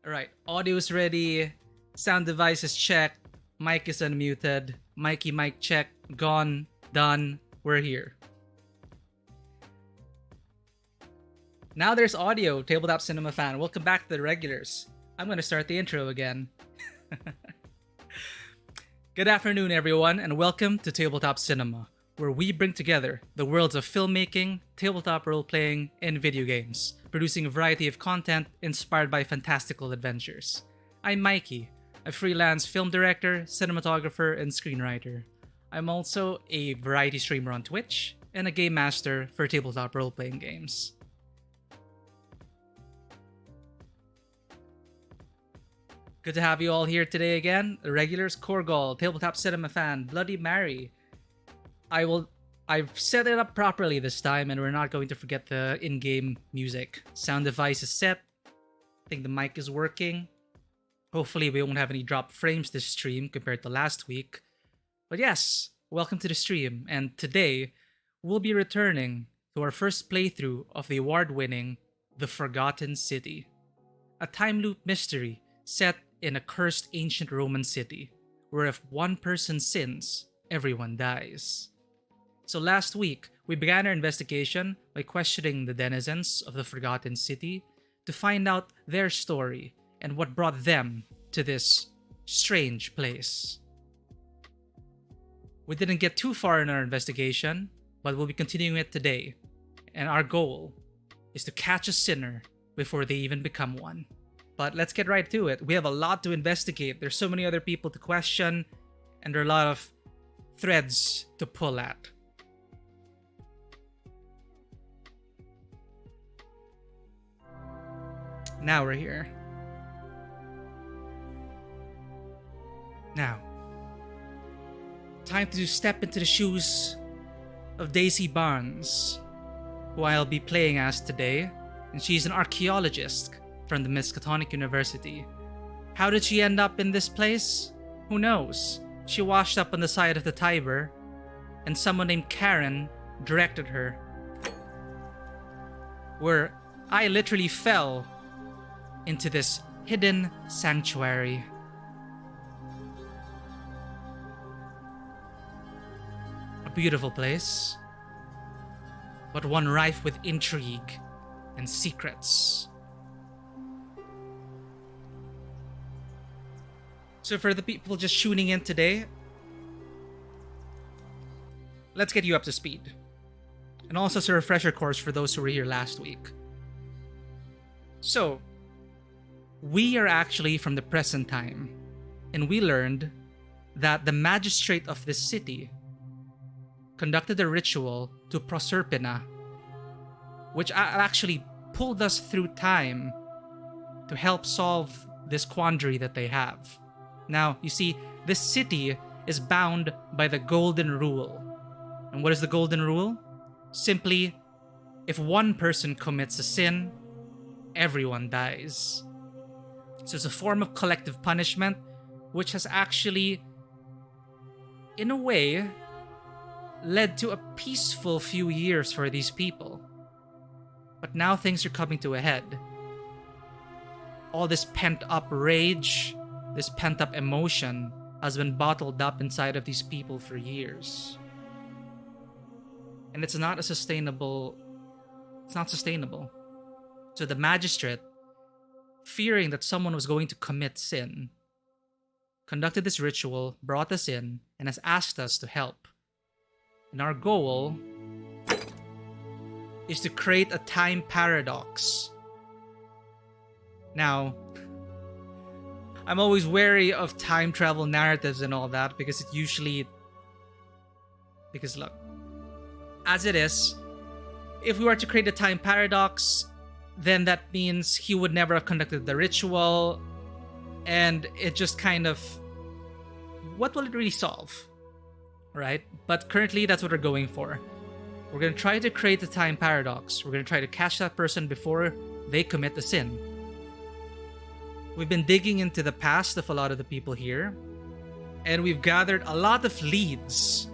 Alright, audio is ready, sound device is checked, mic is unmuted, Mikey mic check, gone, done, we're here. Now there's audio, Tabletop Cinema fan. Welcome back to the regulars. I'm gonna start the intro again. Good afternoon, everyone, and welcome to Tabletop Cinema, where we bring together the worlds of filmmaking, tabletop role-playing, and video games, producing a variety of content inspired by fantastical adventures. I'm Mikey, a freelance film director, cinematographer, and screenwriter. I'm also a variety streamer on Twitch, and a game master for tabletop role-playing games. Good to have you all here today again. The regulars, Korgol, Tabletop Cinema fan, Bloody Mary. I've set it up properly this time, and we're not going to forget the in-game music. Sound device is set. I think the mic is working. Hopefully we won't have any dropped frames this stream compared to last week. But yes, welcome to the stream, and today we'll be returning to our first playthrough of the award-winning The Forgotten City, a time loop mystery set in a cursed ancient Roman city, where if one person sins, everyone dies. So last week, we began our investigation by questioning the denizens of the Forgotten City to find out their story and what brought them to this strange place. We didn't get too far in our investigation, but we'll be continuing it today, and our goal is to catch a sinner before they even become one. But let's get right to it. We have a lot to investigate. There's so many other people to question, and there are a lot of threads to pull at. Now we're here. Now, time to step into the shoes of Daisy Barnes, who I'll be playing as today, and she's an archaeologist from the Miskatonic University. How did she end up in this place? Who knows? She washed up on the side of the Tiber, and someone named Karen directed her. Where I literally fell into this hidden sanctuary. A beautiful place, but one rife with intrigue and secrets. So for the people just tuning in today, let's get you up to speed. And also as a refresher course for those who were here last week. So, we are actually from the present time, and we learned that the magistrate of this city conducted a ritual to Proserpina, which actually pulled us through time to help solve this quandary that they have. Now, you see, this city is bound by the Golden Rule. And what is the Golden Rule? Simply, if one person commits a sin, everyone dies. So it's a form of collective punishment, which has actually, in a way, led to a peaceful few years for these people. But now things are coming to a head. All this pent-up rage, this pent-up emotion has been bottled up inside of these people for years. And it's not sustainable. So the magistrate, fearing that someone was going to commit sin, conducted this ritual, brought us in, and has asked us to help. And our goal is to create a time paradox. Now, I'm always wary of time travel narratives and all that because look, as it is, if we were to create a time paradox, then that means he would never have conducted the ritual, and it just kind of, what will it really solve? Right? But currently, that's what we're going for. We're going to try to create a time paradox. We're going to try to catch that person before they commit the sin. We've been digging into the past of a lot of the people here, and we've gathered a lot of leads.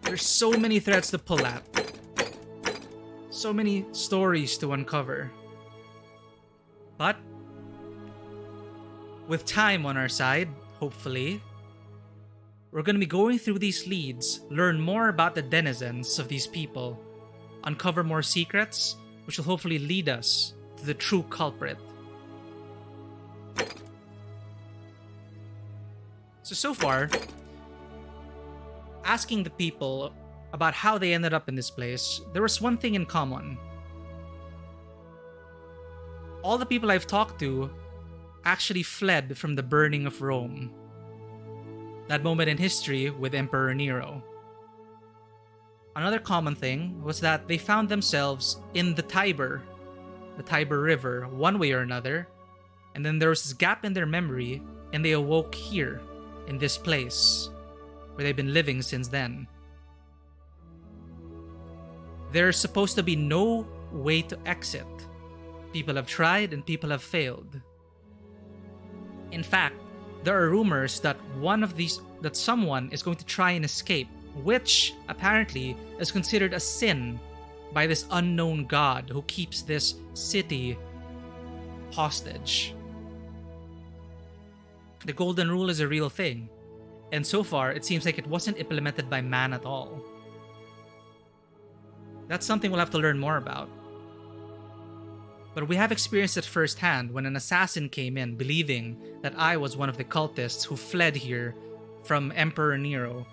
There's so many threads to pull at. So many stories to uncover. But with time on our side, hopefully, we're going to be going through these leads, learn more about the denizens of these people, uncover more secrets, which will hopefully lead us to the true culprit. So far, asking the people about how they ended up in this place, there was one thing in common. All the people I've talked to actually fled from the burning of Rome. That moment in history with Emperor Nero. Another common thing was that they found themselves in the Tiber River, one way or another, and then there was this gap in their memory, and they awoke here, in this place, where they've been living since then. There's supposed to be no way to exit. People have tried and people have failed. In fact, there are rumors that someone is going to try and escape, which apparently is considered a sin by this unknown god who keeps this city hostage. The Golden Rule is a real thing, and so far it seems like it wasn't implemented by man at all. That's something we'll have to learn more about. But we have experienced it firsthand when an assassin came in believing that I was one of the cultists who fled here from Emperor Nero.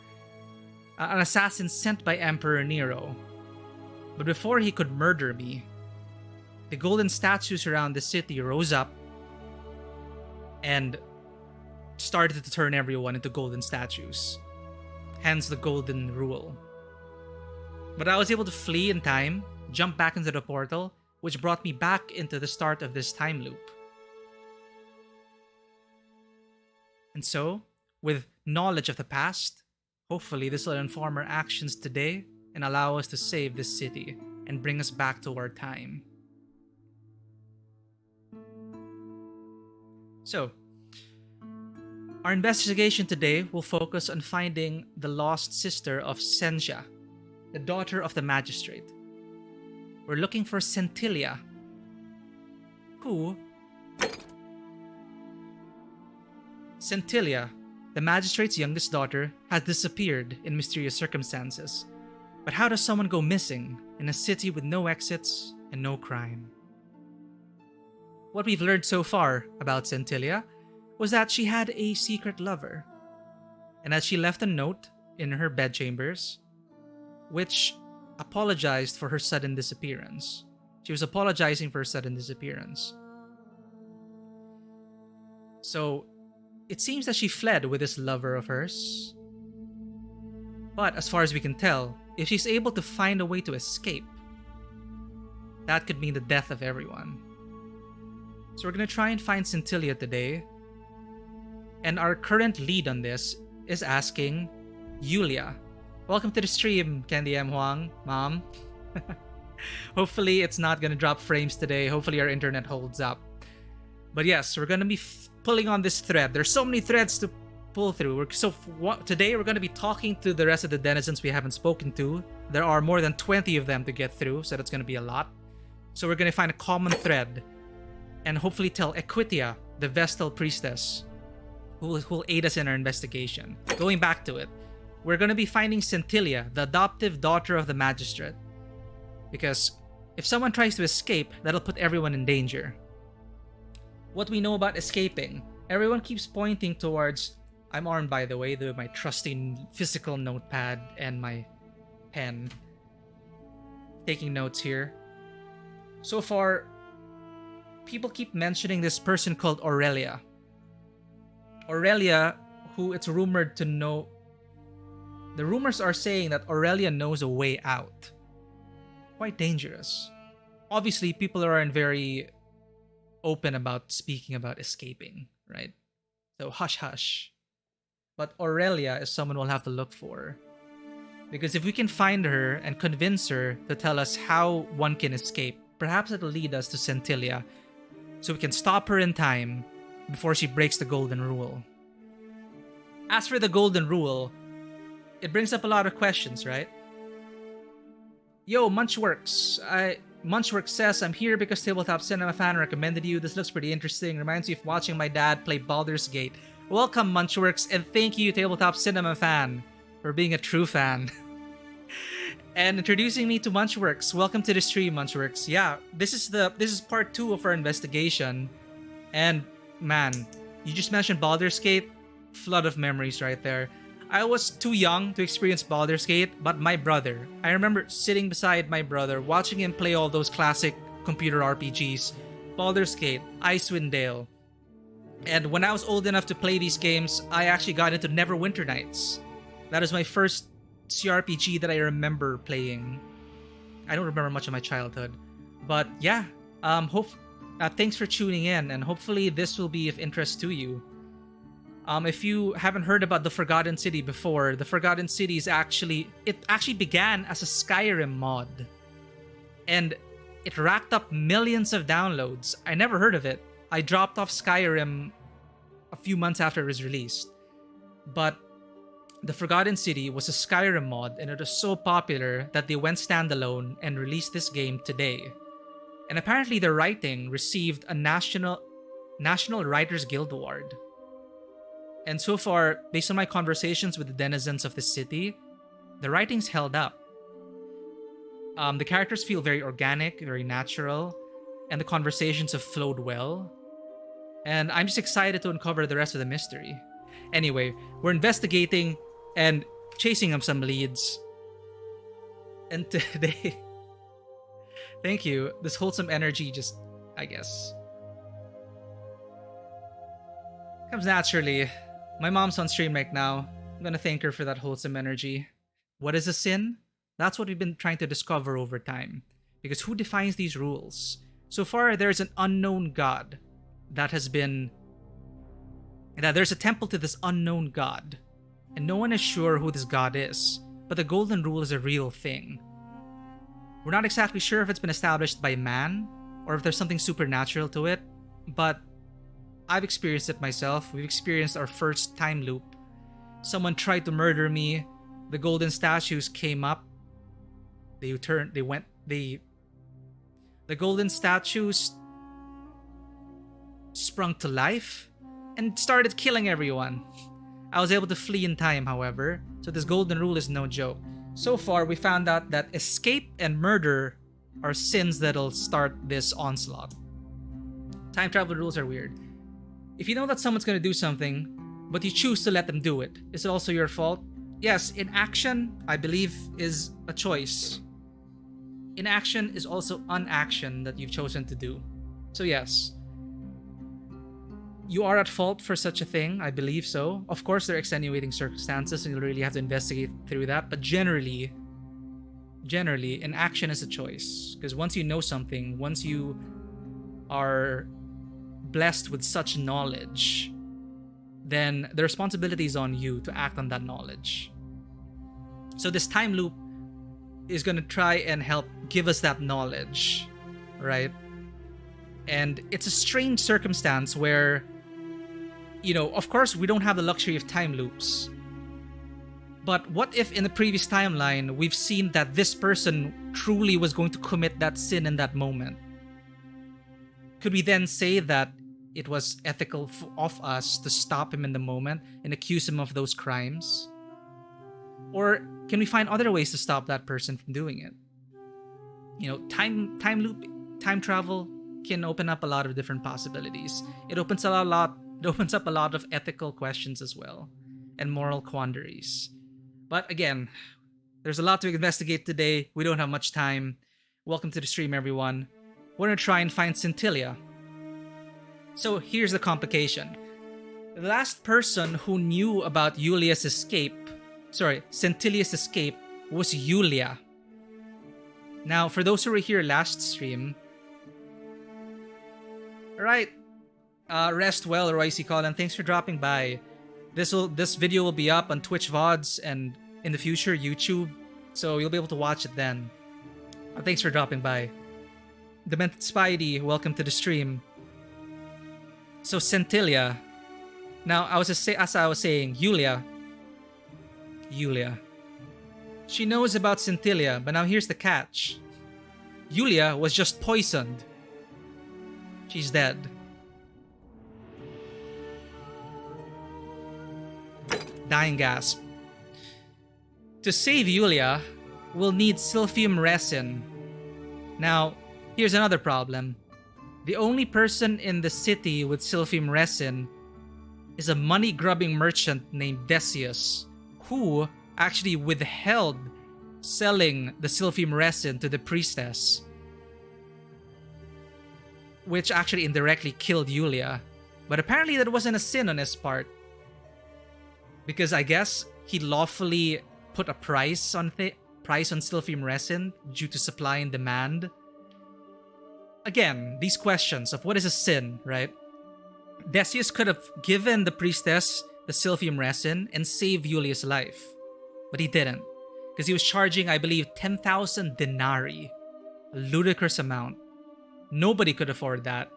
An assassin sent by Emperor Nero. But before he could murder me, the golden statues around the city rose up and started to turn everyone into golden statues. Hence the Golden Rule. But I was able to flee in time, jump back into the portal, which brought me back into the start of this time loop. And so, with knowledge of the past, hopefully this will inform our actions today and allow us to save this city and bring us back to our time. So, our investigation today will focus on finding the lost sister of Sentia, the daughter of the Magistrate. We're looking for Sentilia, Sentilia, the Magistrate's youngest daughter, has disappeared in mysterious circumstances. But how does someone go missing in a city with no exits and no crime? What we've learned so far about Sentilia was that she had a secret lover, and that she left a note in her bedchambers, which apologized for her sudden disappearance. She was apologizing for her sudden disappearance. So, it seems that she fled with this lover of hers. But as far as we can tell, if she's able to find a way to escape, that could mean the death of everyone. So we're going to try and find Sentilia today. And our current lead on this is asking Iulia. Welcome to the stream, Candy M. Huang, Mom. Hopefully it's not going to drop frames today. Hopefully our internet holds up. But yes, we're going to be pulling on this thread. There's so many threads to pull through. Today we're going to be talking to the rest of the denizens we haven't spoken to. There are more than 20 of them to get through, so that's going to be a lot. So we're going to find a common thread and hopefully tell Equitia, the Vestal Priestess, who will aid us in our investigation. Going back to it, we're going to be finding Sentilia, the adoptive daughter of the Magistrate. Because if someone tries to escape, that'll put everyone in danger. What we know about escaping, everyone keeps pointing towards... I'm armed, by the way, with my trusty physical notepad and my pen. Taking notes here. So far, people keep mentioning this person called Aurelia. Aurelia, who it's rumored to know... The rumors are saying that Aurelia knows a way out. Quite dangerous. Obviously, people aren't very open about speaking about escaping, right? So hush hush. But Aurelia is someone we'll have to look for. Because if we can find her and convince her to tell us how one can escape, perhaps it'll lead us to Sentilia, so we can stop her in time before she breaks the Golden Rule. As for the Golden Rule, it brings up a lot of questions, right? Yo, Munchworks, Munchwork says, I'm here because Tabletop Cinema fan recommended you. This looks pretty interesting. Reminds me of watching my dad play Baldur's Gate. Welcome, Munchworks, and thank you, Tabletop Cinema fan, for being a true fan. And introducing me to Munchworks. Welcome to the stream, Munchworks. Yeah, this is part 2 of our investigation. And man, you just mentioned Baldur's Gate. Flood of memories right there. I was too young to experience Baldur's Gate, but my brother, I remember sitting beside my brother, watching him play all those classic computer RPGs. Baldur's Gate, Icewind Dale. And when I was old enough to play these games, I actually got into Neverwinter Nights. That is my first CRPG that I remember playing. I don't remember much of my childhood. But yeah, thanks for tuning in, and hopefully this will be of interest to you. If you haven't heard about the Forgotten City before, the Forgotten City is actually began as a Skyrim mod. And it racked up millions of downloads. I never heard of it. I dropped off Skyrim a few months after it was released. But the Forgotten City was a Skyrim mod, and it was so popular that they went standalone and released this game today. And apparently their writing received a National Writers Guild Award. And so far, based on my conversations with the denizens of the city, the writing's held up. The characters feel very organic, very natural, and the conversations have flowed well. And I'm just excited to uncover the rest of the mystery. Anyway, we're investigating and chasing up some leads. And today, thank you, this wholesome energy just, I guess, comes naturally. My mom's on stream right now. I'm gonna thank her for that wholesome energy. What is a sin? That's what we've been trying to discover over time. Because who defines these rules? So far, there's an unknown god there's a temple to this unknown god. And no one is sure who this god is. But the golden rule is a real thing. We're not exactly sure if it's been established by man, or if there's something supernatural to it, but I've experienced it myself. We've experienced our first time loop. Someone tried to murder me. The golden statues came up. The golden statues sprung to life and started killing everyone. I was able to flee in time, however, so this golden rule is no joke. So far, we found out that escape and murder are sins that'll start this onslaught. Time travel rules are weird. If you know that someone's going to do something, but you choose to let them do it, is it also your fault? Yes, inaction, I believe, is a choice. Inaction is also unaction that you've chosen to do. So yes, you are at fault for such a thing, I believe so. Of course, there are extenuating circumstances and you'll really have to investigate through that, but generally, inaction is a choice. Because once you know something, once you are blessed with such knowledge, then the responsibility is on you to act on that knowledge. So this time loop is going to try and help give us that knowledge, right? And it's a strange circumstance where, you know, of course we don't have the luxury of time loops. But what if in the previous timeline we've seen that this person truly was going to commit that sin in that moment? Could we then say that it was ethical of us to stop him in the moment and accuse him of those crimes? Or can we find other ways to stop that person from doing it? You know, time loop, time travel can open up a lot of different possibilities. It opens up a lot of ethical questions as well, and moral quandaries. But again, there's a lot to investigate today. We don't have much time. Welcome to the stream, everyone. We're gonna try and find Sentilia. So here's the complication. The last person who knew about Sentilius' escape was Iulia. Now, for those who were here last stream, alright, rest well, Royce Colin. Thanks for dropping by. This video will be up on Twitch VODs and in the future YouTube, so you'll be able to watch it then. Thanks for dropping by. Demented Spidey, welcome to the stream. So Sentilia. Now, as I was saying, Iulia. She knows about Sentilia, but now here's the catch. Iulia was just poisoned. She's dead. Dying gasp. To save Iulia, we'll need Silphium Resin. Now, here's another problem. The only person in the city with Silphium Resin is a money-grubbing merchant named Decius, who actually withheld selling the Silphium Resin to the priestess, which actually indirectly killed Iulia. But apparently that wasn't a sin on his part, because I guess he lawfully put a price on Silphium Resin due to supply and demand. Again, these questions of what is a sin, right? Decius could have given the priestess the Silphium Resin and saved Iulia's life, but he didn't, because he was charging, I believe, 10,000 denarii, a ludicrous amount. Nobody could afford that,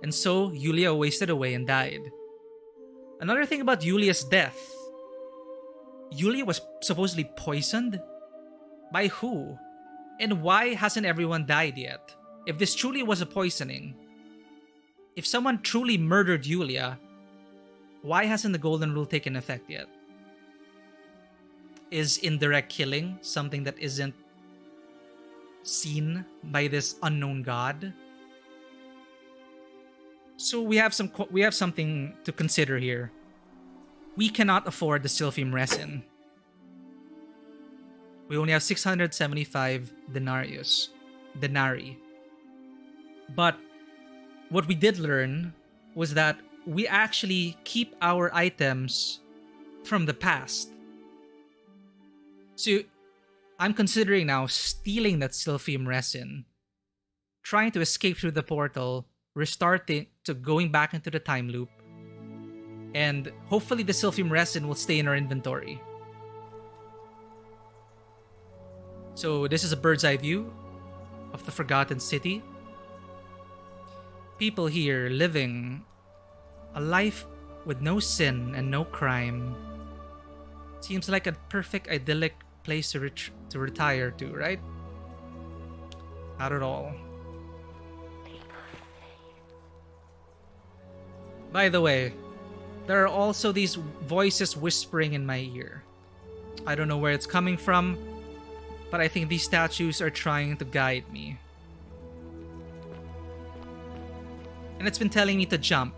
and so Iulia wasted away and died. Another thing about Iulia's death, Iulia was supposedly poisoned? By who? And why hasn't everyone died yet? If this truly was a poisoning, if someone truly murdered Iulia, why hasn't the Golden Rule taken effect yet? Is indirect killing something that isn't seen by this unknown god? So we have something to consider here. We cannot afford the Silphium Resin. We only have 675 denarii. But what we did learn was that we actually keep our items from the past. So I'm considering now stealing that Silphium Resin, trying to escape through the portal, restarting to going back into the time loop, and hopefully the Silphium Resin will stay in our inventory. So this is a bird's eye view of the Forgotten City. People here living a life with no sin and no crime. Seems like a perfect idyllic place to retire to, right? Not at all. By the way, there are also these voices whispering in my ear. I don't know where it's coming from, but I think these statues are trying to guide me. And it's been telling me to jump.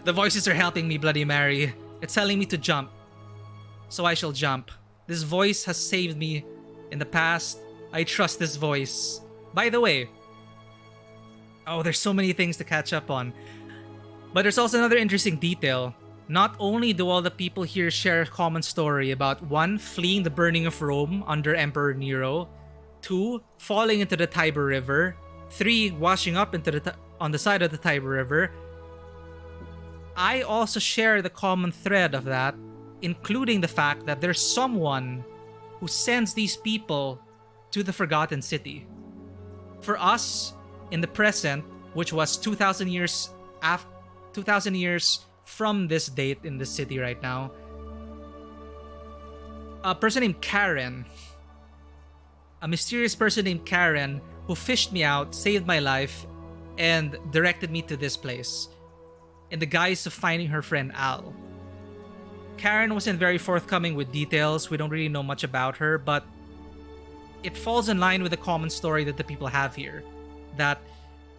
The voices are helping me, Bloody Mary. It's telling me to jump. So I shall jump. This voice has saved me in the past. I trust this voice. By the way, oh, there's so many things to catch up on. But there's also another interesting detail. Not only do all the people here share a common story about 1, fleeing the burning of Rome under Emperor Nero, 2, falling into the Tiber River, 3, washing up into on the side of the Tiber River. I also share the common thread of that, including the fact that there's someone who sends these people to the Forgotten City. For us, in the present, which was 2,000 years from this date in the city right now, a person named Karen, a mysterious person named Karen, who fished me out, saved my life, and directed me to this place in the guise of finding her friend Al. Karen wasn't very forthcoming with details. We don't really know much about her, but it falls in line with the common story that the people have here, that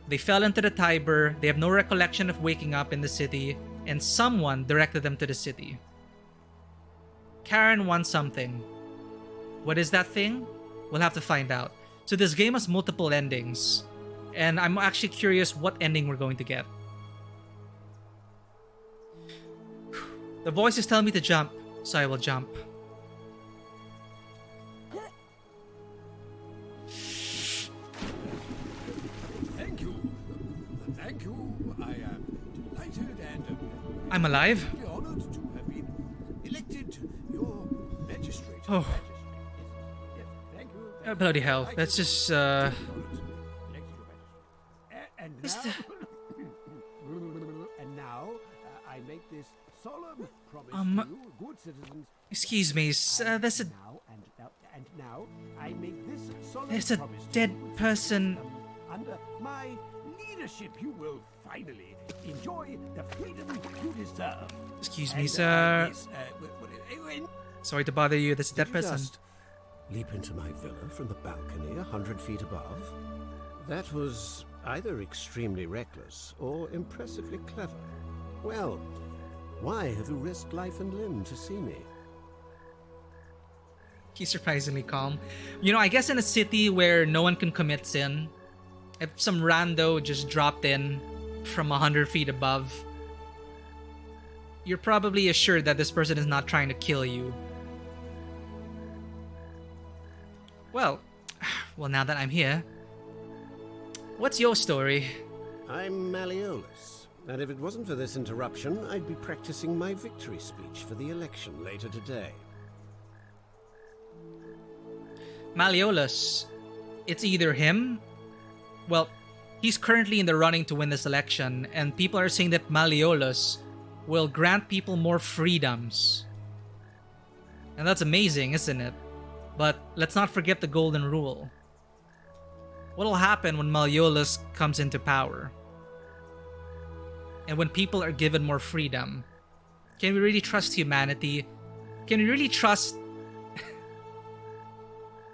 they fell into the Tiber, they have no recollection of waking up in the city, and someone directed them to the city. Karen wants something. What is that thing? We'll have to find out. So this game has multiple endings, and I'm actually curious what ending we're going to get. The voice is telling me to jump, so I will jump. Thank you. Thank you. I am delighted and I'm alive? honored to have been elected your magistrate. Oh. Yes, thank you. Bloody hell. Let's just, And Is now, and now I make this solemn you, good citizens. Excuse me, there's a Now, I make this solemn there's a promise to dead you, good person. citizens. Under my leadership, you will finally enjoy the freedom you deserve. Excuse me, And, sir. yes, Sorry to bother you. There's a dead Did you person. just leap into my villa from the balcony 100 feet above? That was either extremely reckless or impressively clever. Well, why have you risked life and limb to see me? He's surprisingly calm. You know, I guess in a city where no one can commit sin, if some rando just dropped in from 100 feet above, you're probably assured that this person is not trying to kill you. Well, now that I'm here, what's your story? I'm Malleolus, and if it wasn't for this interruption, I'd be practicing my victory speech for the election later today. Malleolus. It's either him. Well, he's currently in the running to win this election, and people are saying that Malleolus will grant people more freedoms. And that's amazing, isn't it? But let's not forget the golden rule. What'll happen when Malleolus comes into power? And when people are given more freedom? Can we really trust humanity? Can we really trust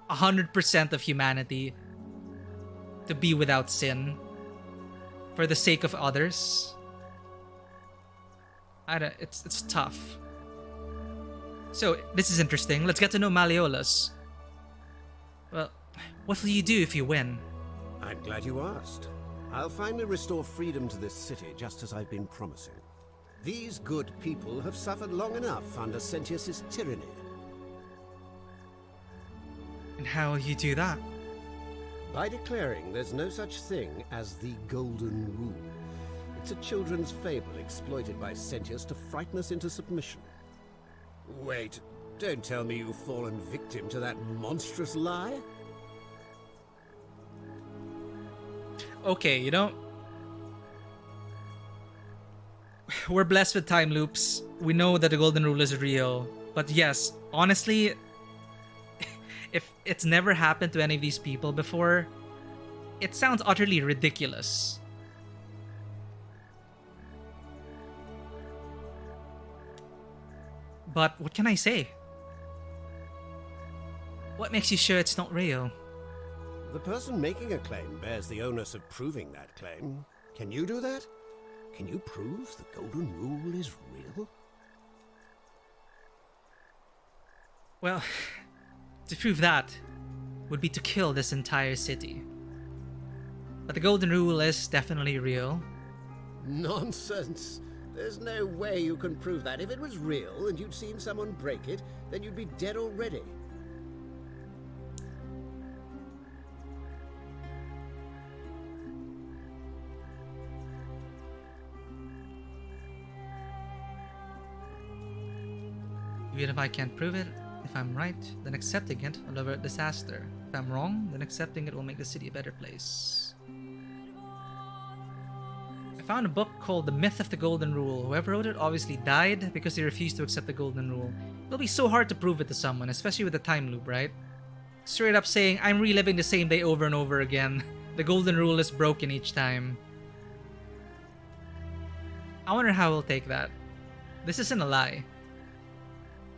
100% of humanity to be without sin for the sake of others? It's tough. So, this is interesting. Let's get to know Malleolus. Well, what will you do if you win? I'm glad you asked. I'll finally restore freedom to this city, just as I've been promising. These good people have suffered long enough under Sentius' tyranny. And how will you do that? By declaring there's no such thing as the Golden Rule. It's a children's fable exploited by Sentius to frighten us into submission. Wait, don't tell me you've fallen victim to that monstrous lie? Okay, you know, we're blessed with time loops. We know that the golden rule is real. But yes, honestly, if it's never happened to any of these people before, it sounds utterly ridiculous. But what can I say? What makes you sure it's not real? The person making a claim bears the onus of proving that claim. Can you do that? Can you prove the Golden Rule is real? Well, to prove that would be to kill this entire city. But the golden rule is definitely real. Nonsense! There's no way you can prove that. If it was real and you'd seen someone break it, then you'd be dead already. Even if I can't prove it, if I'm right, then accepting it will avert disaster. If I'm wrong, then accepting it will make the city a better place. I found a book called The Myth of the Golden Rule. Whoever wrote it obviously died because they refused to accept the Golden Rule. It'll be so hard to prove it to someone, especially with the time loop, right? Straight up saying, I'm reliving the same day over and over again. The Golden Rule is broken each time. I wonder how we'll take that. This isn't a lie.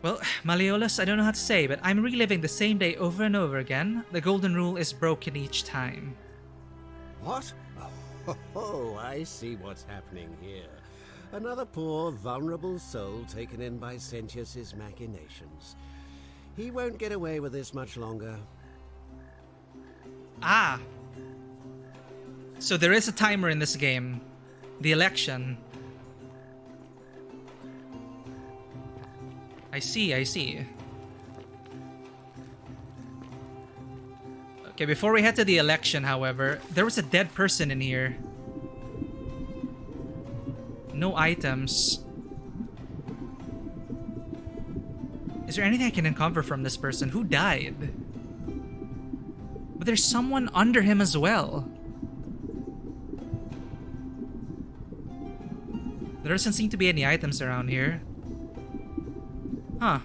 Well, Malleolus, I don't know how to say, but I'm reliving the same day over and over again. The golden rule is broken each time. What? Oh, I see what's happening here. Another poor, vulnerable soul taken in by Sentius' machinations. He won't get away with this much longer. Ah! So there is a timer in this game. The election. I see. Okay, before we head to the election, however, there was a dead person in here. No items. Is there anything I can uncover from this person? Who died? But there's someone under him as well. There doesn't seem to be any items around here. Huh.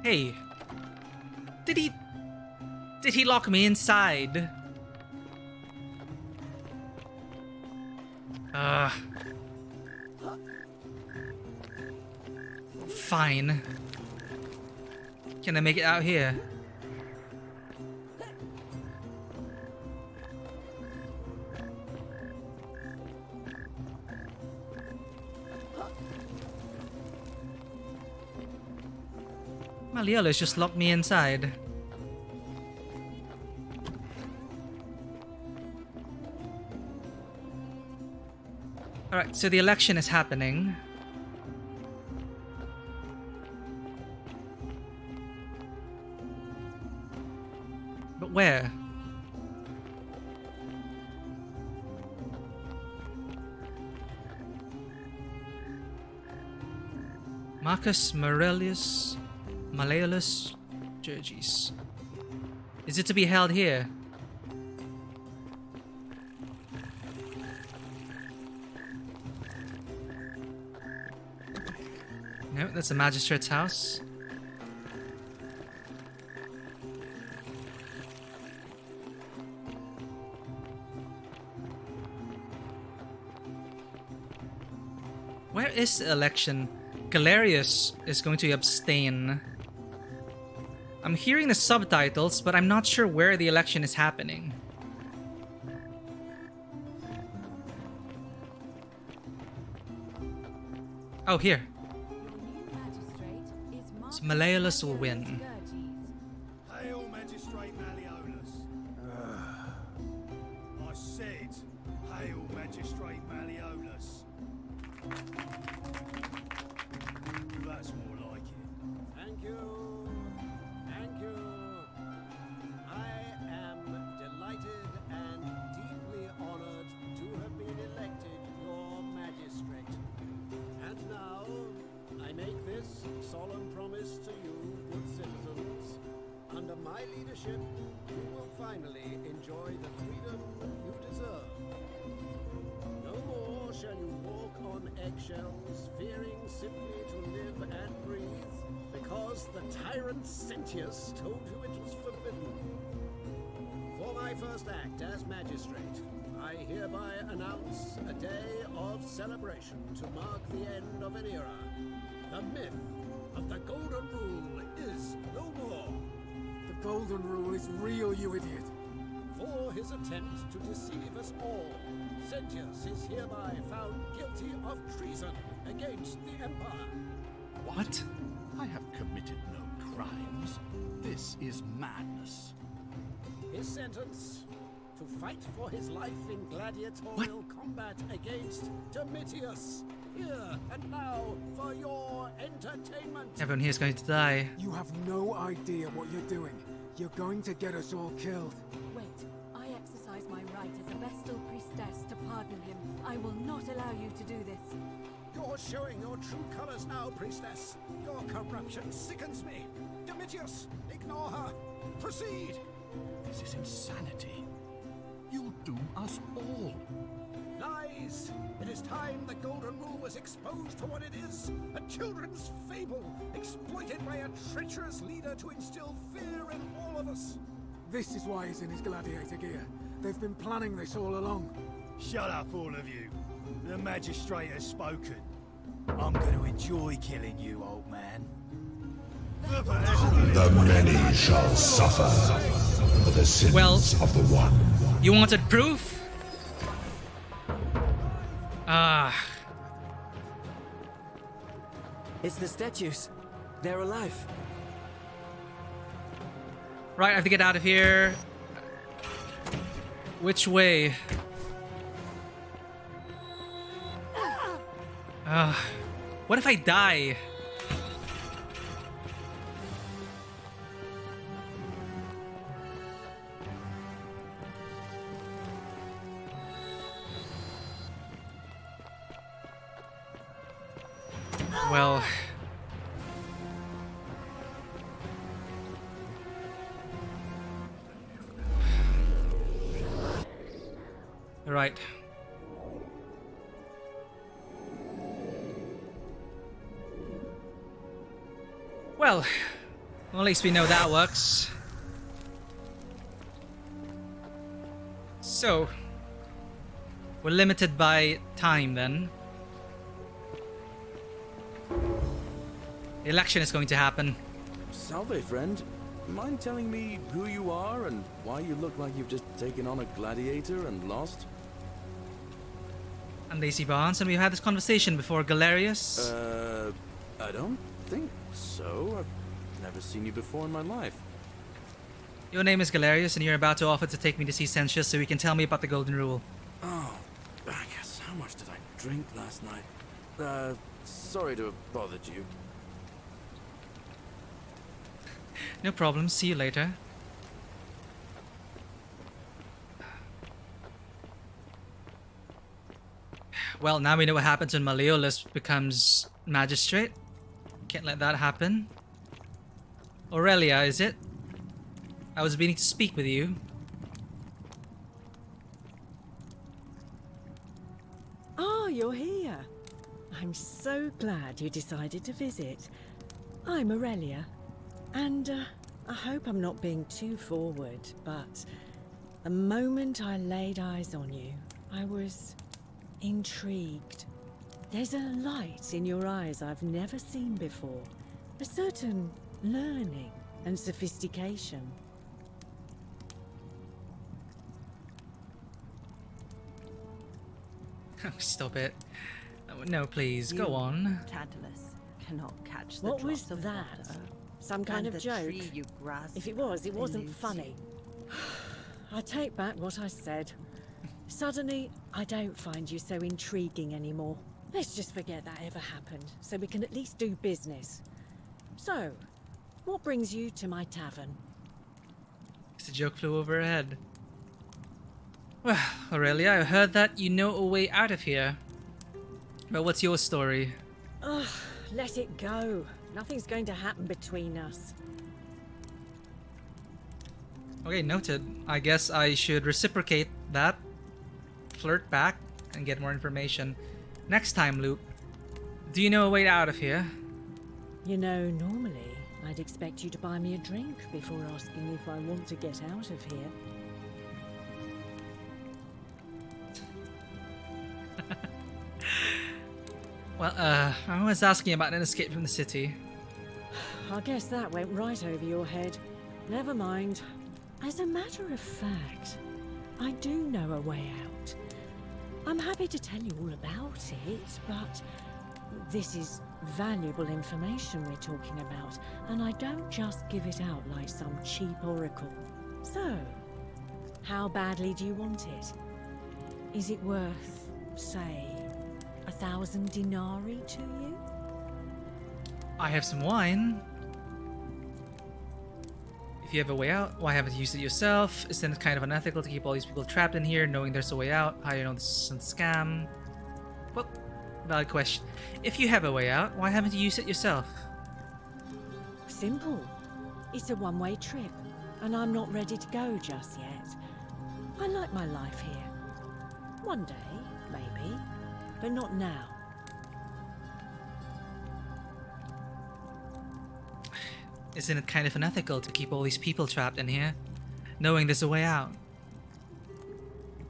Hey. Did he lock me inside? Fine. Can I make it out here? Malleolus just locked me inside. Alright, so the election is happening. But where? Marcus Malleolus Georges. Is it to be held here? No, that's the Magistrate's house. Where is the election? Galerius is going to abstain. I'm hearing the subtitles, but I'm not sure where the election is happening. Oh, here. So Malleolus will win. Hail, Magistrate Malleolus. I said, hail, Magistrate Malleolus. That's more like it. Thank you. Thank you. I am delighted and deeply honored to have been elected your magistrate. And now, I make this solemn promise to you, good citizens. Under my leadership, you will finally enjoy the freedom you deserve. No more shall you walk on eggshells, fearing simply to live and breathe, because the tyrant Sentius told you it was forbidden. For my first act as magistrate, I hereby announce a day of celebration to mark the end of an era. The myth of the Golden Rule is no more. The Golden Rule is real, you idiot. For his attempt to deceive us all, Sentius is hereby found guilty of treason against the Empire. What? I have committed no crimes. This is madness. His sentence: to fight for his life in gladiatorial combat against Domitius. Here and now for your entertainment. Everyone here is going to die. You have no idea what you're doing. You're going to get us all killed. Wait, I exercise my right as a Vestal priestess to pardon him. I will not allow you to do this. You're showing your true colors now, priestess. Your corruption sickens me. Domitius, ignore her. Proceed. This is insanity. You'll doom us all. Lies! It is time the Golden Rule was exposed for what it is. A children's fable, exploited by a treacherous leader to instill fear in all of us. This is why he's in his gladiator gear. They've been planning this all along. Shut up, all of you. The Magistrate has spoken. I'm going to enjoy killing you, old man. The many shall suffer for the sins of the one. You wanted proof? It's the statues. They're alive. Right, I have to get out of here. Which way? What if I die? Well... Right. Well, at least we know that works. So, we're limited by time then. The election is going to happen. Salve, friend. Mind telling me who you are and why you look like you've just taken on a gladiator and lost? I'm Daisy Barnes, and we've had this conversation before, Galerius. I don't think so. I've never seen you before in my life. Your name is Galerius, and you're about to offer to take me to see Sentius so you can tell me about the Golden Rule. Oh, I guess how much did I drink last night? Sorry to have bothered you. No problem, see you later. Well, now we know what happens when Malleolus becomes Magistrate. Can't let that happen. Aurelia, is it? I was meaning to speak with you. Oh, you're here. I'm so glad you decided to visit. I'm Aurelia, and I hope I'm not being too forward, but the moment I laid eyes on you, I was intrigued. There's a light in your eyes I've never seen before, a certain learning and sophistication. Oh, stop it. No, please, go on. Tantalus cannot catch the What was drops of that? water, Some kind and of the joke? tree you grasp If it was, it wasn't eludes funny. you. I take back what I said. Suddenly, I don't find you so intriguing anymore. Let's just forget that ever happened, so we can at least do business. So, what brings you to my tavern? The joke flew over her head. Well, Aurelia, I heard that you know a way out of here. But what's your story? Ugh, let it go. Nothing's going to happen between us. Okay, noted. I guess I should reciprocate that. Flirt back and get more information. Next time, Luke. Do you know a way out of here? You know, normally, I'd expect you to buy me a drink before asking if I want to get out of here. Well, I was asking about an escape from the city. I guess that went right over your head. Never mind. As a matter of fact, I do know a way out. I'm happy to tell you all about it, but this is valuable information we're talking about, and I don't just give it out like some cheap oracle. So, how badly do you want it? Is it worth, say, 1,000 denarii to you? I have some wine. If you have a way out, why haven't you used it yourself? Isn't it kind of unethical to keep all these people trapped in here knowing there's a way out? How do you know this isn't a scam? Well, valid question. If you have a way out, why haven't you used it yourself? Simple. It's a one-way trip, and I'm not ready to go just yet. I like my life here. One day, maybe, but not now. Isn't it kind of unethical to keep all these people trapped in here, knowing there's a way out?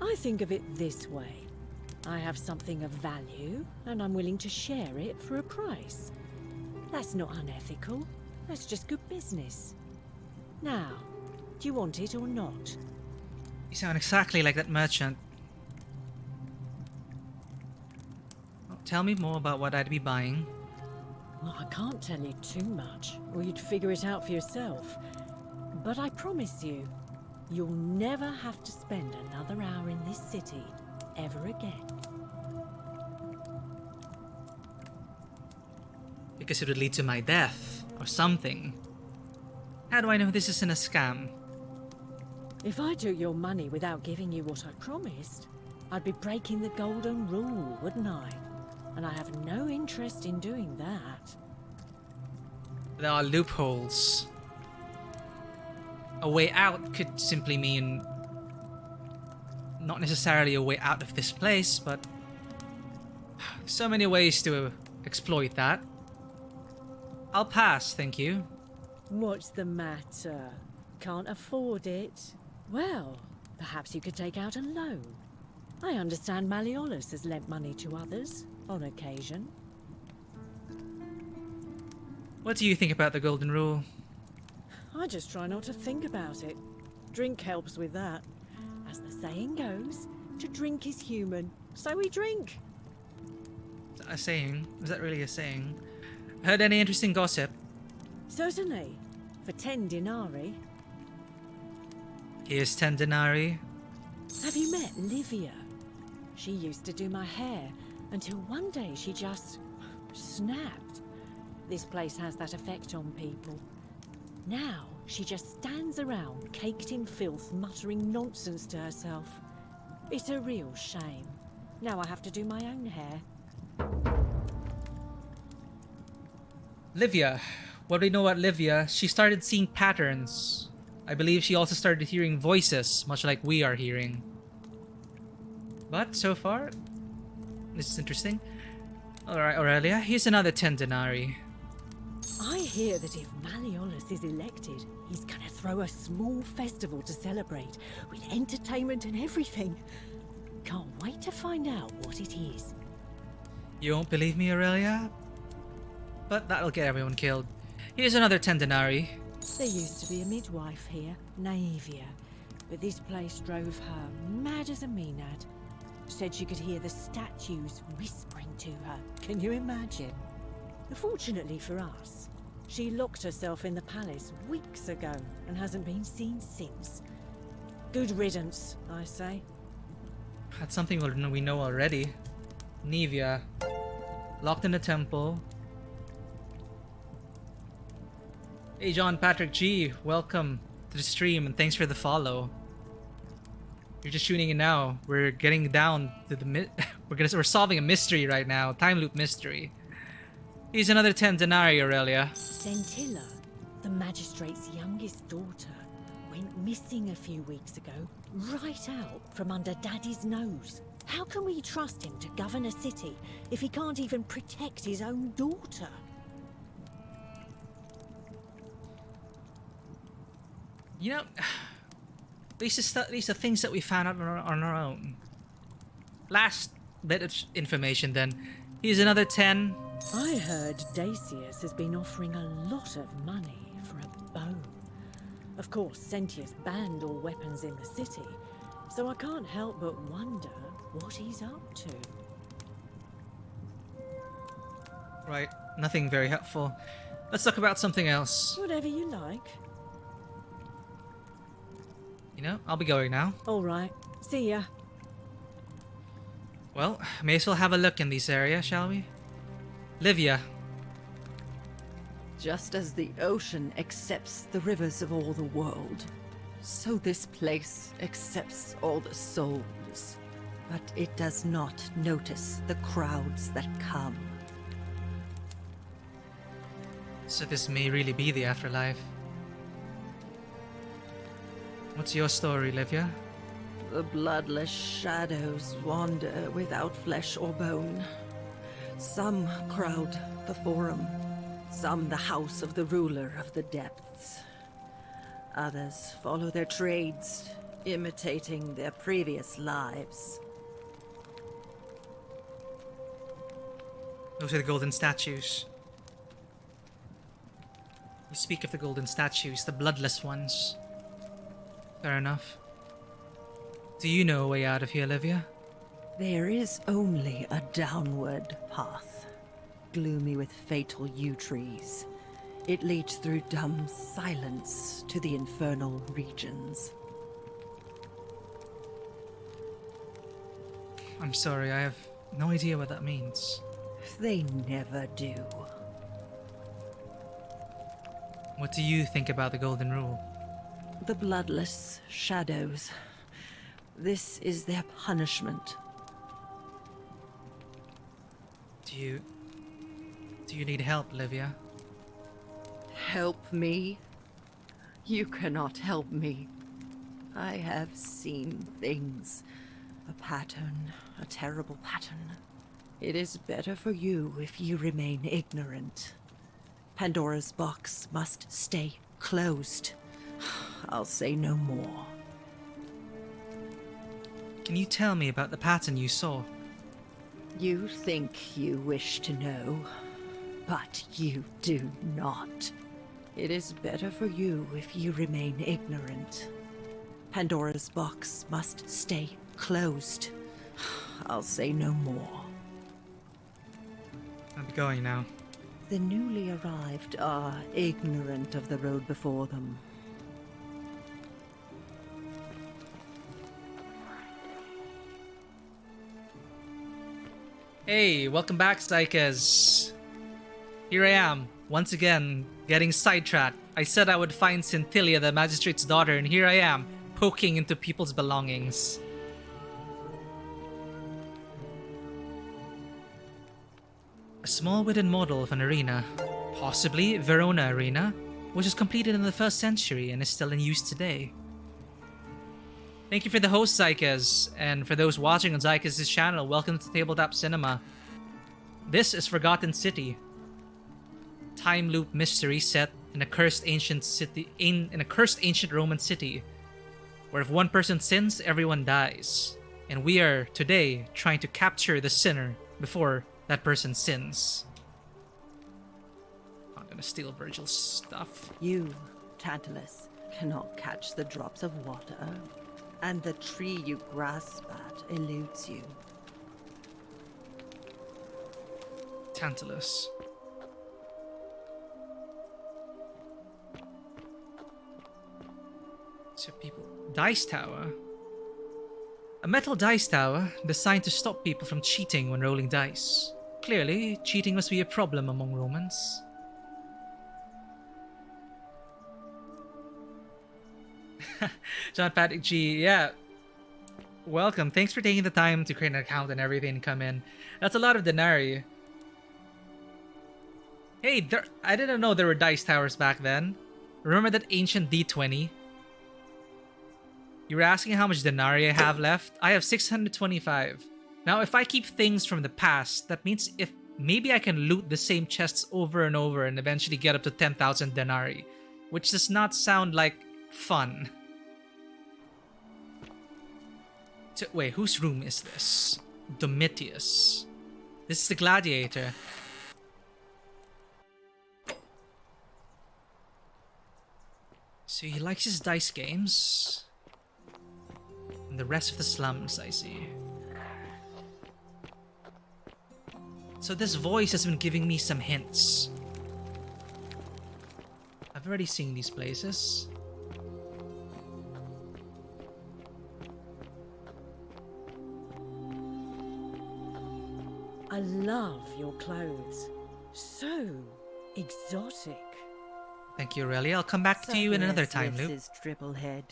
I think of it this way. I have something of value, and I'm willing to share it for a price. That's not unethical. That's just good business. Now, do you want it or not? You sound exactly like that merchant. Well, tell me more about what I'd be buying. Well, I can't tell you too much, or you'd figure it out for yourself. But I promise you, you'll never have to spend another hour in this city ever again. Because it would lead to my death, or something. How do I know this isn't a scam? If I took your money without giving you what I promised, I'd be breaking the golden rule, wouldn't I? And I have no interest in doing that. There are loopholes. A way out could simply mean not necessarily a way out of this place, but so many ways to exploit that. I'll pass, thank you. What's the matter? Can't afford it? Well, perhaps you could take out a loan. I understand Malleolus has lent money to others, on occasion. What do you think about the Golden Rule? I just try not to think about it. Drink helps with that. As the saying goes, to drink is human, so we drink. Is that a saying? Is that really a saying? Heard any interesting gossip? Certainly. For 10 denarii. Here's 10 denarii. Have you met Livia? She used to do my hair, until one day she just snapped. This place has that effect on people. Now, she just stands around, caked in filth, muttering nonsense to herself. It's a real shame. Now I have to do my own hair. Livia. What do we know about Livia? She started seeing patterns. I believe she also started hearing voices, much like we are hearing. But so far, this is interesting. Alright, Aurelia, here's another 10 denarii. I hear that if Malleolus is elected, he's gonna throw a small festival to celebrate, with entertainment and everything. Can't wait to find out what it is. You won't believe me, Aurelia? But that'll get everyone killed. Here's another 10 denarii. There used to be a midwife here, Livia, but this place drove her mad as a maenad. Said she could hear the statues whispering to her. Can you imagine? Fortunately for us, she locked herself in the palace weeks ago and hasn't been seen since. Good riddance, I say. That's something we know already. Livia, locked in the temple. Hey John Patrick G, welcome to the stream and thanks for the follow. You're just tuning in now. We're getting down to the we're solving a mystery right now, time loop mystery. Here's another 10 denarii, Aurelia. Sentilla, the magistrate's youngest daughter, went missing a few weeks ago, right out from under Daddy's nose. How can we trust him to govern a city if he can't even protect his own daughter? You know, these are things that we found out on our own. Last bit of information then. Here's another 10. I heard Dacius has been offering a lot of money for a bow. Of course, Sentius banned all weapons in the city, so I can't help but wonder what he's up to. Right, nothing very helpful. Let's talk about something else. Whatever you like. You know, I'll be going now. All right, see ya. Well, may as well have a look in this area, shall we? Livia. Just as the ocean accepts the rivers of all the world, so this place accepts all the souls. But it does not notice the crowds that come. So this may really be the afterlife. What's your story, Livia? The bloodless shadows wander without flesh or bone. Some crowd the forum, some the house of the ruler of the depths. Others follow their trades, imitating their previous lives. Those are the golden statues. You speak of the golden statues, the bloodless ones. Fair enough. Do you know a way out of here, Livia? There is only a downward path, gloomy with fatal yew trees. It leads through dumb silence to the infernal regions. I'm sorry, I have no idea what that means. They never do. What do you think about the Golden Rule? The bloodless shadows. This is their punishment. Do you need help, Livia? Help me? You cannot help me. I have seen things A pattern, a terrible pattern. It is better for you if you remain ignorant. Pandora's box must stay closed. I'll say no more. Can you tell me about the pattern you saw? You think you wish to know, but you do not. It is better for you if you remain ignorant. Pandora's box must stay closed. I'll say no more. I'll be going now. The newly arrived are ignorant of the road before them. Hey, welcome back, Psyches. Here I am, once again, getting sidetracked. I said I would find Cynthia, the magistrate's daughter, and here I am, poking into people's belongings. A small wooden model of an arena, possibly Verona Arena, which was completed in the 1st century and is still in use today. Thank you for the host, Zykas, and for those watching on Zykas' channel, welcome to Tabletop Cinema. This is Forgotten City. Time loop mystery set in a cursed ancient city in a cursed ancient Roman city, where if one person sins, everyone dies. And we are today trying to capture the sinner before that person sins. I'm gonna steal Virgil's stuff. You, Tantalus, cannot catch the drops of water, and the tree you grasp at eludes you. Tantalus. So people... Dice tower? A metal dice tower designed to stop people from cheating when rolling dice. Clearly, cheating must be a problem among Romans. John Patrick G, yeah. Welcome. Thanks for taking the time to create an account and everything and come in. That's a lot of denarii. Hey, I didn't know there were dice towers back then. Remember that ancient D20? You were asking how much denarii I have left? I have 625. Now, if I keep things from the past, that means if maybe I can loot the same chests over and over and eventually get up to 10,000 denarii, which does not sound like fun. So, wait, whose room is this? Domitius. This is the gladiator. So he likes his dice games. And the rest of the slums, I see. So this voice has been giving me some hints. I've already seen these places. I love your clothes. So exotic. Thank you, Aurelia. I'll come back to you in another time loop. His triple head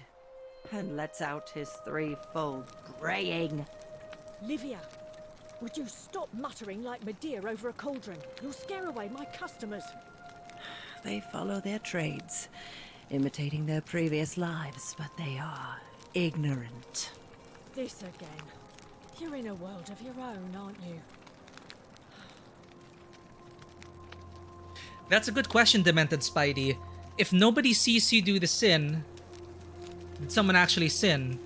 and lets out his threefold braying. Livia, would you stop muttering like Medea over a cauldron? You'll scare away my customers. They follow their trades, imitating their previous lives, but they are ignorant. This again. You're in a world of your own, aren't you? That's a good question, Demented Spidey. If nobody sees you do the sin, did someone actually sin?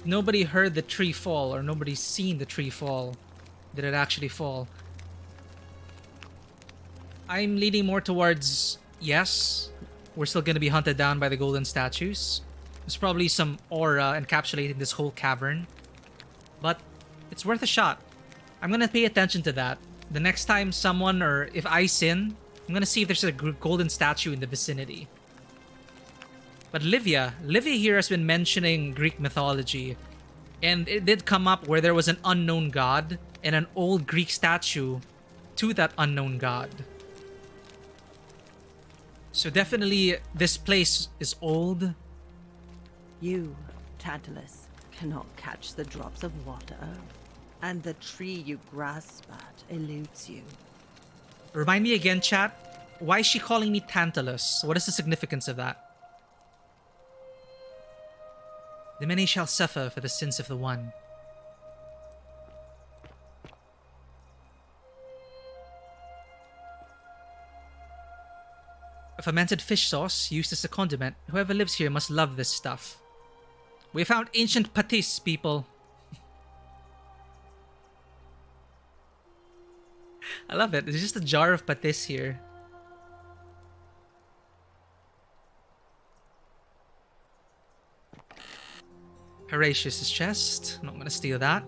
Nobody heard the tree fall, or nobody's seen the tree fall. Did it actually fall? I'm leaning more towards yes. We're still going to be hunted down by the golden statues. There's probably some aura encapsulating this whole cavern. But it's worth a shot. I'm going to pay attention to that. The next time someone, or if I sin, I'm going to see if there's a golden statue in the vicinity. But Livia here has been mentioning Greek mythology. And it did come up where there was an unknown god and an old Greek statue to that unknown god. So definitely this place is old. You, Tantalus, cannot catch the drops of water, and the tree you grasp at eludes you. Remind me again, chat, why is she calling me Tantalus? What is the significance of that? The many shall suffer for the sins of the one. A fermented fish sauce used as a condiment. Whoever lives here must love this stuff. We found ancient patis, people. I love it. There's just a jar of patis here. Horatius' chest. Not gonna steal that.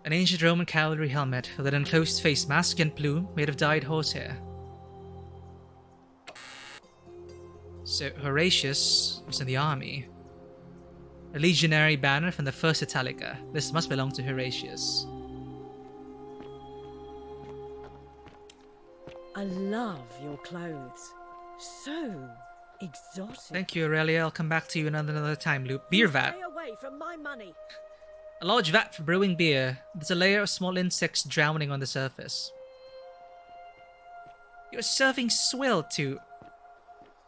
An ancient Roman cavalry helmet with an enclosed face mask and plume made of dyed horsehair. So Horatius was in the army. A legionary banner from the First Italica. This must belong to Horatius. I love your clothes. So exotic. Thank you, Aurelia. I'll come back to you another time, Loop. Beer vat. Stay away from my money. A large vat for brewing beer. There's a layer of small insects drowning on the surface. You're serving swill to...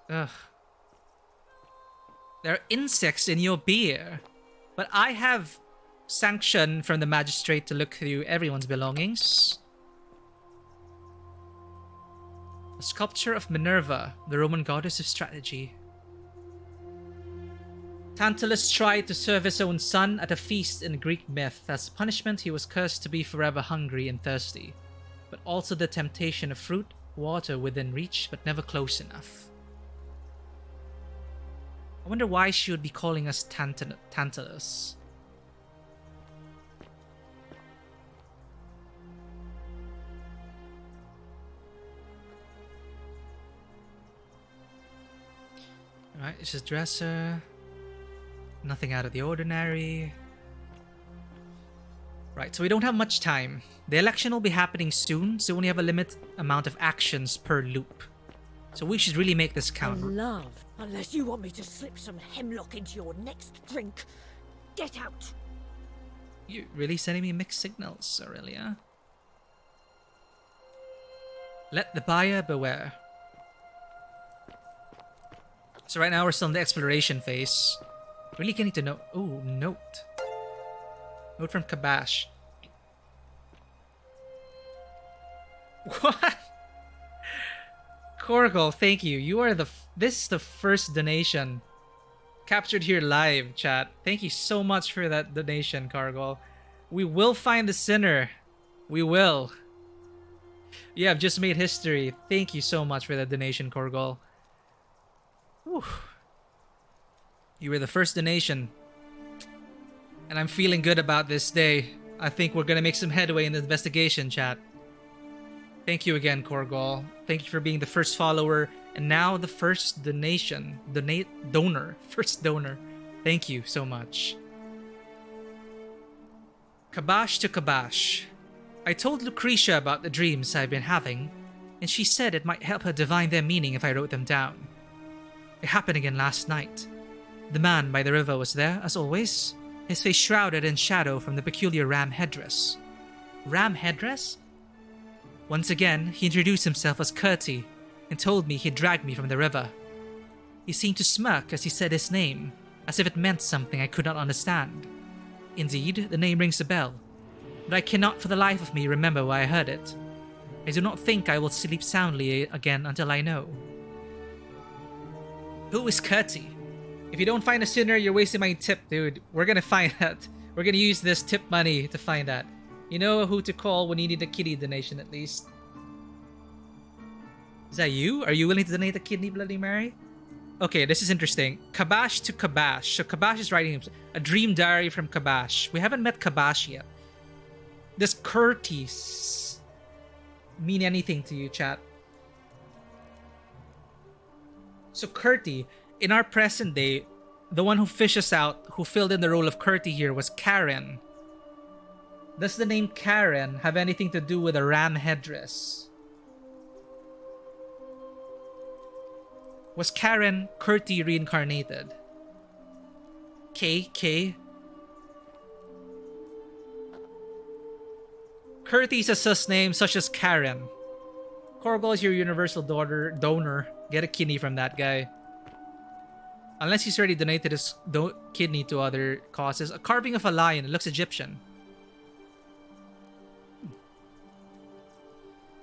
Ugh. There are insects in your beer. But I have sanction from the Magistrate to look through everyone's belongings. A sculpture of Minerva, the Roman goddess of strategy. Tantalus tried to serve his own son at a feast in Greek myth. As punishment, he was cursed to be forever hungry and thirsty, but also the temptation of fruit, water within reach, but never close enough. I wonder why she would be calling us Tantalus. Alright, it's just dresser. Nothing out of the ordinary. Right, so we don't have much time. The election will be happening soon, so we only have a limited amount of actions per loop. So we should really make this count. Love. Unless you want me to slip some hemlock into your next drink. Get out. You really sending me mixed signals, Aurelia? Let the buyer beware. So right now we're still in the exploration phase. Really getting to know... Oh, note. Note from Kabash. What? Korgol, thank you. You are the... This is the first donation. Captured here live, chat. Thank you so much for that donation, Korgol. We will find the sinner. We will. You have just made history. Thank you so much for that donation, Korgol. Whew. You were the first donation. And I'm feeling good about this day. I think we're gonna make some headway in the investigation, chat. Thank you again, Korgol. Thank you for being the first follower and now the first donation. Donor. First donor. Thank you so much. Kabash to Kabash. I told Lucretia about the dreams I've been having, and she said it might help her divine their meaning if I wrote them down. It happened again last night. The man by the river was there, as always, his face shrouded in shadow from the peculiar ram headdress. Ram headdress? Once again, he introduced himself as Curti and told me he'd dragged me from the river. He seemed to smirk as he said his name, as if it meant something I could not understand. Indeed, the name rings a bell, but I cannot for the life of me remember where I heard it. I do not think I will sleep soundly again until I know. Who is Curti? If you don't find a sinner, you're wasting my tip, dude. We're gonna find that. We're gonna use this tip money to find that. You know who to call when you need a kidney donation, at least. Is that you? Are you willing to donate a kidney, Bloody Mary? Okay, this is interesting. Kabash to Kabash. So Kabash is writing a dream diary from Kabash. We haven't met Kabash yet. Does Curtis mean anything to you, chat? So Curti, in our present day, the one who fished us out, who filled in the role of Curti here, was Karen. Does the name Karen have anything to do with a ram headdress? Was Karen Curti reincarnated? K? Curti is a sus name such as Karen. Korgol is your universal donor. Get a kidney from that guy. Unless he's already donated his kidney to other causes. A carving of a lion. It looks Egyptian.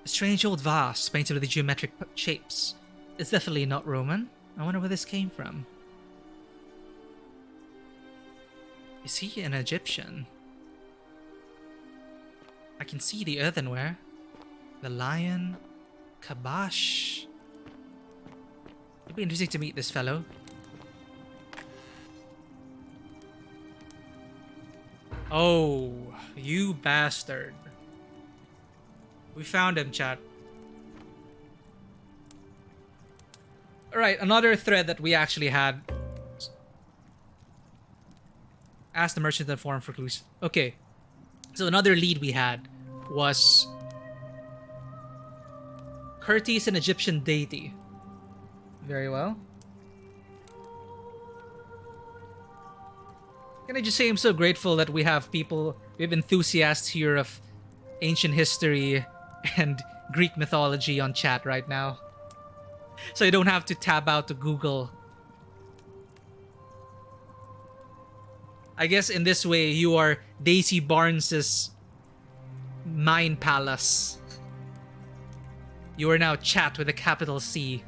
A strange old vase painted with geometric shapes. It's definitely not Roman. I wonder where this came from. Is he an Egyptian? I can see the earthenware. The lion. Kabash. It'd be interesting to meet this fellow. Oh, you bastard. We found him, chat. Alright, another thread that we actually had. Ask the merchant to inform for clues. Okay. So another lead we had was Curti is an Egyptian deity. Very well. Can I just say I'm so grateful that we have enthusiasts here of ancient history and Greek mythology on chat right now. So you don't have to tab out to Google. I guess in this way you are Daisy Barnes's Mind Palace. You are now chat with a capital C.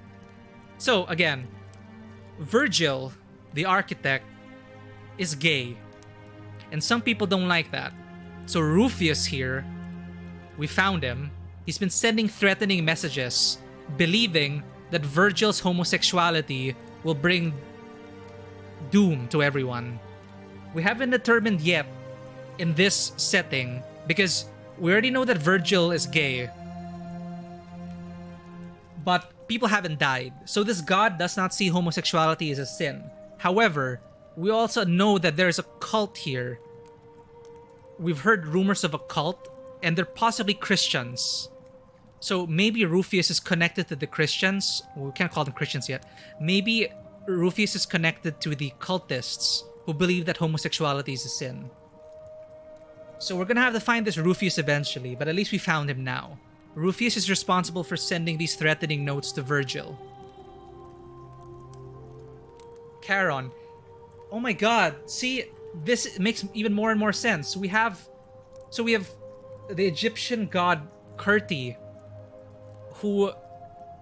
So again, Virgil, the architect, is gay. And some people don't like that. So Rufius here, we found him. He's been sending threatening messages, believing that Virgil's homosexuality will bring doom to everyone. We haven't determined yet in this setting, because we already know that Virgil is gay. But people haven't died. So this god does not see homosexuality as a sin. However, we also know that there's a cult here. We've heard rumors of a cult, and they're possibly Christians. So maybe Rufius is connected to the Christians. Well, we can't call them Christians yet. Maybe Rufius is connected to the cultists who believe that homosexuality is a sin. So we're gonna have to find this Rufius eventually, but at least we found him now. Rufius is responsible for sending these threatening notes to Virgil. Charon. Oh my god, see, this makes even more and more sense. We have the Egyptian god Curti, who,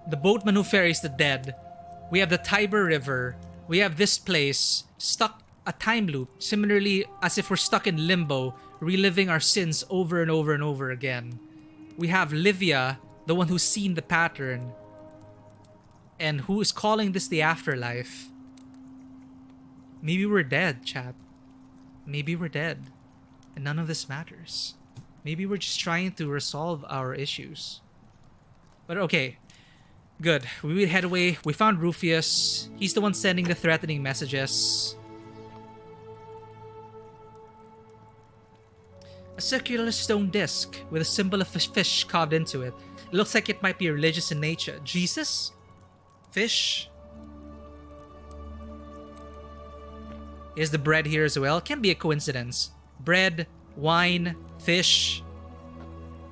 the boatman who ferries the dead. We have the Tiber River. We have this place, stuck a time loop, similarly as if we're stuck in limbo, reliving our sins over and over and over again. We have Livia, the one who's seen the pattern, and who is calling this the afterlife. Maybe we're dead, chat. Maybe we're dead, and none of this matters. Maybe we're just trying to resolve our issues. But okay, good. We head away. We found Rufius. He's the one sending the threatening messages. A circular stone disc with a symbol of a fish carved into it. It looks like it might be religious in nature. Jesus? Fish? Here's the bread here as well. Can't be a coincidence. Bread, wine, fish.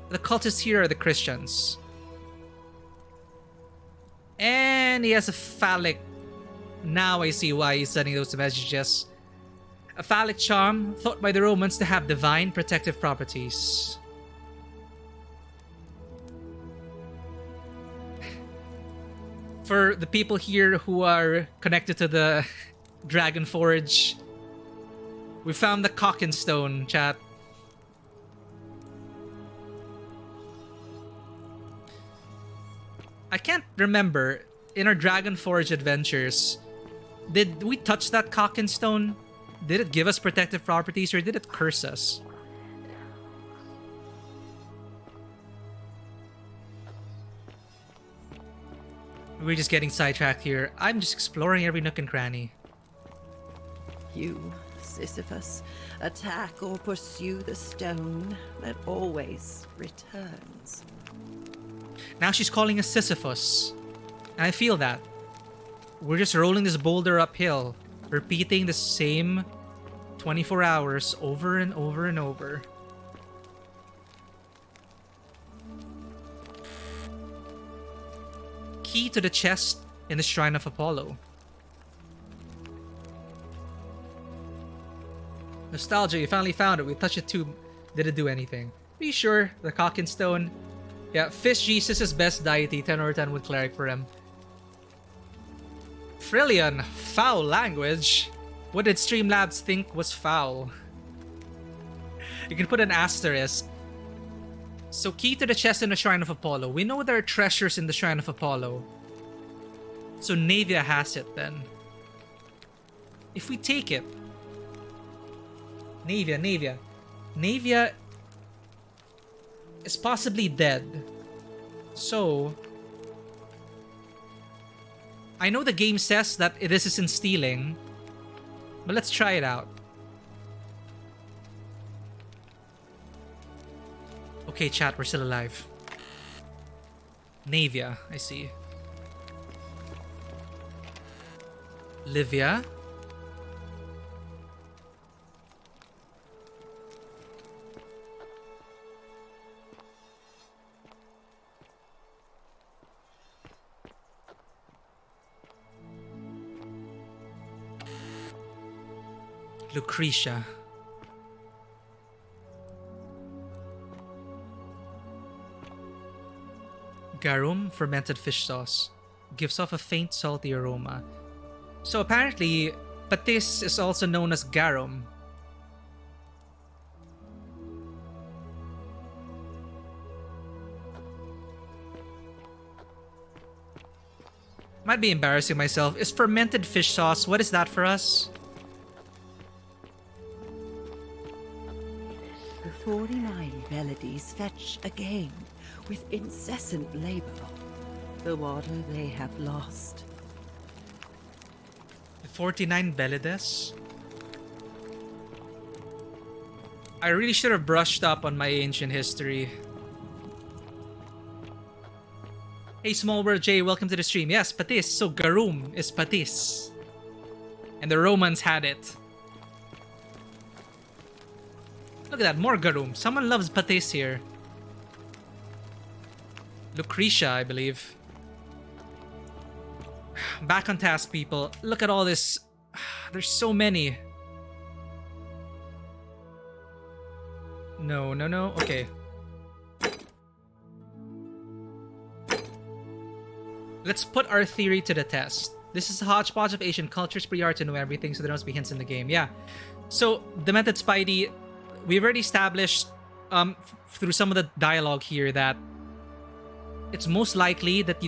The cultists here are the Christians. And he has a phallic. Now I see why he's sending those messages. A phallic charm thought by the Romans to have divine protective properties. For the people here who are connected to the Dragon Forge, we found the Cocken Stone, chat. I can't remember, in our Dragon Forge adventures, did we touch that Cocken Stone? Did it give us protective properties or did it curse us? We're just getting sidetracked here. I'm just exploring every nook and cranny. You, Sisyphus, attack or pursue the stone that always returns. Now she's calling us Sisyphus. And I feel that. We're just rolling this boulder uphill, repeating the same 24 hours over and over and over. Key to the chest in the Shrine of Apollo. Nostalgia, you finally found it. We touched it too. Didn't do anything. Are you sure? The Cocken Stone? Yeah, Fish Jesus is best deity. 10 over 10 with cleric for him. Frillion, foul language. What did Streamlabs think was foul? You can put an asterisk. So key to the chest in the Shrine of Apollo. We know there are treasures in the Shrine of Apollo. So Livia has it then. If we take it. Livia is possibly dead. So I know the game says that this isn't stealing, but let's try it out. Okay, chat, we're still alive. Livia, I see. Livia. Lucretia. Garum, fermented fish sauce. Gives off a faint salty aroma. So apparently, patis is also known as garum. Might be embarrassing myself. Is fermented fish sauce, what is that for us? The 49 melodies fetch again with incessant labor the water they have lost. The 49 Belides? I really should have brushed up on my ancient history. Hey Small World J, welcome to the stream. Yes, patis. So garum is patis. And the Romans had it. Look at that, more garum. Someone loves patis here. Lucretia, I believe. Back on task, people. Look at all this. There's so many. No. Okay. Let's put our theory to the test. This is a hodgepodge of Asian cultures, pretty hard to know everything, so there must be hints in the game. Yeah. So, Demented Spidey, we've already established through some of the dialogue here that it's most likely that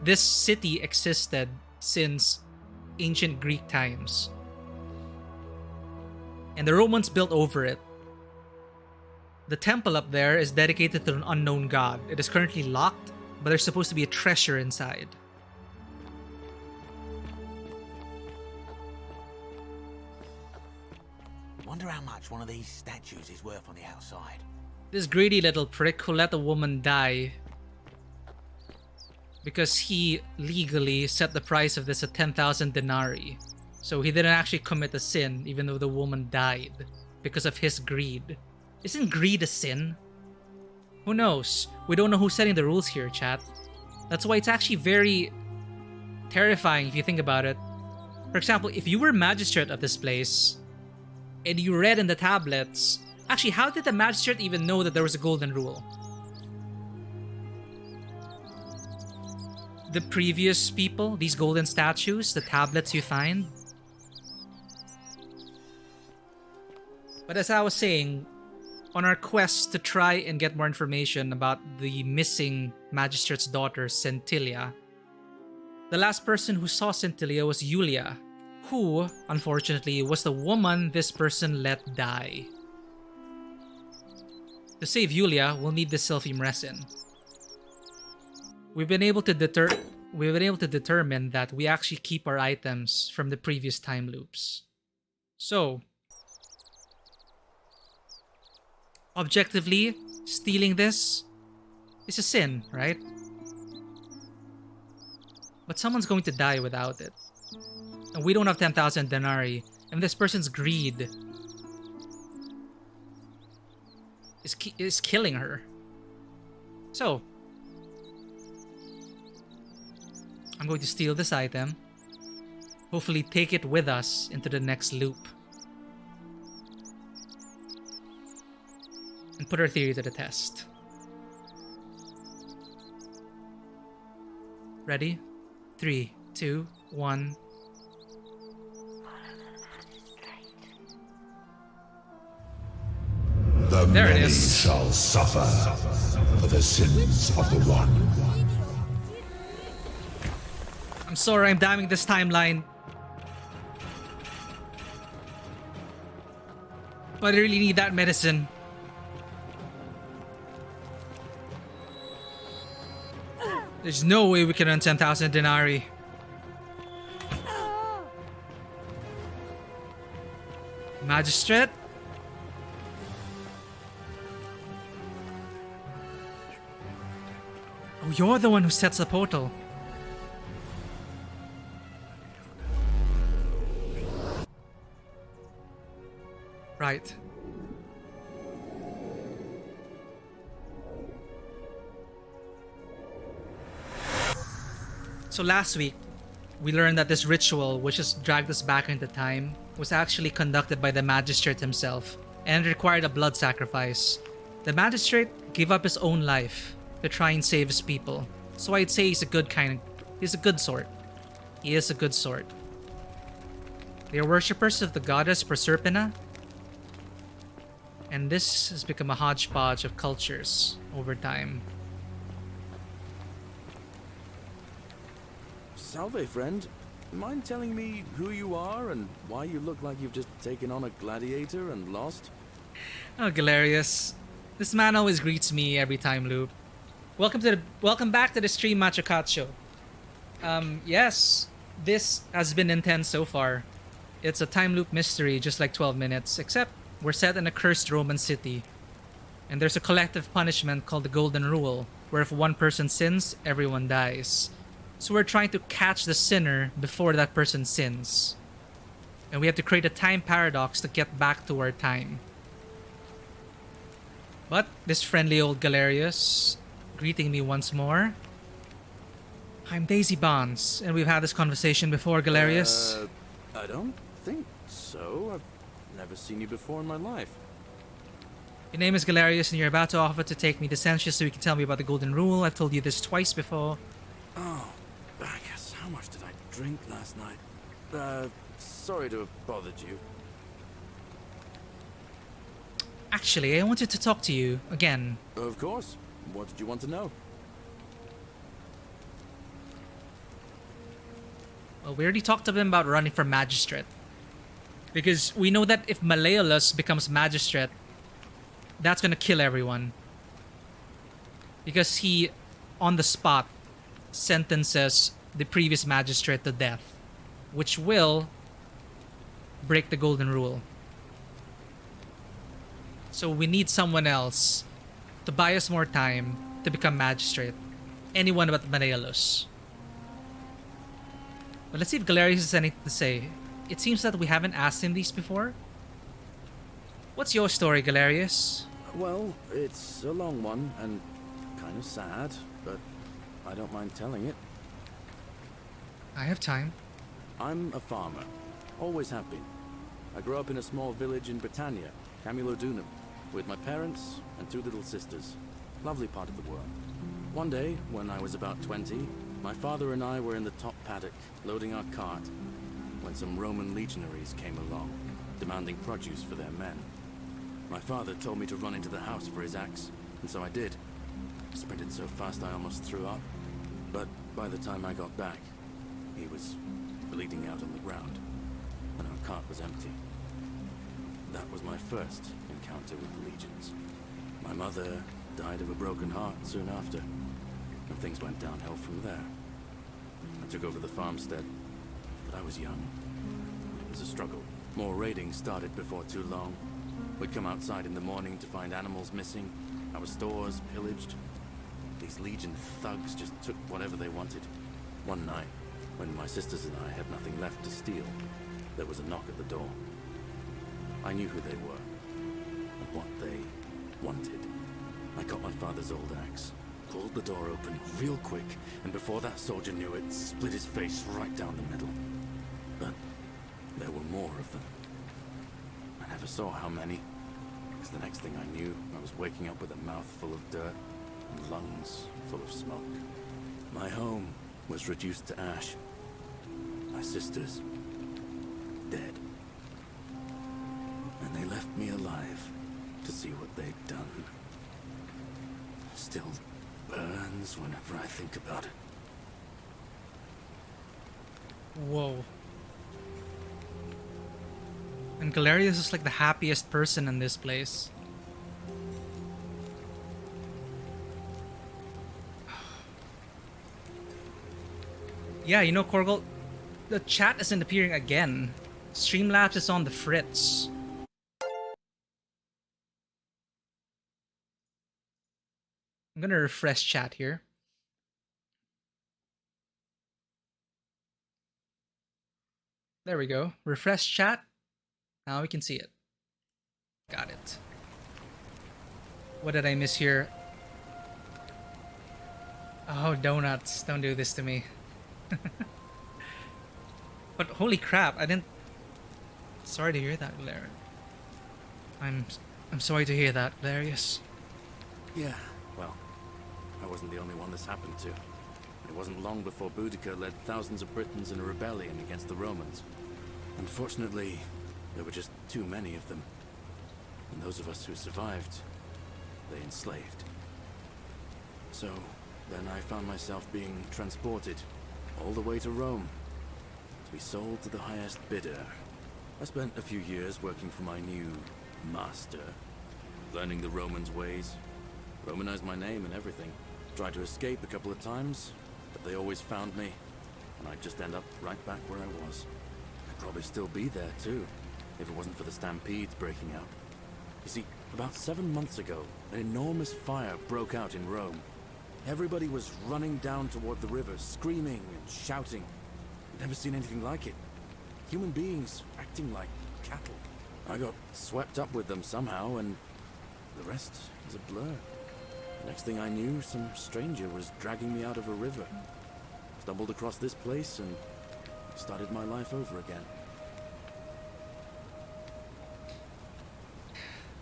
this city existed since ancient Greek times. And the Romans built over it. The temple up there is dedicated to an unknown god. It is currently locked, but there's supposed to be a treasure inside. Wonder how much one of these statues is worth on the outside. This greedy little prick who let a woman die because he legally set the price of this at 10,000 denarii. So he didn't actually commit a sin even though the woman died because of his greed. Isn't greed a sin? Who knows? We don't know who's setting the rules here, chat. That's why it's actually very terrifying if you think about it. For example, if you were magistrate of this place and you read in the tablets, actually, how did the magistrate even know that there was a golden rule? The previous people, these golden statues, the tablets you find. But as I was saying, on our quest to try and get more information about the missing magistrate's daughter, Sentilia, the last person who saw Sentilia was Iulia, who, unfortunately, was the woman this person let die. To save Iulia, we'll need the Silphium Resin. We've been able to determine that we actually keep our items from the previous time loops. So, objectively, stealing this is a sin, right? But someone's going to die without it. And we don't have 10,000 denarii. And this person's greed is killing her. So, I'm going to steal this item. Hopefully take it with us into the next loop. And put our theory to the test. Ready? 3, 2, 1. The There it many is. shall suffer for the sins of the one. I'm sorry, I'm damning this timeline. But I really need that medicine. There's no way we can earn 10,000 denarii. Magistrate? Oh, you're the one who sets the portal. Right. So last week, we learned that this ritual, which has dragged us back into time, was actually conducted by the Magistrate himself, and it required a blood sacrifice. The Magistrate gave up his own life to try and save his people. So I'd say he's a good sort. He is a good sort. They are worshippers of the goddess Proserpina, and this has become a hodgepodge of cultures over time. Salve, friend. Mind telling me who you are and why you look like you've just taken on a gladiator and lost? Oh, Galerius. This man always greets me every time loop. Welcome back to the stream, Machocacho. Yes, this has been intense so far. It's a time loop mystery, just like 12 minutes, except we're set in a cursed Roman city. And there's a collective punishment called the Golden Rule, where if one person sins, everyone dies. So we're trying to catch the sinner before that person sins. And we have to create a time paradox to get back to our time. But this friendly old Galerius, greeting me once more. I'm Daisy Bonds, and we've had this conversation before, Galerius. I don't think so. I've never seen you before in my life. Your name is Galerius, and you're about to offer to take me to Sentius so you can tell me about the Golden Rule. I've told you this twice before. Oh, I guess how much did I drink last night? Sorry to have bothered you. Actually, I wanted to talk to you again. Of course. What did you want to know? Well, we already talked to him about running for Magistrate. Because we know that if Malleolus becomes Magistrate, that's gonna kill everyone. Because he, on the spot, sentences the previous Magistrate to death, which will break the Golden Rule. So we need someone else to buy us more time to become Magistrate. Anyone but Malleolus. But let's see if Galerius has anything to say. It seems that we haven't asked him these before. What's your story, Galerius? Well, it's a long one and kind of sad, but I don't mind telling it. I have time. I'm a farmer. Always have been. I grew up in a small village in Britannia, Camulodunum, with my parents and 2 little sisters. Lovely part of the world. One day, when I was about 20, my father and I were in the top paddock, loading our cart, when some Roman legionaries came along, demanding produce for their men. My father told me to run into the house for his axe, and so I did. I sprinted so fast I almost threw up, but by the time I got back, he was bleeding out on the ground, and our cart was empty. That was my first encounter with the legions. My mother died of a broken heart soon after, and things went downhill from there. I took over the farmstead, but I was young. It was a struggle. More raiding started before too long. We'd come outside in the morning to find animals missing, our stores pillaged. These legion thugs just took whatever they wanted. One night, when my sisters and I had nothing left to steal, there was a knock at the door. I knew who they were, and what they wanted. I got my father's old axe, pulled the door open real quick, and before that soldier knew it, split his face right down the middle. But there were more of them. I never saw how many, because the next thing I knew, I was waking up with a mouth full of dirt and lungs full of smoke. My home was reduced to ash, my sisters, dead. And they left me alive to see what they'd done. Still burns whenever I think about it. Whoa. And Galerius is like the happiest person in this place. Yeah, you know, Korgel, the chat isn't appearing again. Streamlabs is on the fritz. I'm gonna refresh chat here. There we go. Refresh chat. Now we can see it. Got it. What did I miss here? Oh, donuts. Don't do this to me. But holy crap, I didn't... Sorry to hear that, Galerius. I'm sorry to hear that, Galerius. Yeah, well, I wasn't the only one this happened to. It wasn't long before Boudica led thousands of Britons in a rebellion against the Romans. Unfortunately, there were just too many of them. And those of us who survived, they enslaved. So, then I found myself being transported all the way to Rome, to be sold to the highest bidder. I spent a few years working for my new master, learning the Romans' ways, Romanized my name and everything. Tried to escape a couple of times, but they always found me, and I'd just end up right back where I was. I'd probably still be there too, if it wasn't for the stampedes breaking out. You see, about 7 months ago, an enormous fire broke out in Rome. Everybody was running down toward the river, screaming and shouting. I'd never seen anything like it. Human beings acting like cattle. I got swept up with them somehow, and the rest is a blur. Next thing I knew, some stranger was dragging me out of a river. Stumbled across this place and started my life over again.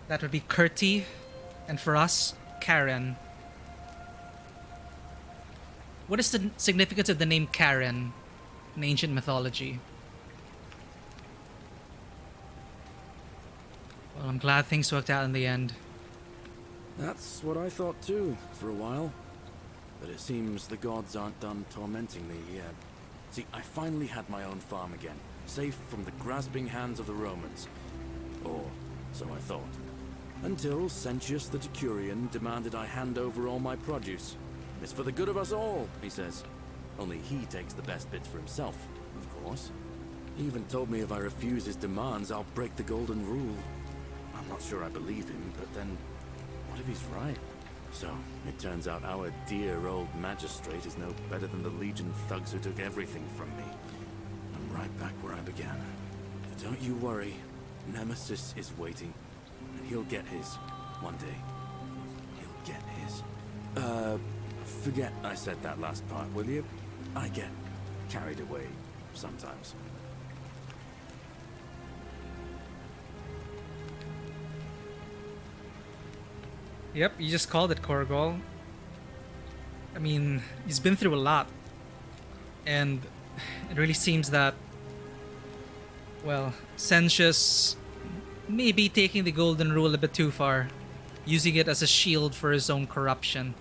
That would be Kurti, and for us, Karen. What is the significance of the name Karen in ancient mythology? Well, I'm glad things worked out in the end. That's what I thought too, for a while. But it seems the gods aren't done tormenting me yet. See, I finally had my own farm again, safe from the grasping hands of the Romans. Or so I thought. Until Sentius the Decurion demanded I hand over all my produce. It's for the good of us all, he says. Only he takes the best bits for himself, of course. He even told me if I refuse his demands, I'll break the golden rule. I'm not sure I believe him, but then, what if he's right? So, it turns out our dear old Magistrate is no better than the Legion thugs who took everything from me. I'm right back where I began. But don't you worry, Nemesis is waiting. And he'll get his, one day. He'll get his. Forget I said that last part, will you? I get carried away sometimes. Yep, you just called it, Korgol. I mean, he's been through a lot. And it really seems that, well, Sentius may be taking the golden rule a bit too far, using it as a shield for his own corruption.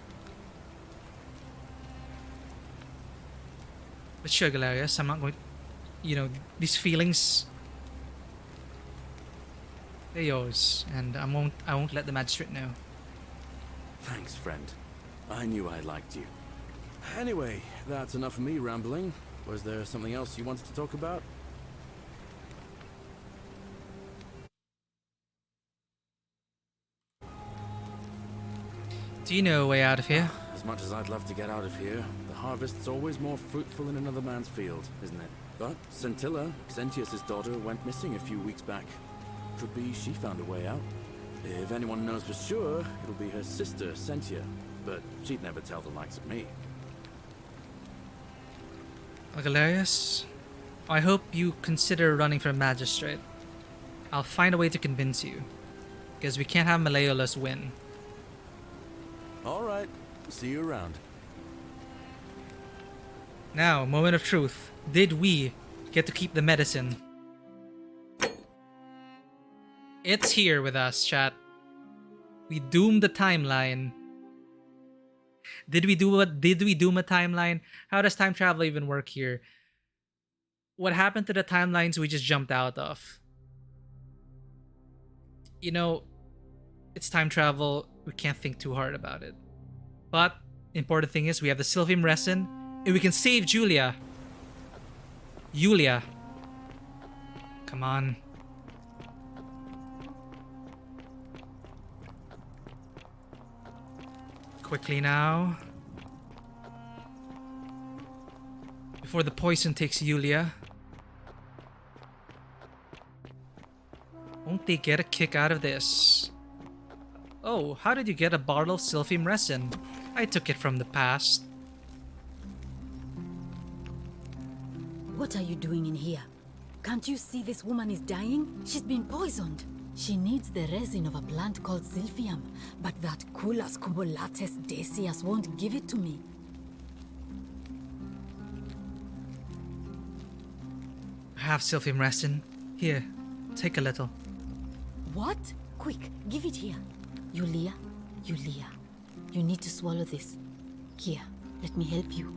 But sure, Galerius, I'm not going... You know, these feelings... They're yours, and I won't let the Magistrate know. Thanks, friend. I knew I liked you. Anyway, that's enough of me rambling. Was there something else you wanted to talk about? Do you know a way out of here? As much as I'd love to get out of here, the harvest's always more fruitful in another man's field, isn't it? But Scintilla, Sentius' daughter, went missing a few weeks back. Could be she found a way out. If anyone knows for sure, it'll be her sister, Sentia. But she'd never tell the likes of me. Galerius, I hope you consider running for Magistrate. I'll find a way to convince you. Because we can't have Malleolus win. Alright, see you around. Now, moment of truth. Did we get to keep the medicine. It's here with us, chat. We doomed the timeline. Did we doom a timeline? How does time travel even work here? What happened to the timelines we just jumped out of? You know, it's time travel. We can't think too hard about it. But important thing is we have the Silphium Resin and we can save Iulia. Come on. Quickly now. Before the poison takes Iulia. Won't they get a kick out of this? Oh, how did you get a bottle of Silphium Resin? I took it from the past. What are you doing in here? Can't you see this woman is dying? She's been poisoned. She needs the resin of a plant called Silphium, but that Culus cubulatus decius won't give it to me. I have Silphium Resin. Here, take a little. What? Quick, give it here. Iulia, you need to swallow this. Here, let me help you.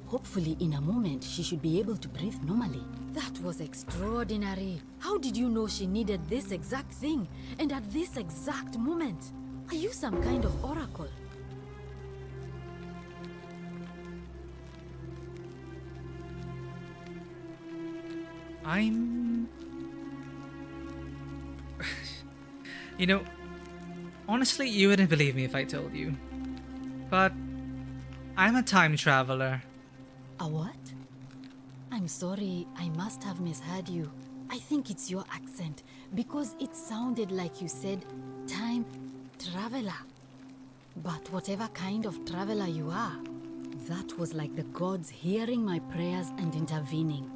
Hopefully, in a moment, she should be able to breathe normally. That was extraordinary. How did you know she needed this exact thing, and at this exact moment? Are you some kind of oracle? You know, honestly, you wouldn't believe me if I told you. But I'm a time traveler. A what? I'm sorry, I must have misheard you. I think it's your accent, because it sounded like you said time traveler. But whatever kind of traveler you are, that was like the gods hearing my prayers and intervening.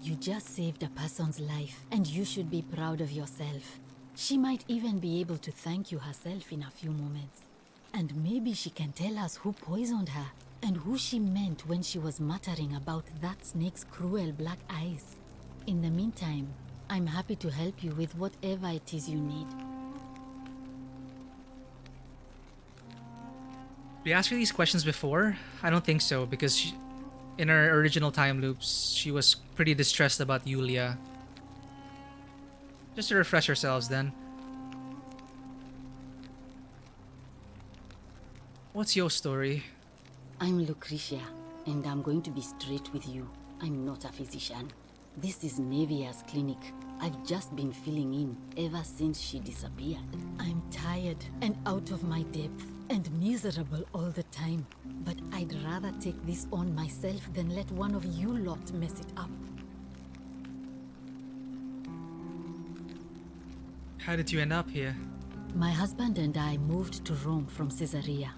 You just saved a person's life, and you should be proud of yourself. She might even be able to thank you herself in a few moments. And maybe she can tell us who poisoned her, and who she meant when she was muttering about that snake's cruel black eyes. In the meantime, I'm happy to help you with whatever it is you need. We asked her these questions before? I don't think so, because in her original time loops, she was pretty distressed about Iulia. Just to refresh ourselves then. What's your story? I'm Lucretia, and I'm going to be straight with you. I'm not a physician. This is Nevia's clinic. I've just been filling in ever since she disappeared. I'm tired and out of my depth and miserable all the time. But I'd rather take this on myself than let one of you lot mess it up. How did you end up here? My husband and I moved to Rome from Caesarea.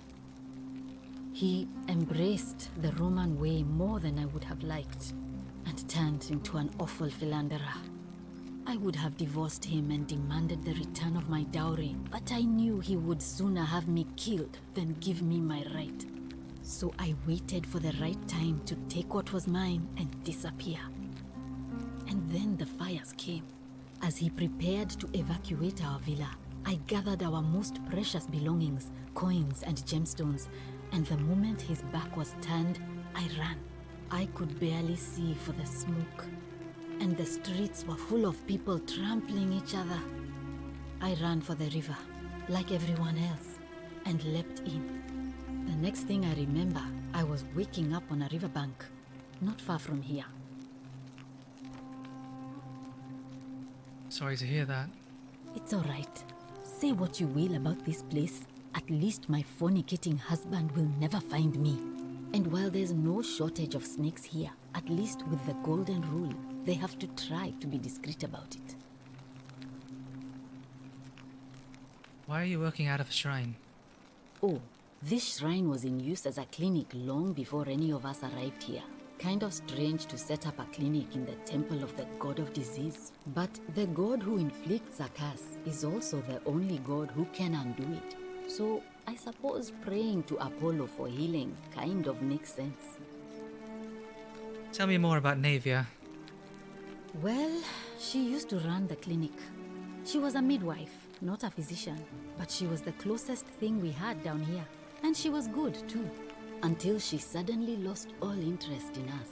He embraced the Roman way more than I would have liked, and turned into an awful philanderer. I would have divorced him and demanded the return of my dowry, but I knew he would sooner have me killed than give me my right. So I waited for the right time to take what was mine and disappear. And then the fires came. As he prepared to evacuate our villa, I gathered our most precious belongings, coins and gemstones, and the moment his back was turned, I ran. I could barely see for the smoke, and the streets were full of people trampling each other. I ran for the river, like everyone else, and leapt in. The next thing I remember, I was waking up on a riverbank, not far from here. Sorry to hear that. It's all right. Say what you will about this place. At least my fornicating husband will never find me. And while there's no shortage of snakes here, at least with the golden rule, they have to try to be discreet about it. Why are you working out of a shrine? Oh, this shrine was in use as a clinic long before any of us arrived here. Kind of strange to set up a clinic in the temple of the god of disease. But the god who inflicts a curse is also the only god who can undo it. So I suppose praying to Apollo for healing kind of makes sense. Tell me more about Navia. Well, she used to run the clinic. She was a midwife, not a physician, but she was the closest thing we had down here. And she was good too, until she suddenly lost all interest in us.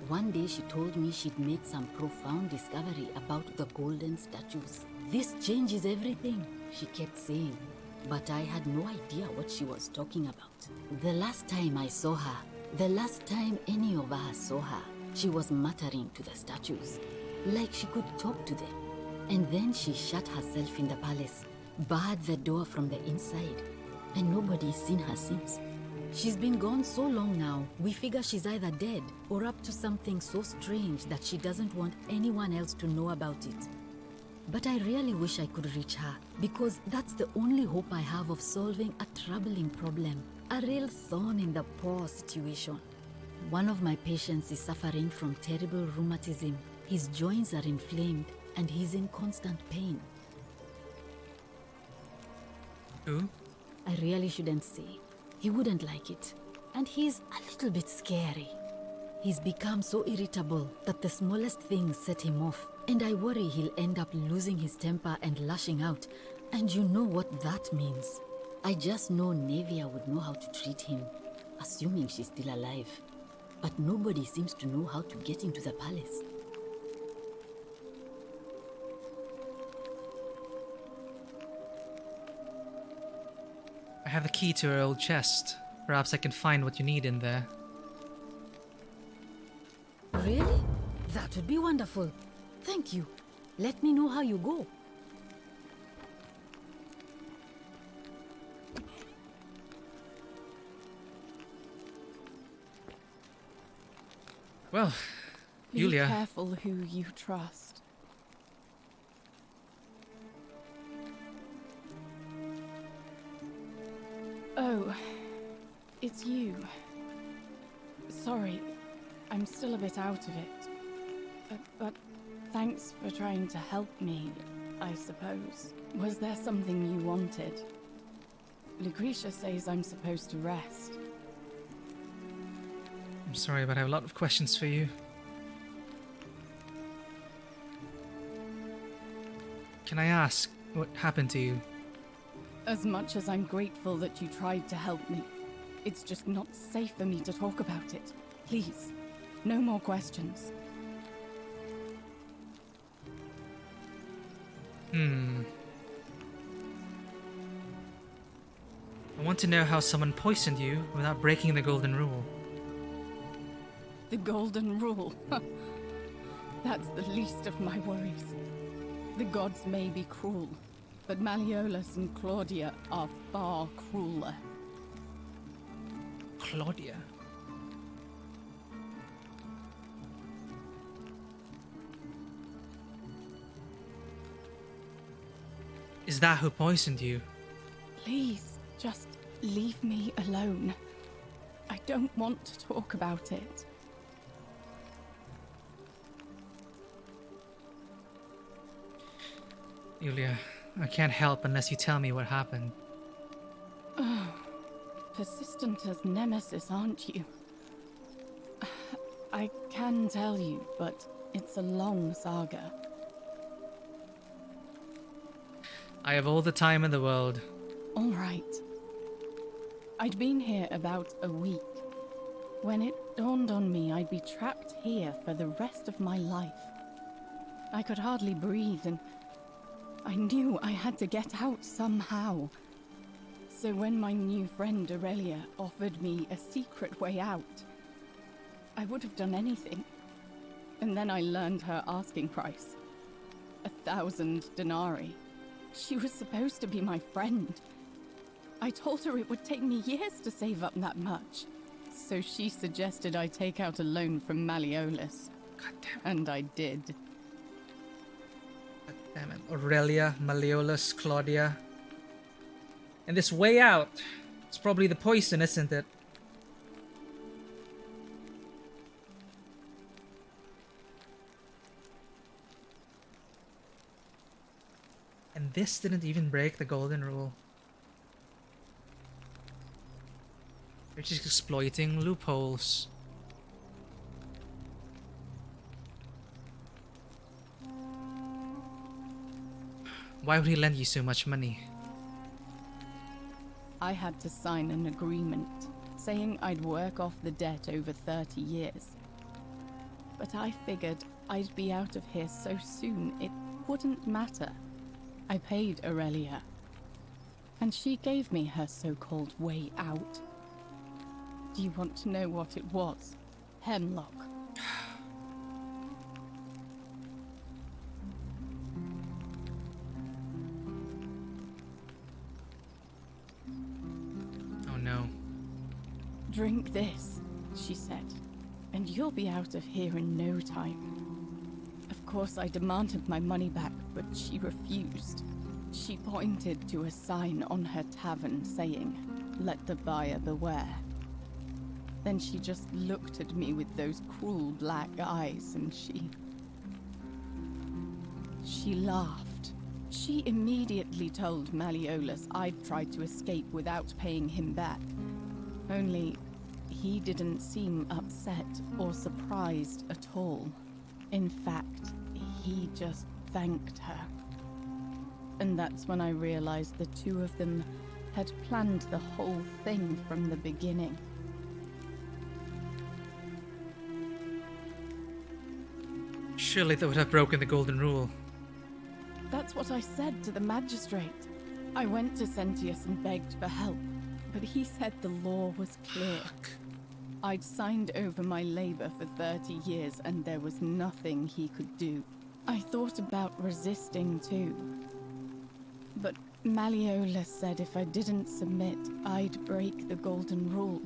One day she told me she'd made some profound discovery about the golden statues. This changes everything, she kept saying. But I had no idea what she was talking about. The last time I saw her, the last time any of us saw her, she was muttering to the statues, like she could talk to them. And then she shut herself in the palace, barred the door from the inside, and nobody's seen her since. She's been gone so long now, we figure she's either dead or up to something so strange that she doesn't want anyone else to know about it. But I really wish I could reach her, because that's the only hope I have of solving a troubling problem, a real thorn in the paw situation. One of my patients is suffering from terrible rheumatism. His joints are inflamed and he's in constant pain. Who? I really shouldn't say. He wouldn't like it. And he's a little bit scary. He's become so irritable that the smallest things set him off. And I worry he'll end up losing his temper and lashing out. And you know what that means. I just know Navia would know how to treat him, assuming she's still alive. But nobody seems to know how to get into the palace. I have the key to her old chest. Perhaps I can find what you need in there. Really? That would be wonderful. Thank you. Let me know how you go. Well, Be Iulia. careful who you trust. Oh, it's you. Sorry, I'm still a bit out of it. But thanks for trying to help me, I suppose. Was there something you wanted? Lucretia says I'm supposed to rest. I'm sorry, but I have a lot of questions for you. Can I ask what happened to you? As much as I'm grateful that you tried to help me, it's just not safe for me to talk about it. Please, no more questions. I want to know how someone poisoned you without breaking the golden rule. The golden rule. That's the least of my worries. The gods may be cruel, but Malleolus and Claudia are far crueler. Claudia? Is that who poisoned you? Please, just leave me alone. I don't want to talk about it. Iulia, I can't help unless you tell me what happened. Persistent as Nemesis, aren't you? I can tell you, but it's a long saga. I have all the time in the world. All right. I'd been here about a week when it dawned on me I'd be trapped here for the rest of my life. I could hardly breathe, and I knew I had to get out somehow. So when my new friend Aurelia offered me a secret way out, I would have done anything. And then I learned her asking price. 1,000 denarii. She was supposed to be my friend. I told her it would take me years to save up that much. So she suggested I take out a loan from Malleolus. And I did. God damn it. Aurelia, Malleolus, Claudia. And this way out, it's probably the poison, isn't it? And this didn't even break the golden rule. just exploiting loopholes. Why would he lend you so much money? I had to sign an agreement saying I'd work off the debt over 30 years. But I figured I'd be out of here so soon it wouldn't matter. I paid Aurelia, and she gave me her so-called way out. Do you want to know what it was? Hemlock. Oh no. Drink this, she said, and you'll be out of here in no time. Of course, I demanded my money back, but she refused. She pointed to a sign on her tavern saying, "Let the buyer beware." Then she just looked at me with those cruel black eyes and she laughed. She immediately told Malleolus I'd tried to escape without paying him back. Only, he didn't seem upset or surprised at all. In fact, he just thanked her. And that's when I realized the two of them had planned the whole thing from the beginning. Surely that would have broken the golden rule. That's what I said to the magistrate. I went to Sentius and begged for help, but he said the law was clear. I'd signed over my labor for 30 years and there was nothing he could do. I thought about resisting too. But Malleolus said if I didn't submit, I'd break the golden rule.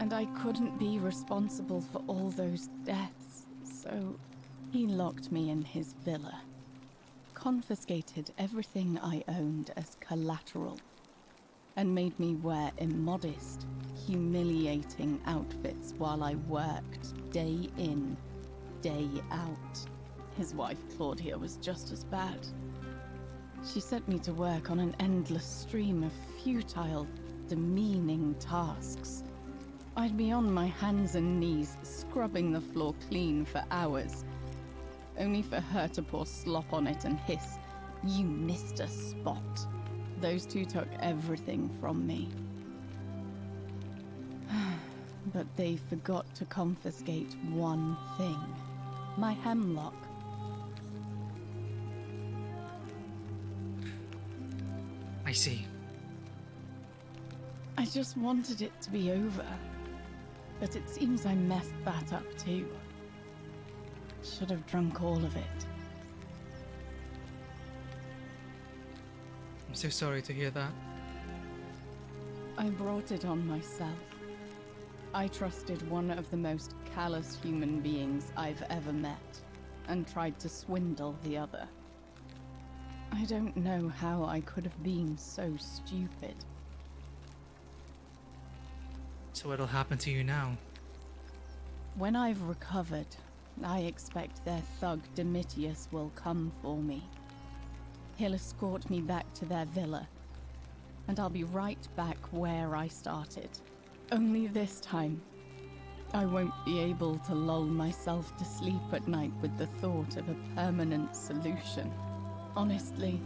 And I couldn't be responsible for all those deaths, so he locked me in his villa. Confiscated everything I owned as collateral, and made me wear immodest, humiliating outfits while I worked day in, day out. His wife Claudia was just as bad. She set me to work on an endless stream of futile, demeaning tasks. I'd be on my hands and knees, scrubbing the floor clean for hours, only for her to pour slop on it and hiss, "You missed a spot." Those two took everything from me. But they forgot to confiscate one thing. My hemlock. I see. I just wanted it to be over. But it seems I messed that up too. Should have drunk all of it. I'm so sorry to hear that. I brought it on myself. I trusted one of the most callous human beings I've ever met, and tried to swindle the other. I don't know how I could have been so stupid. So what'll happen to you now? When I've recovered, I expect their thug Domitius will come for me. He'll escort me back to their villa, and I'll be right back where I started. Only this time, I won't be able to lull myself to sleep at night with the thought of a permanent solution. Honestly,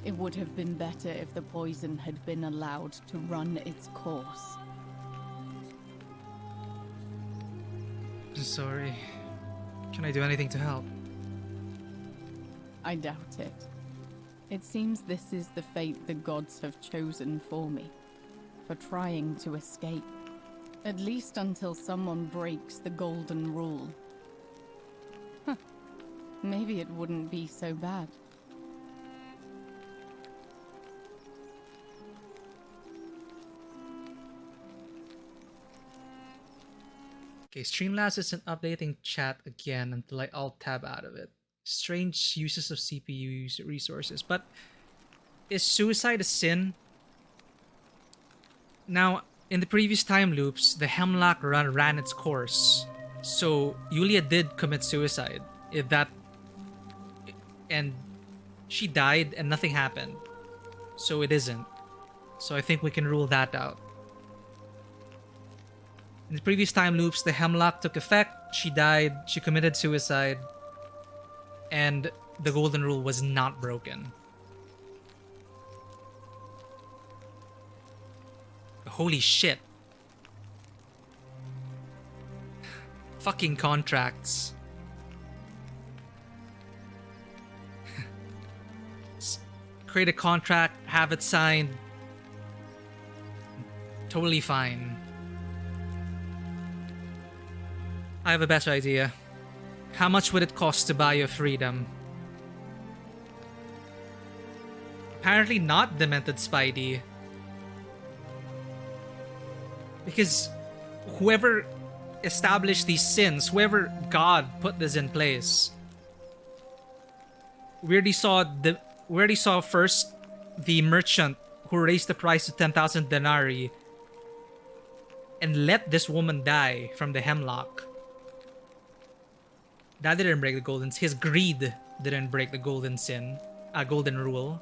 it would have been better if the poison had been allowed to run its course. I'm sorry. Can I do anything to help? I doubt it. It seems this is the fate the gods have chosen for me, for trying to escape. At least until someone breaks the golden rule. Huh. Maybe it wouldn't be so bad. Okay, Streamlabs isn't updating chat again until I alt-tab out of it. Strange uses of CPU resources. But is suicide a sin? Now, in the previous time loops, the hemlock ran its course. So, Iulia did commit suicide. And she died and nothing happened. So it isn't. So I think we can rule that out. In the previous time loops, the hemlock took effect, she died, she committed suicide, and the golden rule was not broken. Holy shit. Fucking contracts. Create a contract, have it signed. Totally fine. I have a better idea. How much would it cost to buy your freedom? Apparently not Demented Spidey. Because whoever established these sins, whoever God put this in place, we already saw first the merchant who raised the price to 10,000 denarii and let this woman die from the hemlock. That didn't break the golden. His greed didn't break the golden rule.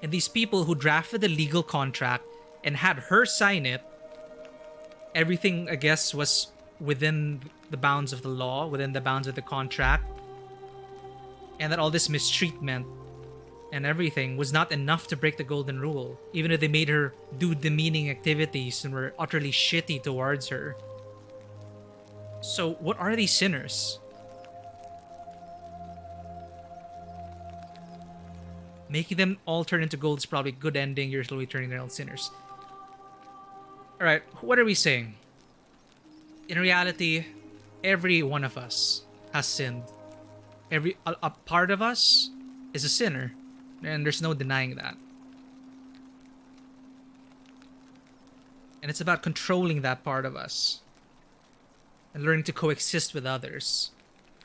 And these people who drafted the legal contract and had her sign it, everything, I guess, was within the bounds of the law, within the bounds of the contract. And that all this mistreatment and everything was not enough to break the golden rule, even if they made her do demeaning activities and were utterly shitty towards her. So what are these sinners? Making them all turn into gold is probably a good ending. You're slowly turning them all sinners. Alright, what are we saying? In reality, every one of us has sinned. A part of us is a sinner. And there's no denying that. And it's about controlling that part of us. And learning to coexist with others.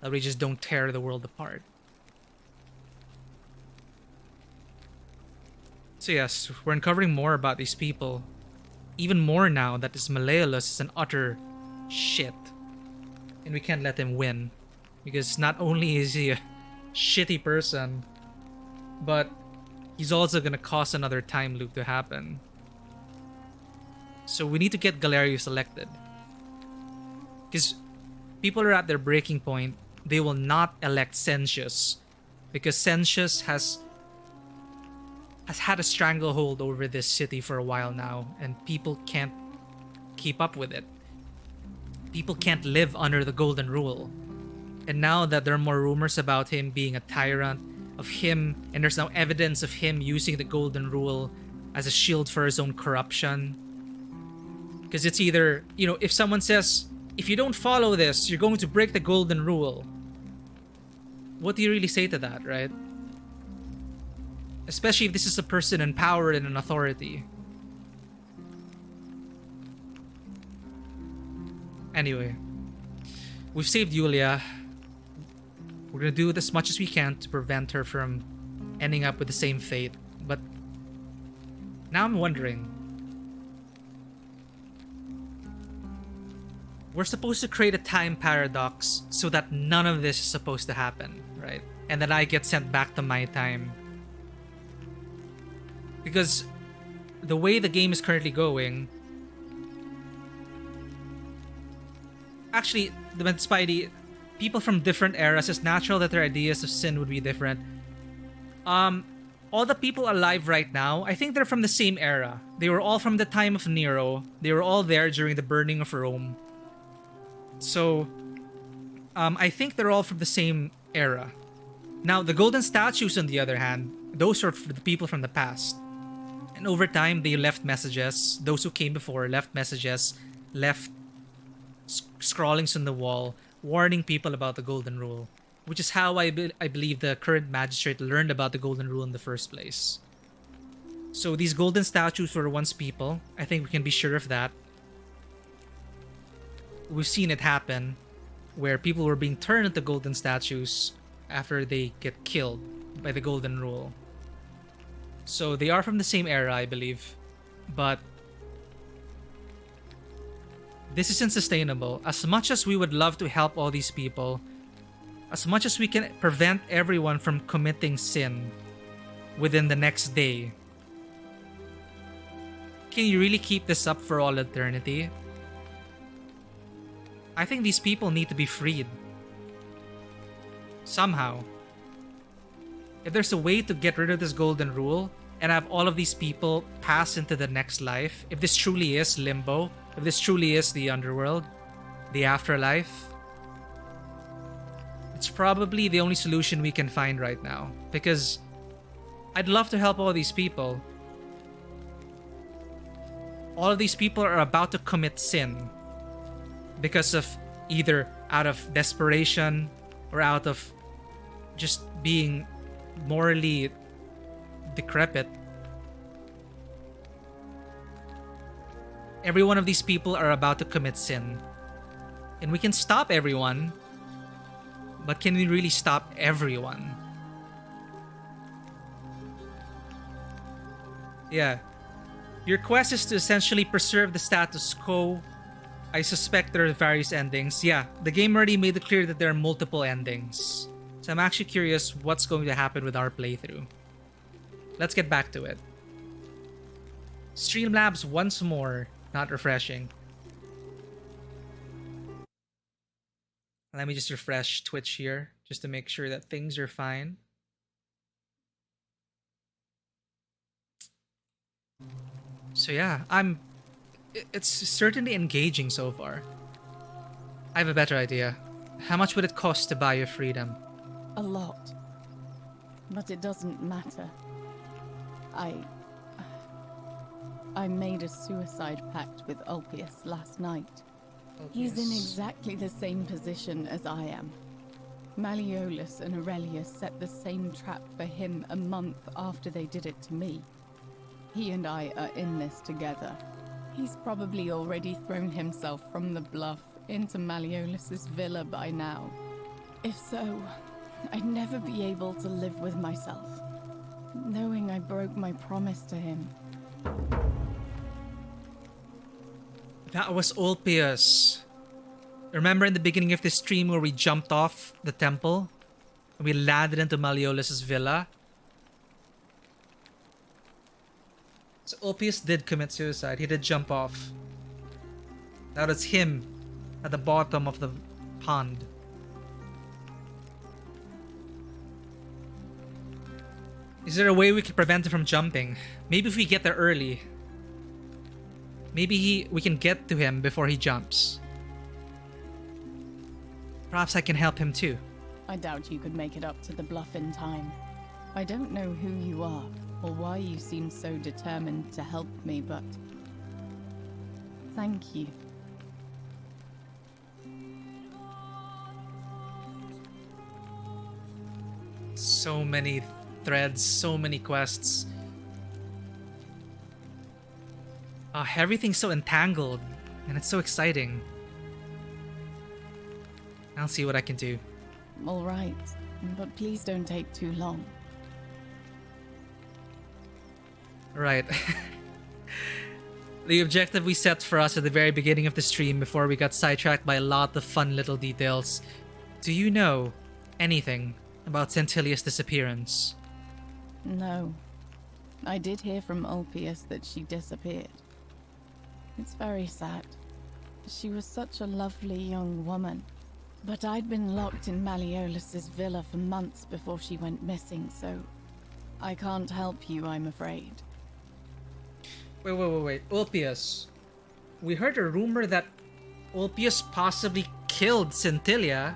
That we just don't tear the world apart. So yes, we're uncovering more about these people. Even more now that this Malleolus is an utter shit. And we can't let him win. Because not only is he a shitty person, but he's also gonna cause another time loop to happen. So we need to get Galerius elected. Because people are at their breaking point. They will not elect Sentius. Because Sentius has had a stranglehold over this city for a while now. And people can't keep up with it. People can't live under the golden rule. And now that there are more rumors about him being a tyrant, of him, and there's now evidence of him using the golden rule as a shield for his own corruption. Because it's either, if someone says, if you don't follow this, you're going to break the golden rule. What do you really say to that, right? Especially if this is a person in power and an authority. Anyway, we've saved Iulia. We're gonna do as much as we can to prevent her from ending up with the same fate. But now I'm wondering, we're supposed to create a time paradox so that none of this is supposed to happen, right? And that I get sent back to my time. Because the way the game is currently going, actually, the Spidey, people from different eras, it's natural that their ideas of sin would be different. All the people alive right now, I think they're from the same era. They were all from the time of Nero. They were all there during the burning of Rome. So, I think they're all from the same era. Now, the golden statues, on the other hand, those are for the people from the past. And over time, they left messages. Those who came before left messages, left scrawlings on the wall, warning people about the golden rule, which is how I believe the current magistrate learned about the golden rule in the first place. So these golden statues were once people. I think we can be sure of that. We've seen it happen where people were being turned into golden statues after they get killed by the golden rule. So they are from the same era, I believe. But this isn't sustainable. As much as we would love to help all these people, as much as we can prevent everyone from committing sin within the next day, can you really keep this up for all eternity? I think these people need to be freed. Somehow. If there's a way to get rid of this golden rule and have all of these people pass into the next life, if this truly is limbo, if this truly is the underworld, the afterlife, it's probably the only solution we can find right now. Because I'd love to help all these people. All of these people are about to commit sin because of either out of desperation or out of just being morally decrepit. Every one of these people are about to commit sin. And we can stop everyone, but can we really stop everyone? Yeah. Your quest is to essentially preserve the status quo. I suspect there are various endings. Yeah, the game already made it clear that there are multiple endings. So I'm actually curious what's going to happen with our playthrough. Let's get back to it. Streamlabs once more. Not refreshing. Let me just refresh Twitch here, just to make sure that things are fine. So yeah, it's certainly engaging so far. I have a better idea. How much would it cost to buy your freedom? A lot. But it doesn't matter. I made a suicide pact with Ulpius last night. He's in exactly the same position as I am. Malleolus and Aurelia set the same trap for him a month after they did it to me. He and I are in this together. He's probably already thrown himself from the bluff into Malleolus's villa by now. If so, I'd never be able to live with myself, knowing I broke my promise to him. That was Ulpius. Remember in the beginning of the stream where we jumped off the temple? And we landed into Malleolus's villa? So Ulpius did commit suicide. He did jump off. That was him at the bottom of the pond. Is there a way we could prevent him from jumping? Maybe if we get there early. Maybe we can get to him before he jumps. Perhaps I can help him too. I doubt you could make it up to the bluff in time. I don't know who you are or why you seem so determined to help me, but thank you. So many threads, so many quests. Everything's so entangled, and it's so exciting. I'll see what I can do. All right, but please don't take too long. Right. The objective we set for us at the very beginning of the stream before we got sidetracked by a lot of fun little details. Do you know anything about Sentilia's disappearance? No. I did hear from Ulpius that she disappeared. It's very sad. She was such a lovely young woman. But I'd been locked in Malleolus's villa for months before she went missing, so I can't help you, I'm afraid. Wait. Ulpius. We heard a rumor that Ulpius possibly killed Sentilia.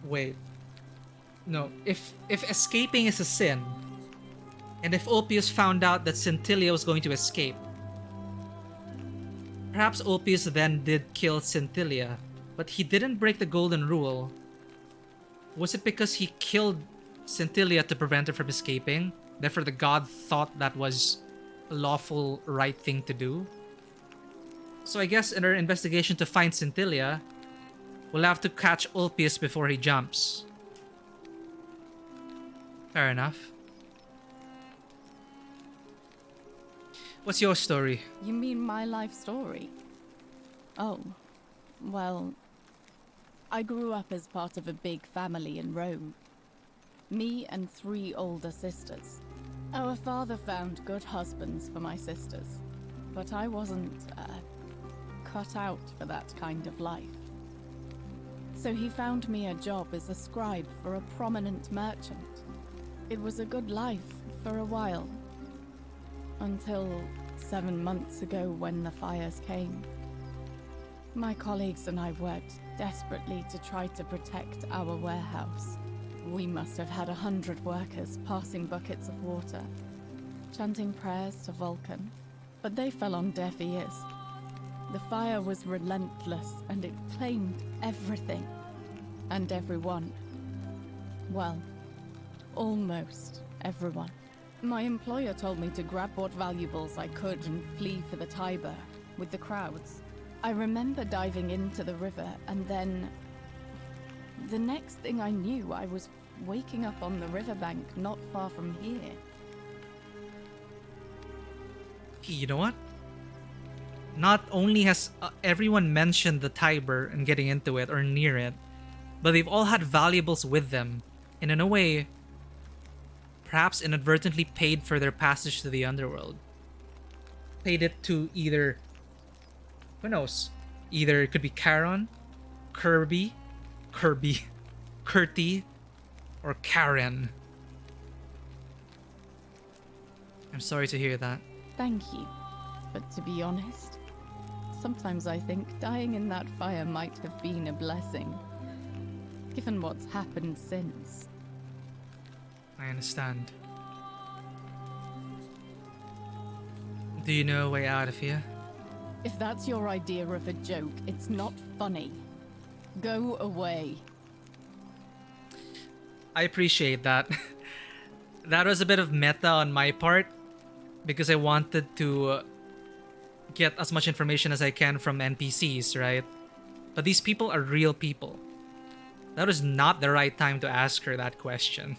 Wait. No, if escaping is a sin, and if Ulpius found out that Sentilia was going to escape, perhaps Ulpius then did kill Sentilia, but he didn't break the golden rule. Was it because he killed Sentilia to prevent her from escaping? Therefore the god thought that was a lawful right thing to do? So I guess in our investigation to find Sentilia, we'll have to catch Ulpius before he jumps. Fair enough. What's your story? You mean my life story? Oh, well, I grew up as part of a big family in Rome. Me and 3 older sisters. Our father found good husbands for my sisters, but I wasn't cut out for that kind of life. So he found me a job as a scribe for a prominent merchant. It was a good life for a while, until 7 months ago when the fires came. My colleagues and I worked desperately to try to protect our warehouse. We must have had 100 workers passing buckets of water, chanting prayers to Vulcan, but they fell on deaf ears. The fire was relentless, and it claimed everything and everyone. Well, almost everyone. My employer told me to grab what valuables I could and flee for the Tiber with the crowds. I remember diving into the river, and then the next thing I knew, I was waking up on the riverbank not far from here. You know what? Not only has everyone mentioned the Tiber and getting into it or near it, but they've all had valuables with them, and in a way, perhaps inadvertently paid for their passage to the underworld. Paid it to either, who knows, either it could be Charon, Kirby, Curti, or Karen. I'm sorry to hear that. Thank you. But to be honest, sometimes I think dying in that fire might have been a blessing, given what's happened since. I understand. Do you know a way out of here? If that's your idea of a joke, it's not funny. Go away. I appreciate that. That was a bit of meta on my part, because I wanted to get as much information as I can from NPCs, right? But these people are real people. That was not the right time to ask her that question.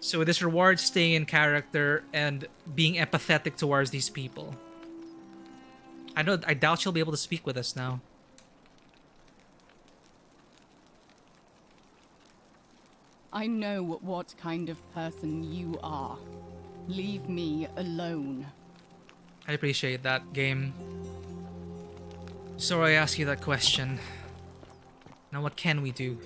So this rewards staying in character and being empathetic towards these people. I doubt she'll be able to speak with us now. I know what kind of person you are. Leave me alone. I appreciate that, game. Sorry I asked you that question. Now what can we do?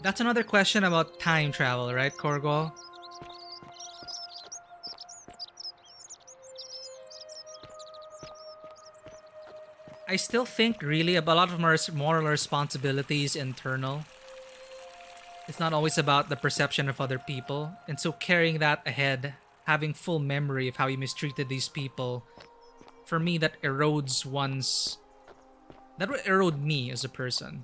That's another question about time travel, right, Korgol? I still think really a lot of our moral responsibility is internal. It's not always about the perception of other people. And so carrying that ahead, having full memory of how you mistreated these people, for me that erodes one's... That would erode me as a person.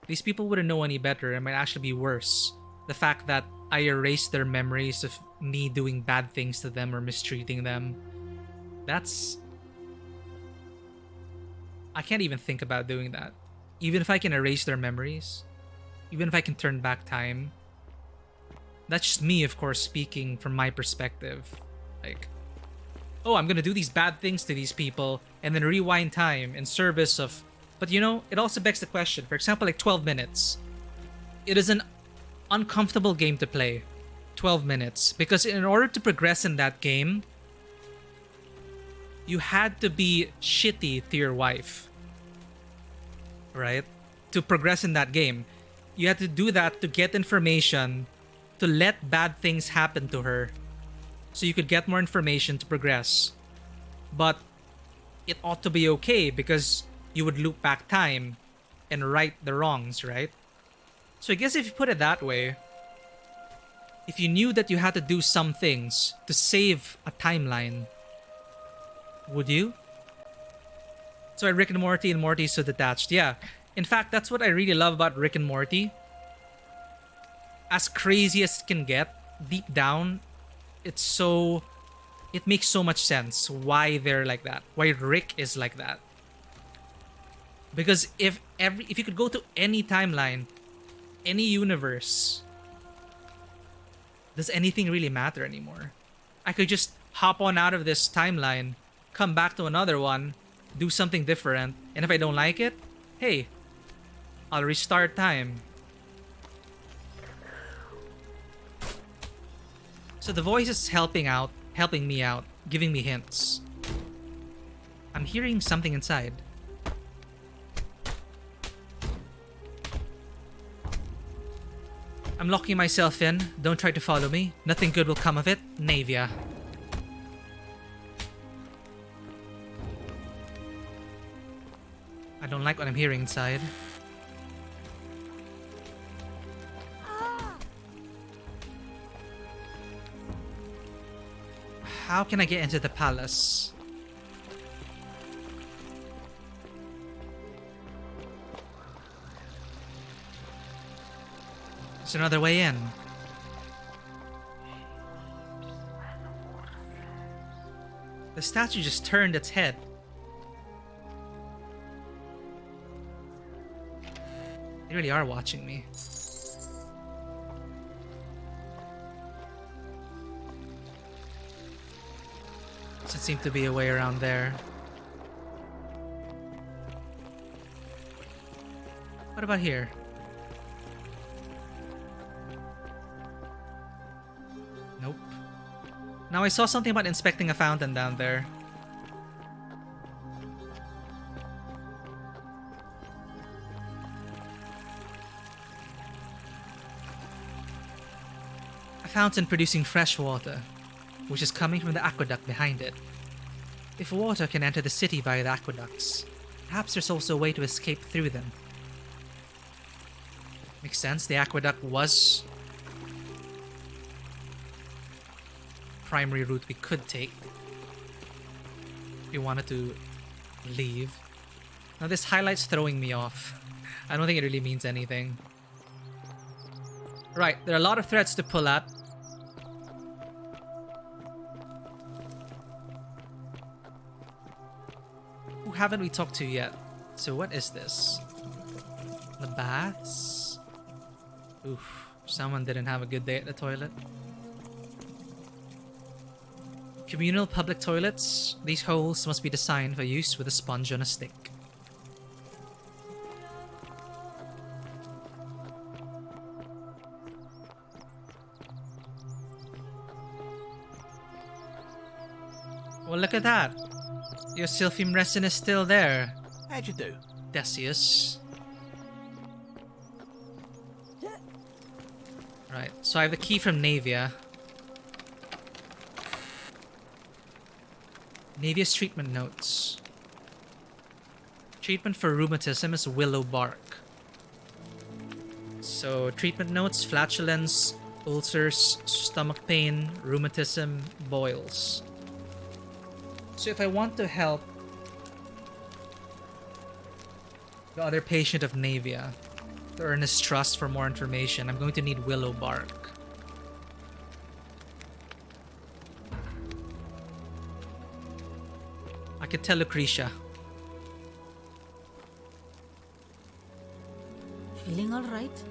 These people wouldn't know any better. It might actually be worse. The fact that I erased their memories of me doing bad things to them or mistreating them. That's... I can't even think about doing that. Even if I can erase their memories. Even if I can turn back time. That's just me, of course, speaking from my perspective. Like, oh, I'm gonna do these bad things to these people and then rewind time in service of... But you know, it also begs the question. For example, like 12 minutes. It is an uncomfortable game to play. 12 minutes. Because in order to progress in that game, you had to be shitty to your wife. Right? To progress in that game. You had to do that to get information, to let bad things happen to her, so you could get more information to progress. But it ought to be okay because you would loop back time and right the wrongs, right? So I guess if you put it that way, if you knew that you had to do some things to save a timeline, would you? So Rick and Morty is so detached. Yeah. In fact, that's what I really love about Rick and Morty. As crazy as it can get, deep down, it makes so much sense why they're like that. Why Rick is like that. Because if you could go to any timeline, any universe, does anything really matter anymore? I could just hop on out of this timeline, come back to another one, do something different, and if I don't like it, hey, I'll restart time. So the voice is helping me out, giving me hints. I'm hearing something inside. I'm locking myself in. Don't try to follow me. Nothing good will come of it. Livia. I don't like what I'm hearing inside. How can I get into the palace? There's another way in. The statue just turned its head. They really are watching me. Doesn't seem to be a way around there. What about here? Nope. Now I saw something about inspecting a fountain down there. A fountain producing fresh water, which is coming from the aqueduct behind it. If water can enter the city via the aqueducts, perhaps there's also a way to escape through them. Makes sense, the aqueduct was primary route we could take if we wanted to leave. Now this highlight's throwing me off. I don't think it really means anything. Right, there are a lot of threads to pull at. Who haven't we talked to yet? So what is this? The baths? Oof, someone didn't have a good day at the toilet. Communal public toilets. These holes must be designed for use with a sponge on a stick. Well, look at that. Your Silphium Resin is still there. How'd you do? Decius. Right, so I have the key from Livia. Livia's treatment notes. Treatment for rheumatism is willow bark. So, treatment notes, flatulence, ulcers, stomach pain, rheumatism, boils. So if I want to help the other patient of Livia to earn his trust for more information, I'm going to need willow bark. I could tell Lucretia. Feeling all right?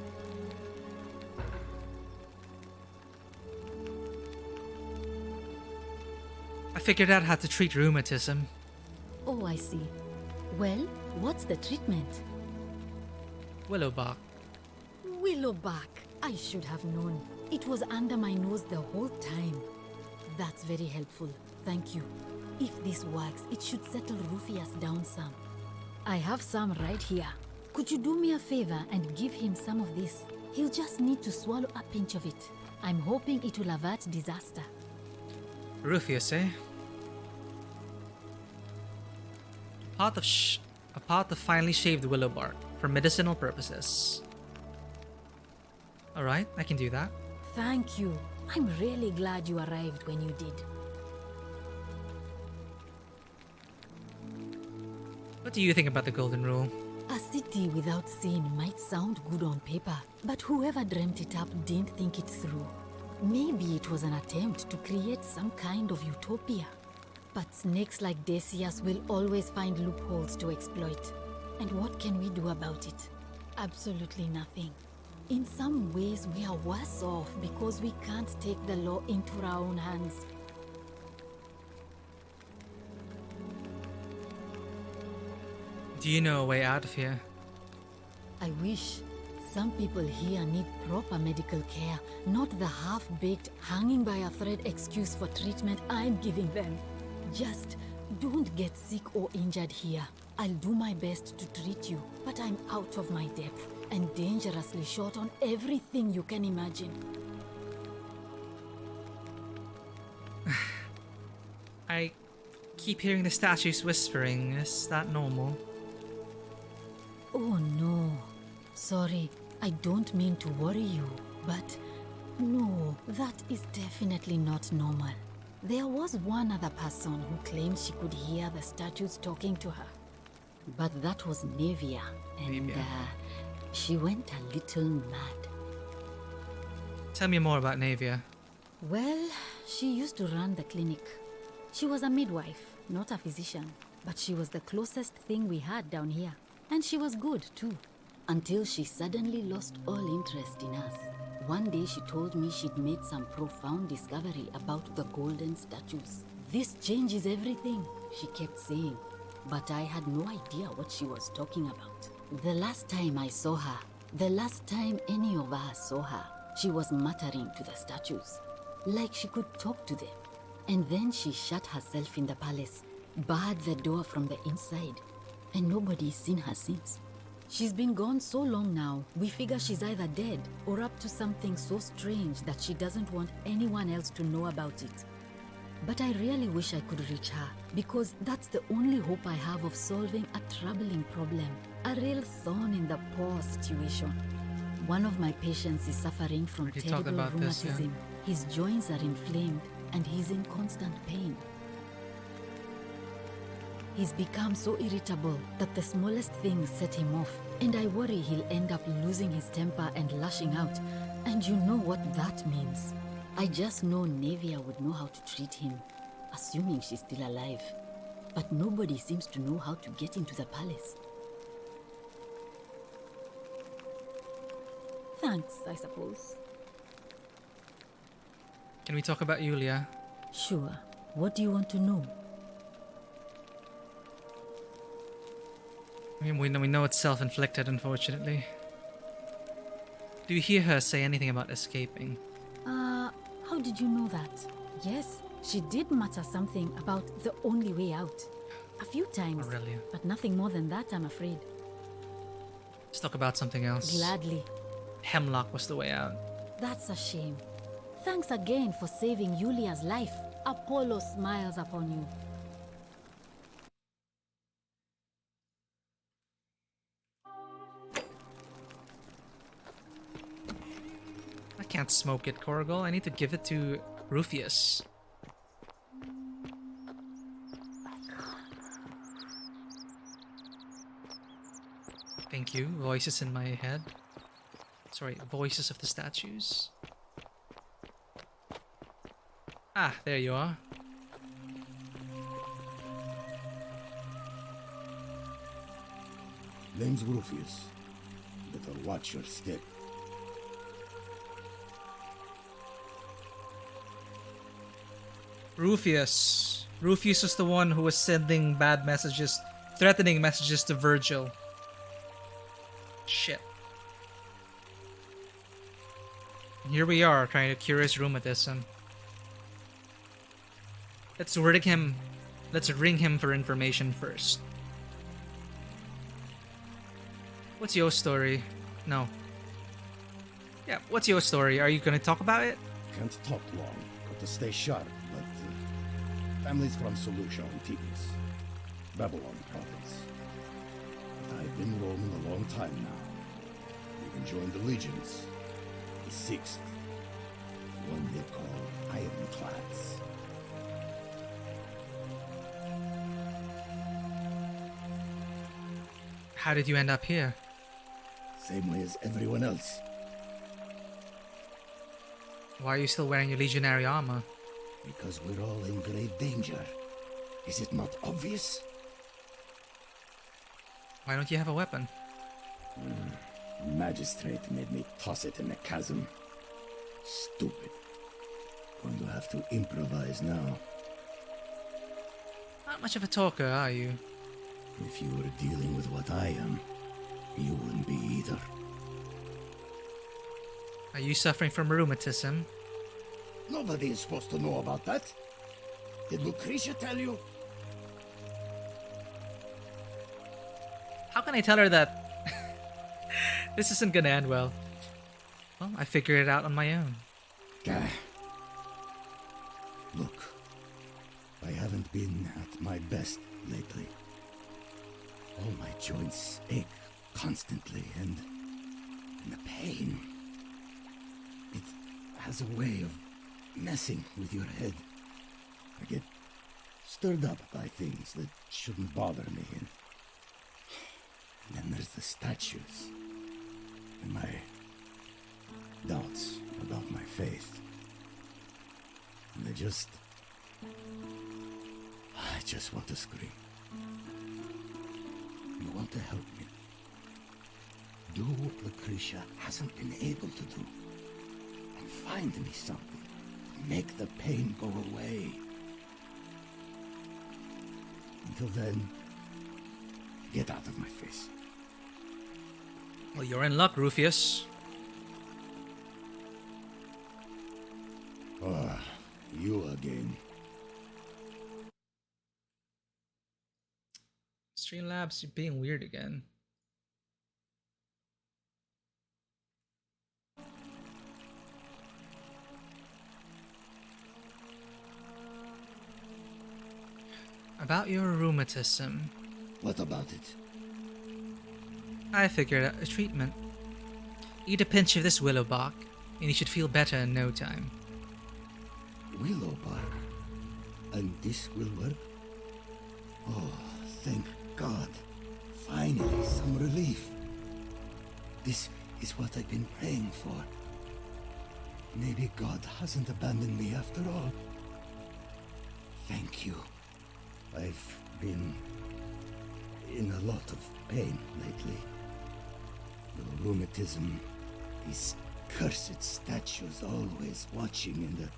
I figured out how to treat rheumatism. Oh, I see. Well, what's the treatment? Willow bark. Willow bark. I should have known. It was under my nose the whole time. That's very helpful. Thank you. If this works, it should settle Rufius down some. I have some right here. Could you do me a favor and give him some of this? He'll just need to swallow a pinch of it. I'm hoping it will avert disaster. Rufius, eh? A pot of finely shaved willow bark for medicinal purposes. Alright, I can do that. Thank you. I'm really glad you arrived when you did. What do you think about the Golden Rule? A city without sin might sound good on paper, but whoever dreamt it up didn't think it through. Maybe it was an attempt to create some kind of utopia. But snakes like Decius will always find loopholes to exploit. And what can we do about it? Absolutely nothing. In some ways, we are worse off because we can't take the law into our own hands. Do you know a way out of here? I wish. Some people here need proper medical care, not the half-baked, hanging by a thread excuse for treatment I'm giving them. Just don't get sick or injured here. I'll do my best to treat you, but I'm out of my depth and dangerously short on everything you can imagine. I keep hearing the statues whispering. Is that normal? Oh no. Sorry, I don't mean to worry you, but no, that is definitely not normal. There was one other person who claimed she could hear the statues talking to her. But that was Livia, and she went a little mad. Tell me more about Livia. Well, she used to run the clinic. She was a midwife, not a physician, but she was the closest thing we had down here. And she was good, too. Until she suddenly lost all interest in us. One day she told me she'd made some profound discovery about the golden statues. This changes everything, she kept saying. But I had no idea what she was talking about. The last time I saw her, the last time any of us saw her, she was muttering to the statues, like she could talk to them. And then she shut herself in the palace, barred the door from the inside, and nobody's seen her since. She's been gone so long now, we figure she's either dead or up to something so strange that she doesn't want anyone else to know about it. But I really wish I could reach her, because that's the only hope I have of solving a troubling problem, a real thorn in the paw situation. One of my patients is suffering from terrible rheumatism. His joints are inflamed and he's in constant pain. He's become so irritable that the smallest things set him off, and I worry he'll end up losing his temper and lashing out, and you know what that means. I just know Livia would know how to treat him, assuming she's still alive. But nobody seems to know how to get into the palace. Thanks, I suppose. Can we talk about Iulia? Sure. What do you want to know? I mean, we know it's self-inflicted, unfortunately. Do you hear her say anything about escaping? How did you know that? Yes, she did mutter something about the only way out. A few times, Aurelia. But nothing more than that, I'm afraid. Let's talk about something else. Gladly. Hemlock was the way out. That's a shame. Thanks again for saving Iulia's life. Apollo smiles upon you. I can't smoke it, Corrigal. I need to give it to Rufius. Thank you. Voices in my head. Sorry, voices of the statues. Ah, there you are. Name's Rufius. Better watch your step. Rufius. Rufius is the one who was sending bad messages, threatening messages to Virgil. Shit. And here we are, trying to cure his rheumatism. Let's ring him. Let's ring him for information first. What's your story? No. Yeah, what's your story? Are you gonna talk about it? Can't talk long. Got to stay sharp, but family's from Seleucia and Tibis, Babylon province. But I've been roaming a long time now. Even joined the legions. The 6th. One they call Ironclads. How did you end up here? Same way as everyone else. Why are you still wearing your legionary armor? Because we're all in grave danger. Is it not obvious? Why don't you have a weapon? Magistrate made me toss it in the chasm. Stupid. Going to have to improvise now. Not much of a talker, are you? If you were dealing with what I am, you wouldn't be either. Are you suffering from rheumatism? Nobody is supposed to know about that. Did Lucretia tell you? How can I tell her that this isn't gonna end well? Well, I figured it out on my own. Gah. Look, I haven't been at my best lately. All my joints ache constantly, and the pain, it has a way of messing with your head. I get stirred up by things that shouldn't bother me, and then there's the statues, and my doubts about my faith. And I just want to scream. You want to help me? Do what Lucretia hasn't been able to do. And find me something. Make the pain go away. Until then, get out of my face. Well, you're in luck, Rufius. Ah, you again. Streamlabs, you're being weird again. About your rheumatism. What about it? I figured out a treatment. Eat a pinch of this willow bark, and you should feel better in no time. Willow bark? And this will work? Oh, thank God. Finally, some relief. This is what I've been praying for. Maybe God hasn't abandoned me after all. Thank you. I've been in a lot of pain lately. The rheumatism, these cursed statues always watching, and the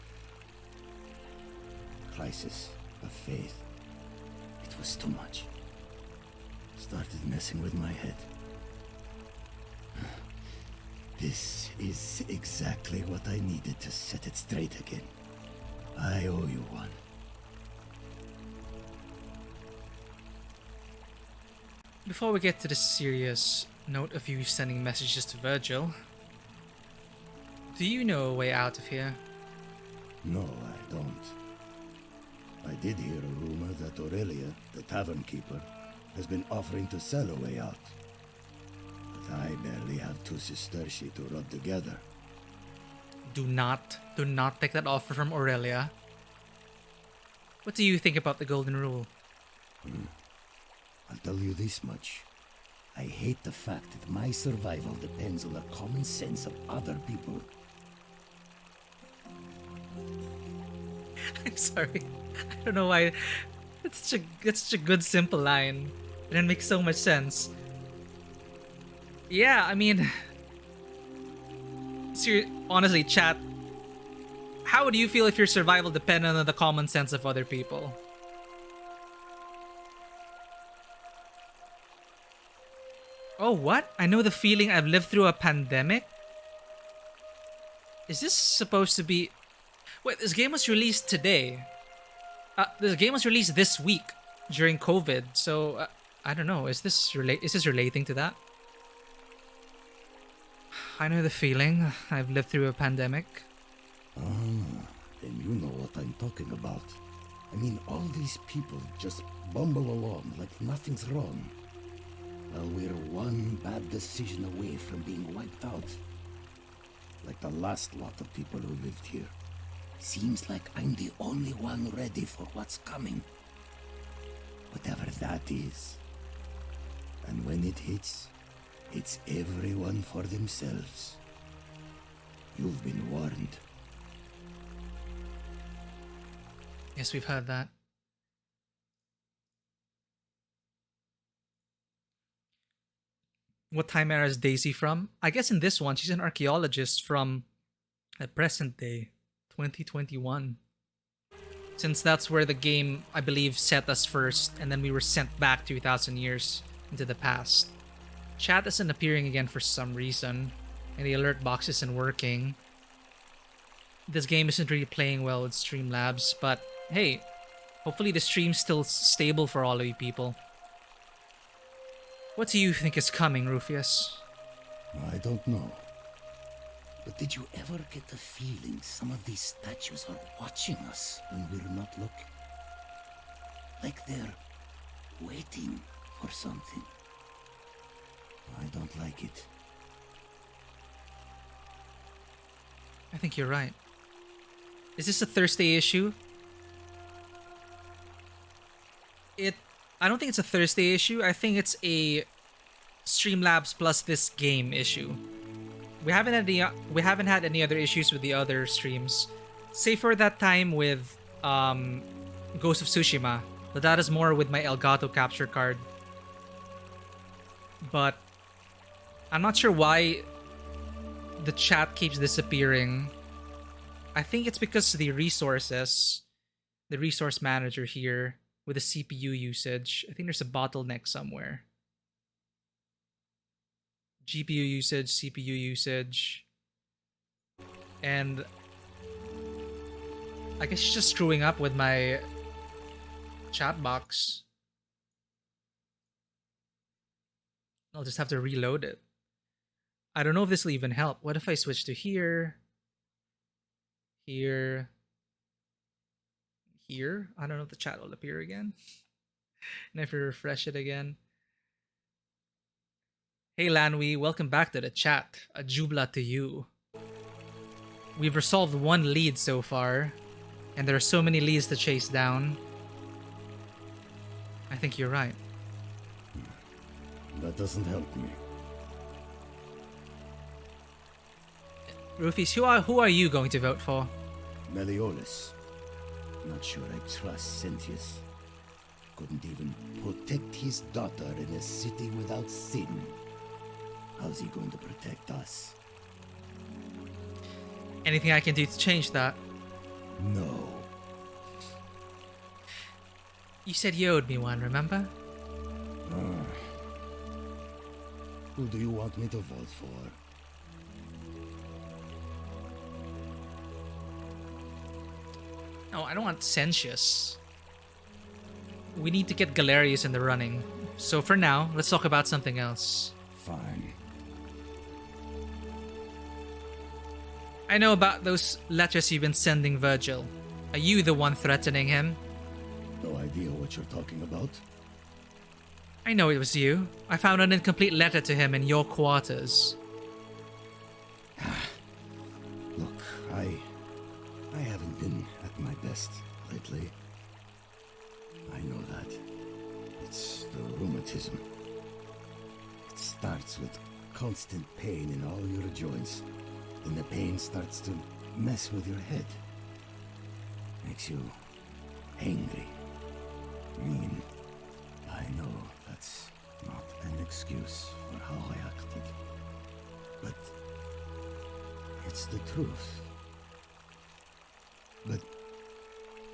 crisis of faith. It was too much. Started messing with my head. This is exactly what I needed to set it straight again. I owe you one. Before we get to the serious note of you sending messages to Virgil, do you know a way out of here? No, I don't. I did hear a rumor that Aurelia, the tavern keeper, has been offering to sell a way out. But I barely have two sesterci to rub together. Do not take that offer from Aurelia. What do you think about the golden rule? I'll tell you this much. I hate the fact that my survival depends on the common sense of other people. I'm sorry. I don't know why. That's such a good, simple line. And it makes so much sense. Yeah, I mean... honestly, chat, how would you feel if your survival depended on the common sense of other people? Oh, what? I know the feeling. I've lived through a pandemic? Is this supposed to be... Wait, this game was released today. This game was released this week during COVID, so I don't know. Is this relating to that? I know the feeling. I've lived through a pandemic. Then you know what I'm talking about. I mean, all these people just bumble along like nothing's wrong. Well, we're one bad decision away from being wiped out. Like the last lot of people who lived here. Seems like I'm the only one ready for what's coming. Whatever that is. And when it hits, it's everyone for themselves. You've been warned. Yes, we've heard that. What time era is Daisy from? I guess in this one, she's an archaeologist from the present day, 2021. Since that's where the game, I believe, set us first, and then we were sent back 2,000 years into the past. Chat isn't appearing again for some reason, and the alert box isn't working. This game isn't really playing well with Streamlabs, but hey, hopefully the stream's still stable for all of you people. What do you think is coming, Rufius? I don't know. But did you ever get the feeling some of these statues are watching us when we're not looking? Like they're waiting for something. I don't like it. I think you're right. Is this a Thursday issue? I don't think it's a Thursday issue. I think it's a Streamlabs plus this game issue. We haven't had any other issues with the other streams, save for that time with Ghost of Tsushima. But that is more with my Elgato capture card. But I'm not sure why the chat keeps disappearing. I think it's because the resource manager here with the CPU usage. I think there's a bottleneck somewhere. GPU usage, CPU usage, and I guess it's just screwing up with my chat box. I'll just have to reload it. I don't know if this will even help. What if I switch to here? Here. Here? I don't know if the chat will appear again. And if you refresh it again. Hey Lanwi, welcome back to the chat. A jubla to you. We've resolved one lead so far, and there are so many leads to chase down. I think you're right. That doesn't help me. Rufius, who are you going to vote for? Malleolus. Not sure I trust Sentius. Couldn't even protect his daughter in a city without sin. How's he going to protect us? Anything I can do to change that? No. You said you owed me one, remember? Who do you want me to vote for? No, I don't want Sentius. We need to get Galerius in the running. So for now, let's talk about something else. Fine. I know about those letters you've been sending Virgil. Are you the one threatening him? No idea what you're talking about. I know it was you. I found an incomplete letter to him in your quarters. Look, I haven't been at my best lately. I know that. It's the rheumatism. It starts with constant pain in all your joints. Then the pain starts to mess with your head. Makes you angry, mean. I know that's not an excuse for how I acted. But it's the truth. But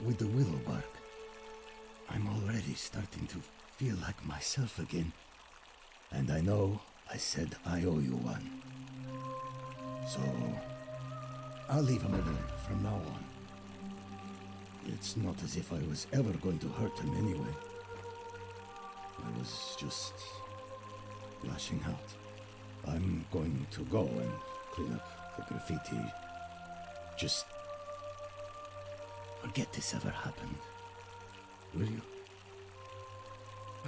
with the willow bark, I'm already starting to feel like myself again. And I know I said I owe you one. So I'll leave him alone from now on. It's not as if I was ever going to hurt him anyway. I was just lashing out. I'm going to go and clean up the graffiti. Just forget this ever happened. Will you?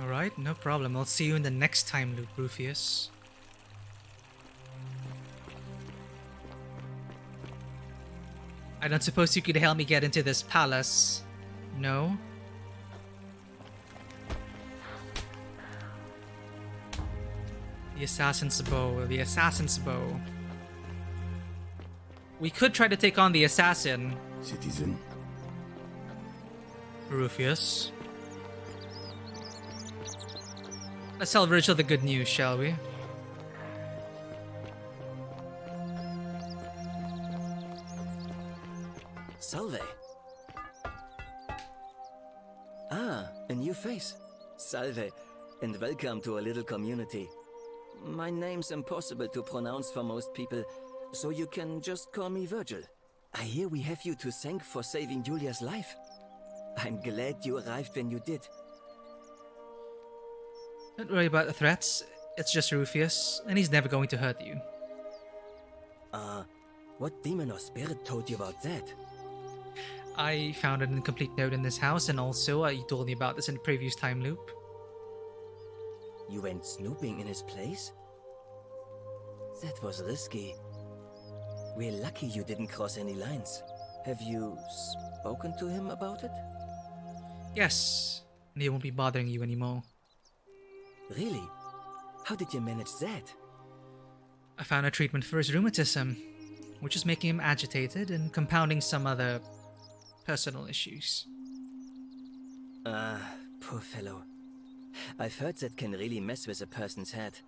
Alright, no problem. I'll see you in the next time loop, Rufius. I don't suppose you could help me get into this palace? No? The assassin's bow, the assassin's bow. We could try to take on the assassin. Citizen. Rufius. Let's tell Virgil the good news, shall we? Salve. new face. Salve, and welcome to a little community. My name's impossible to pronounce for most people, so you can just call me Virgil. I hear we have you to thank for saving Iulia's life. I'm glad you arrived when you did. Don't worry about the threats. It's just Rufius, and he's never going to hurt you. What demon or spirit told you about that? I found an incomplete note in this house, and also you told me about this in the previous time loop. You went snooping in his place? That was risky. We're lucky you didn't cross any lines. Have you spoken to him about it? Yes, and he won't be bothering you anymore. Really? How did you manage that? I found a treatment for his rheumatism, which is making him agitated and compounding some other personal issues. Poor fellow. I've heard that can really mess with a person's head.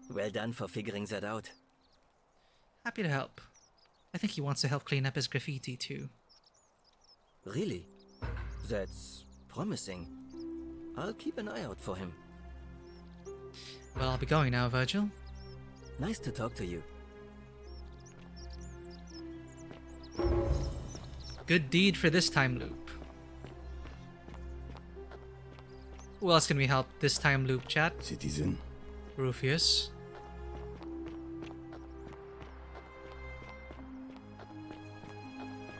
Well done for figuring that out. Happy to help. I think he wants to help clean up his graffiti too. Really? That's promising. I'll keep an eye out for him. Well, I'll be going now, Virgil. Nice to talk to you. Good deed for this time loop. Who else can we help this time loop, chat? Citizen. Rufius.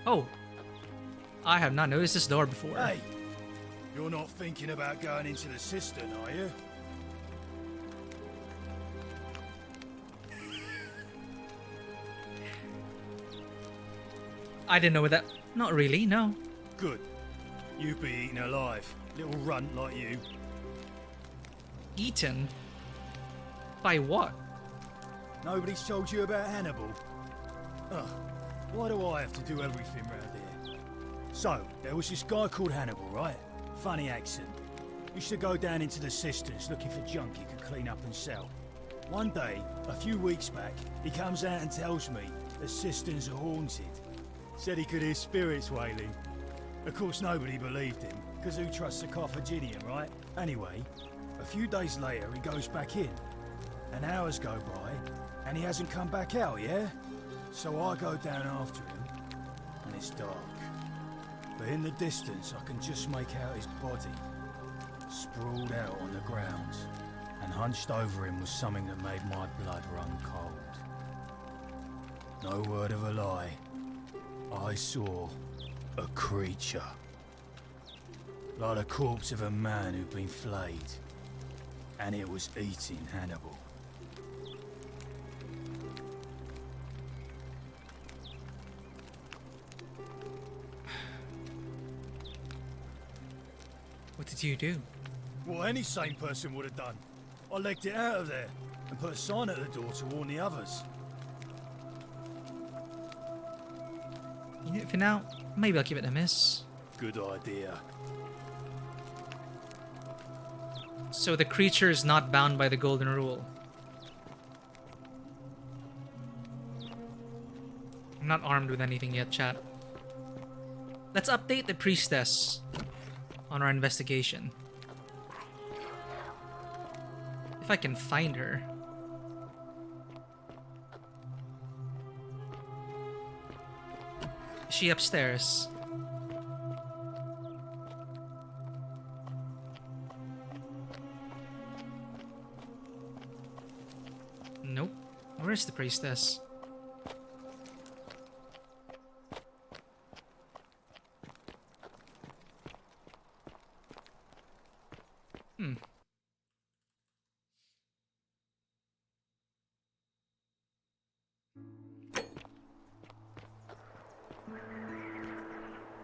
Oh. I have not noticed this door before. Hey! You're not thinking about going into the cistern, are you? I didn't know that. Not really, no. Good. You'd be eaten alive. Little runt like you. Eaten? By what? Nobody's told you about Hannibal? Ugh. Why do I have to do everything round here? So, there was this guy called Hannibal, right? Funny accent. Used to go down into the cisterns looking for junk he could clean up and sell. One day, a few weeks back, he comes out and tells me the cisterns are haunted. Said he could hear spirits wailing. Of course, nobody believed him, because who trusts a Carthaginian, right? Anyway, a few days later, he goes back in. And hours go by, and he hasn't come back out, yeah? So I go down after him, and it's dark. But in the distance, I can just make out his body, sprawled out on the ground. And hunched over him was something that made my blood run cold. No word of a lie. I saw a creature. Like the corpse of a man who'd been flayed. And it was eating Hannibal. What did you do? What any sane person would have done. I legged it out of there and put a sign at the door to warn the others. You know, for now, maybe I'll give it a miss. Good idea. So the creature is not bound by the golden rule. I'm not armed with anything yet, chat. Let's update the priestess on our investigation. If I can find her. Is she upstairs? Nope. Where is the priestess?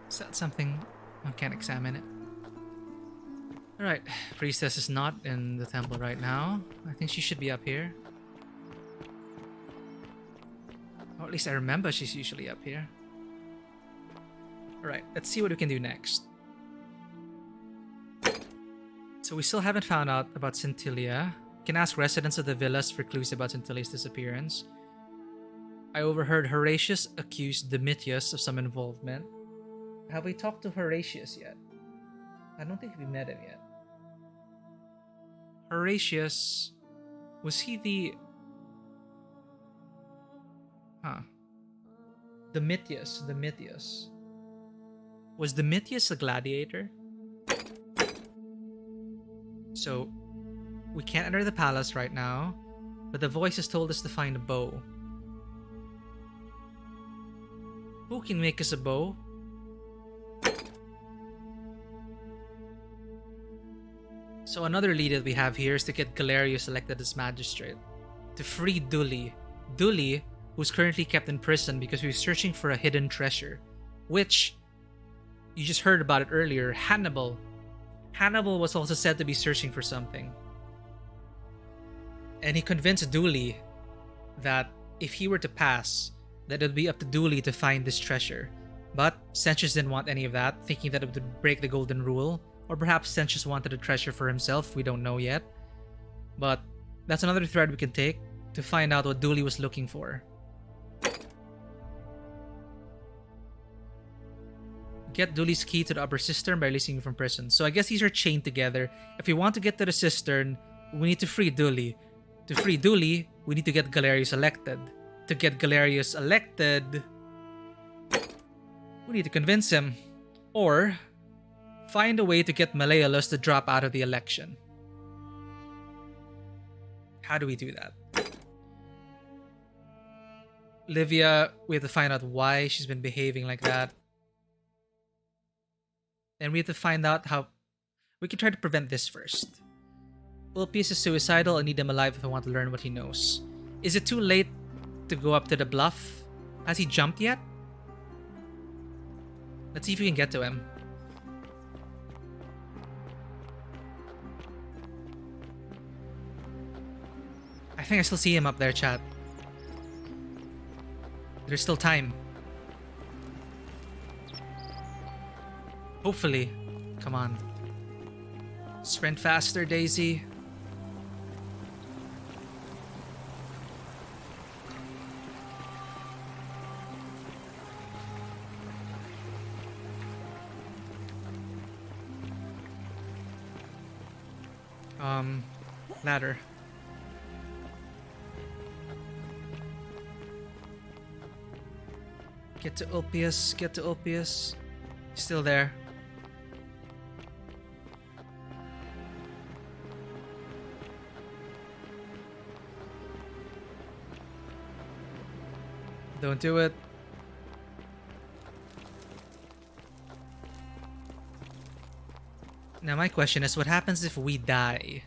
Is that something? I can't examine it. Alright, priestess is not in the temple right now. I think she should be up here. Or at least I remember she's usually up here. Alright, let's see what we can do next. So we still haven't found out about Sentilia. We can ask residents of the villas for clues about Sentilia's disappearance. I overheard Horatius accuse Domitius of some involvement. Have we talked to Horatius yet? I don't think we met him yet. Horatius. Was he the... Domitius. Was Domitius a gladiator? So, we can't enter the palace right now, but the voice has told us to find a bow. Who can make us a bow? So another lead that we have here is to get Galerius elected as magistrate. To free Duli. Duli, who's currently kept in prison because he was searching for a hidden treasure. Which, you just heard about it earlier, Hannibal. Hannibal was also said to be searching for something. And he convinced Duli that if he were to pass, that it would be up to Duli to find this treasure. But Sentius didn't want any of that, thinking that it would break the golden rule. Or perhaps Sentius wanted a treasure for himself, we don't know yet. But that's another thread we can take to find out what Duli was looking for. Get Duli's key to the upper cistern by releasing him from prison. So I guess these are chained together. If we want to get to the cistern, we need to free Duli. To free Duli, we need to get Galerius elected. To get Galerius elected, we need to convince him. Or find a way to get Malleolus to drop out of the election. How do we do that? Livia, we have to find out why she's been behaving like that. And we have to find out how... We can try to prevent this first. Ulpius is suicidal. I need him alive if I want to learn what he knows. Is it too late to go up to the bluff? Has he jumped yet? Let's see if we can get to him. I think I still see him up there, chat. There's still time. Hopefully. Come on. Sprint faster, Daisy. Ladder. Get to Ulpius, get to Ulpius. Still there. Don't do it. Now my question is, what happens if we die?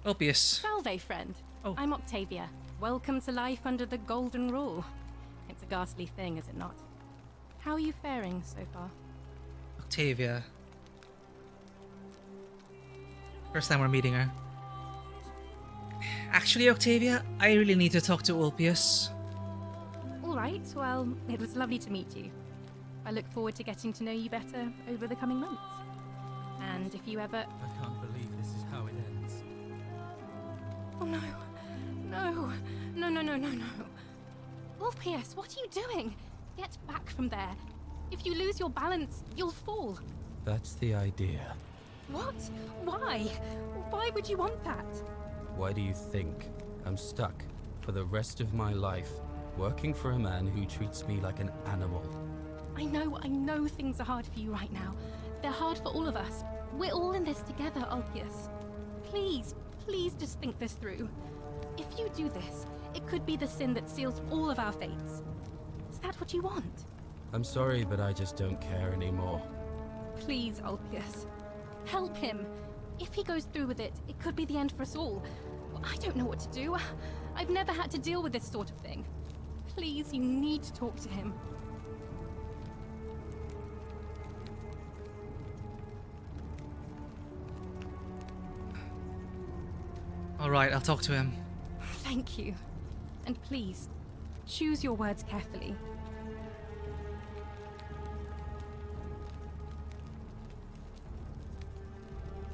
Ulpius. Salve, friend. Oh. I'm Octavia. Welcome to life under the Golden Rule. It's a ghastly thing, is it not? How are you faring so far? Octavia. First time we're meeting her. Actually, Octavia, I really need to talk to Ulpius. All right, well, it was lovely to meet you. I look forward to getting to know you better over the coming months. And if you ever... I can't believe this is how it ends. Oh no. No. No, no, no, no, no. Ulpius, what are you doing? Get back from there. If you lose your balance, you'll fall. That's the idea. What? Why? Why would you want that? Why do you think I'm stuck for the rest of my life working for a man who treats me like an animal? I know things are hard for you right now. They're hard for all of us. We're all in this together, Ulpius. Please, please just think this through. If you do this, it could be the sin that seals all of our fates. Is that what you want? I'm sorry, but I just don't care anymore. Please, Ulpius. Help him. If he goes through with it, it could be the end for us all. I don't know what to do. I've never had to deal with this sort of thing. Please, you need to talk to him. Alright, I'll talk to him. Thank you. And please, choose your words carefully.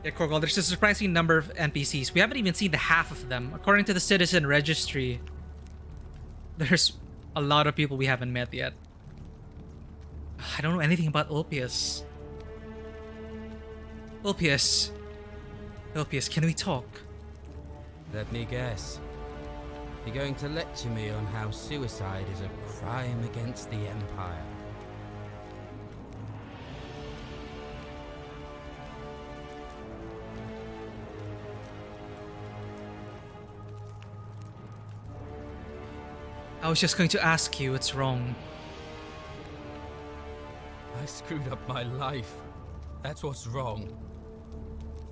Yeah, Korgal, there's a surprising number of NPCs. We haven't even seen the half of them. According to the citizen registry, there's a lot of people we haven't met yet. I don't know anything about Ulpius. Ulpius, can we talk? Let me guess. You're going to lecture me on how suicide is a crime against the Empire. I was just going to ask you, it's wrong. I screwed up my life. That's what's wrong.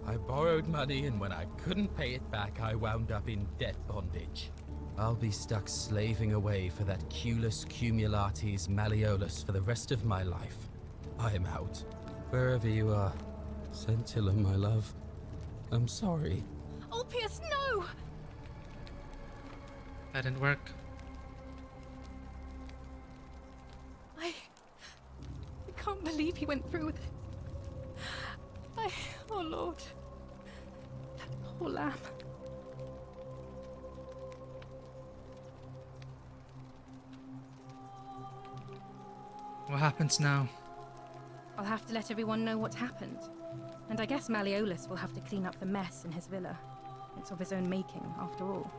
I borrowed money, and when I couldn't pay it back, I wound up in debt bondage. I'll be stuck slaving away for that Culus Cumulatis Malleolus for the rest of my life. I'm out. Wherever you are, Scintilla, my love. I'm sorry. Ulpius, no! That didn't work. I can't believe he went through with it. Oh Lord. That poor lamb. What happens now? I'll have to let everyone know what happened. And I guess Malleolus will have to clean up the mess in his villa. It's of his own making, after all.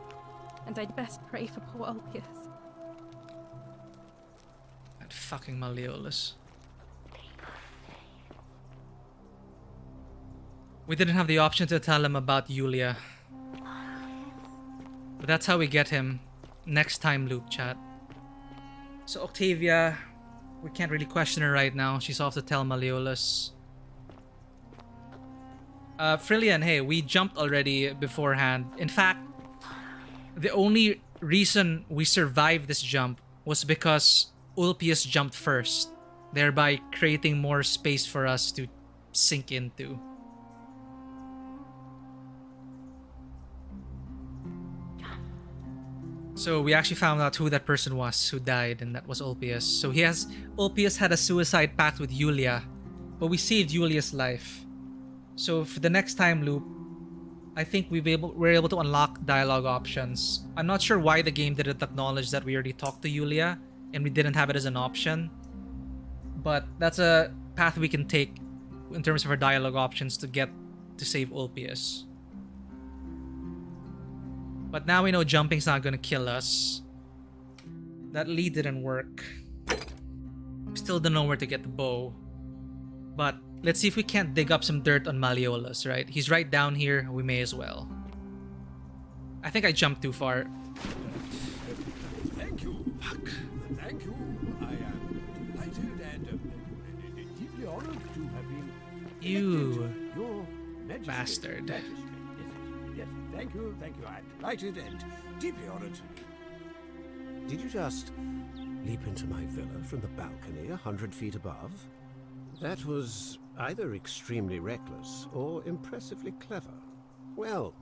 And I'd best pray for poor Ulpius. That fucking Malleolus. We didn't have the option to tell him about Iulia. But that's how we get him next time loop, chat. So Octavia, we can't really question her right now. She's off to tell Malleolus. Frillian, hey, we jumped already beforehand. In fact, the only reason we survived this jump was because Ulpius jumped first, thereby creating more space for us to sink into. So we actually found out who that person was who died, and that was Ulpius. So Ulpius had a suicide pact with Iulia, but we saved Iulia's life. So for the next time loop, I think we're able to unlock dialogue options. I'm not sure why the game didn't acknowledge that we already talked to Iulia and we didn't have it as an option. But that's a path we can take in terms of our dialogue options to save Ulpius. But now we know jumping's not gonna kill us. That lead didn't work. Still don't know where to get the bow. But let's see if we can't dig up some dirt on Malleolus, right? He's right down here, we may as well. I think I jumped too far. Thank you. Fuck. Thank you. I am delighted and deeply honored to have been You your Magistrate. bastard. Yes, thank you. I'm delighted and deeply honored to be. Did you just leap into my villa from the balcony 100 feet above? That was either extremely reckless or impressively clever. Well,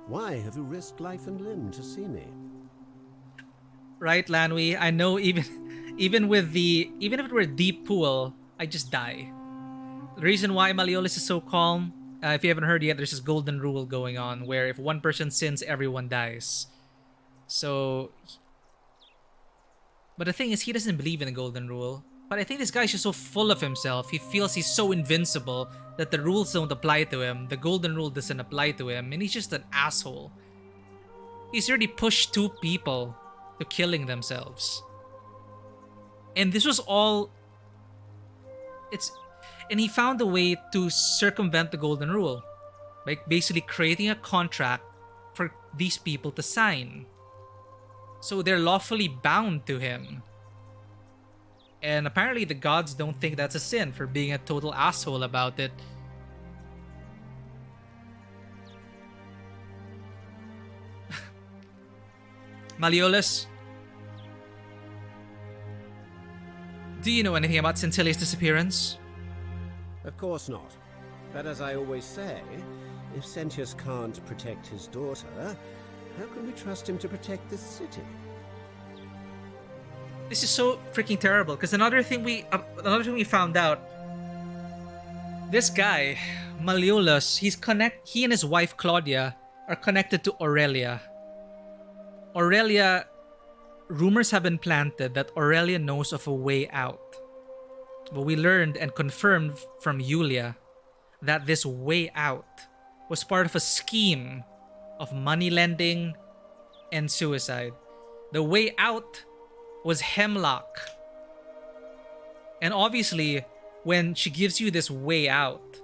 why have you risked life and limb to see me? Right, Lanwi. I know even if it were a deep pool, I just die. The reason why Malleolus is so calm, if you haven't heard yet, there's this golden rule going on where if one person sins, everyone dies. So, but the thing is, he doesn't believe in the golden rule. But I think this guy's just so full of himself. He feels he's so invincible that the rules don't apply to him. The golden rule doesn't apply to him, and he's just an asshole. He's already pushed 2 people to killing themselves. And this was all... And he found a way to circumvent the golden rule by basically creating a contract for these people to sign. So they're lawfully bound to him. And apparently the gods don't think that's a sin for being a total asshole about it. Malleolus, do you know anything about Scintilia's disappearance? Of course not. But as I always say, if Sentius can't protect his daughter, how can we trust him to protect this city? This is so freaking terrible, because another thing we found out, this guy, Malleolus, he and his wife Claudia are connected to Aurelia. Aurelia, rumors have been planted that Aurelia knows of a way out. But we learned and confirmed from Iulia that this way out was part of a scheme of money lending and suicide. The way out was hemlock. And obviously, when she gives you this way out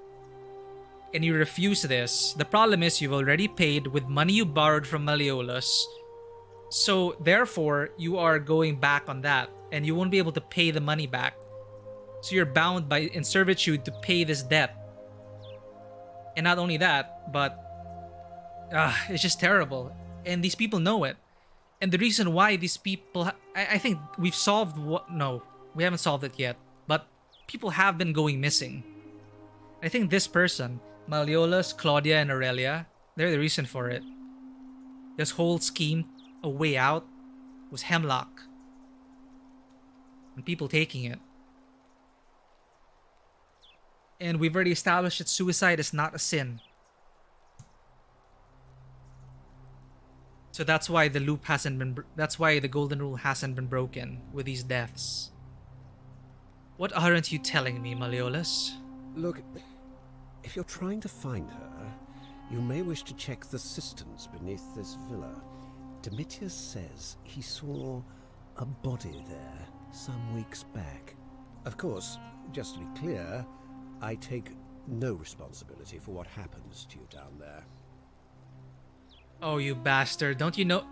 and you refuse this, the problem is you've already paid with money you borrowed from Malleolus. So therefore, you are going back on that and you won't be able to pay the money back. So you're bound by in servitude to pay this debt. And not only that, but it's just terrible. And these people know it. And the reason why these people... I think we've solved what... No, we haven't solved it yet. But people have been going missing. I think this person, Malleolus, Claudia, and Aurelia, they're the reason for it. This whole scheme, a way out, was hemlock. And people taking it. And we've already established that suicide is not a sin. So that's why the loop hasn't been... That's why the golden rule hasn't been broken with these deaths. What aren't you telling me, Malleolus? Look, if you're trying to find her, you may wish to check the cisterns beneath this villa. Domitius says he saw a body there some weeks back. Of course, just to be clear, I take no responsibility for what happens to you down there. Oh, you bastard. Don't you know...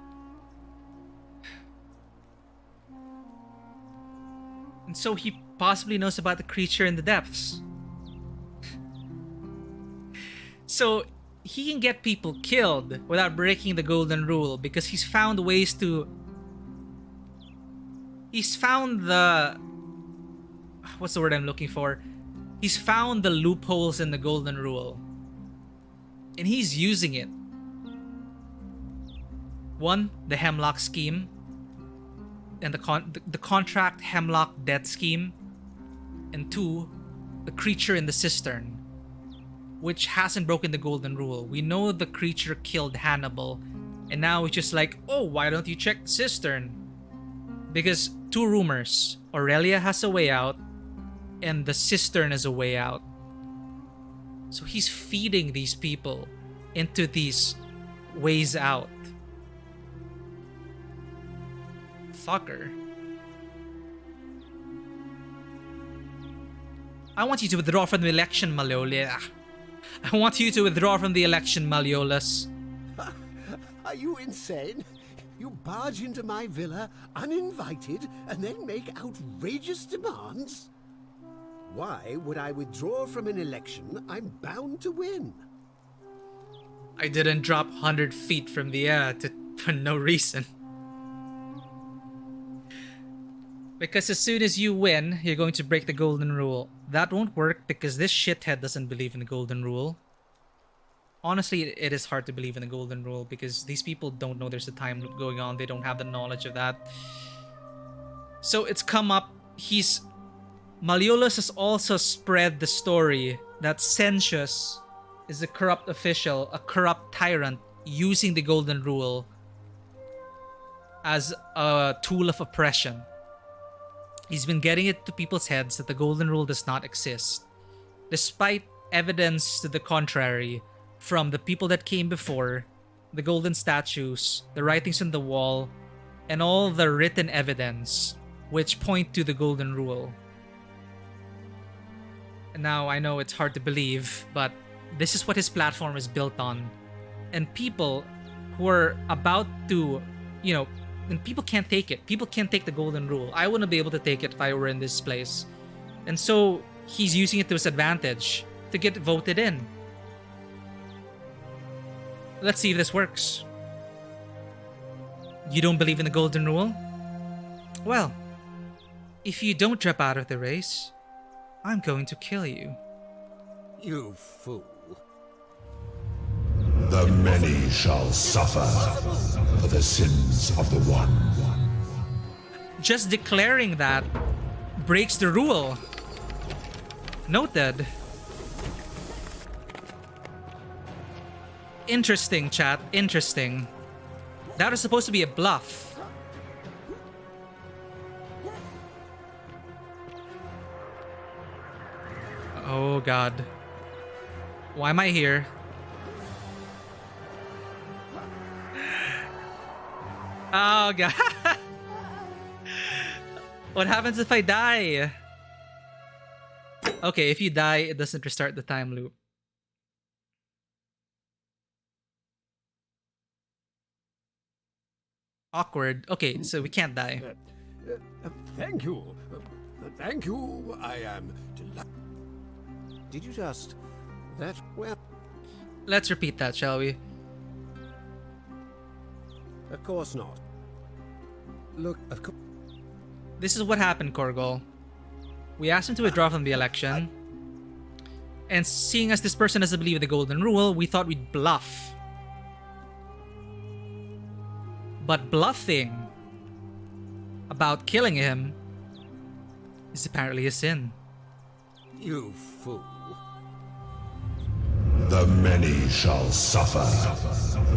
And so he possibly knows about the creature in the depths. So he can get people killed without breaking the golden rule because he's found ways to... He's found the... What's the word I'm looking for? He's found the loopholes in the golden rule. And he's using it. One, the hemlock scheme. And the contract hemlock debt scheme. And two, the creature in the cistern, which hasn't broken the golden rule. We know the creature killed Hannibal, and now it's just like, oh, why don't you check the cistern? Because two rumors. Aurelia has a way out, and the cistern is a way out. So he's feeding these people into these ways out. Fucker. I want you to withdraw from the election, Malleolus. I want you to withdraw from the election, Malleolus. Are you insane? You barge into my villa uninvited and then make outrageous demands? Why would I withdraw from an election I'm bound to win? I didn't drop 100 feet from the air for no reason. Because as soon as you win, you're going to break the golden rule. That won't work because this shithead doesn't believe in the golden rule. Honestly, it is hard to believe in the golden rule because these people don't know there's a time loop going on. They don't have the knowledge of that. So it's come up. Malleolus has also spread the story that Sentius is a corrupt official, a corrupt tyrant using the golden rule as a tool of oppression. He's been getting it to people's heads that the golden rule does not exist, despite evidence to the contrary from the people that came before, the golden statues, the writings on the wall, and all the written evidence which point to the golden rule. And now I know it's hard to believe, but this is what his platform is built on. And people who are about to, and people can't take it. People can't take the golden rule. I wouldn't be able to take it if I were in this place. And so he's using it to his advantage to get voted in. Let's see if this works. You don't believe in the golden rule? Well, if you don't drop out of the race, I'm going to kill you. You fool. The many shall suffer for the sins of the one. Just declaring that breaks the rule. Noted. Interesting, chat. Interesting. That was supposed to be a bluff. Oh god. Why am I here? Oh god. What happens if I die? Okay, if you die, it doesn't restart the time loop. Awkward. Okay, so we can't die. Thank you. Thank you. I am delighted. Did you just... That... Well... Let's repeat that, shall we? Of course not. Look, of course... This is what happened, Korgol. We asked him to withdraw from the election. And seeing as this person doesn't believe in the Golden Rule, we thought we'd bluff. But bluffing about killing him is apparently a sin. You fool. The many shall suffer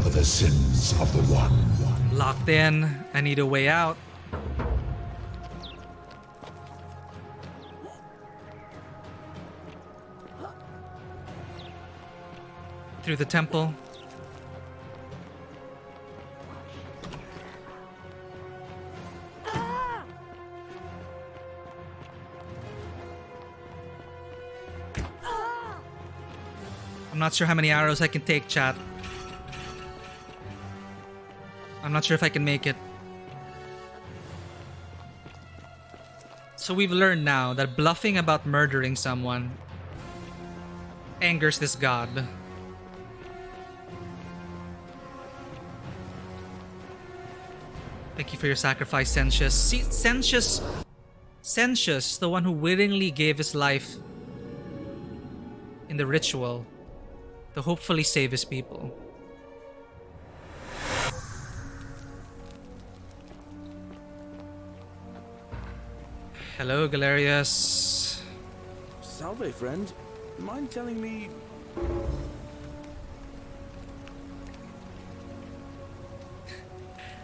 for the sins of the one. Locked in. I need a way out. Through the temple. I'm not sure how many arrows I can take, chat. I'm not sure if I can make it. So we've learned now that bluffing about murdering someone angers this god. Thank you for your sacrifice, Sentius. See, Sentius, the one who willingly gave his life in the ritual to hopefully save his people. Hello, Galerius. Salve, friend. Mind telling me...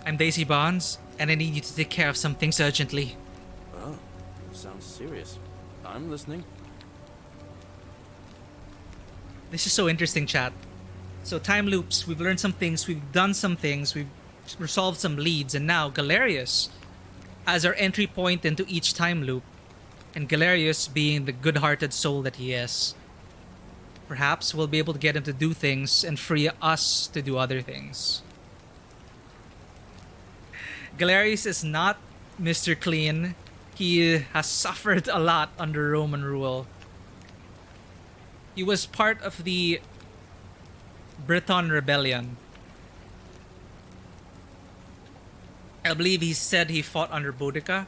I'm Daisy Bonds, and I need you to take care of some things urgently. Oh, sounds serious. I'm listening. This is so interesting, chat. So time loops, we've learned some things, we've done some things, we've resolved some leads, and now Galerius as our entry point into each time loop. And Galerius being the good-hearted soul that he is. Perhaps we'll be able to get him to do things and free us to do other things. Galerius is not Mr. Clean. He has suffered a lot under Roman rule. He was part of the Breton Rebellion. I believe he said he fought under Boudica.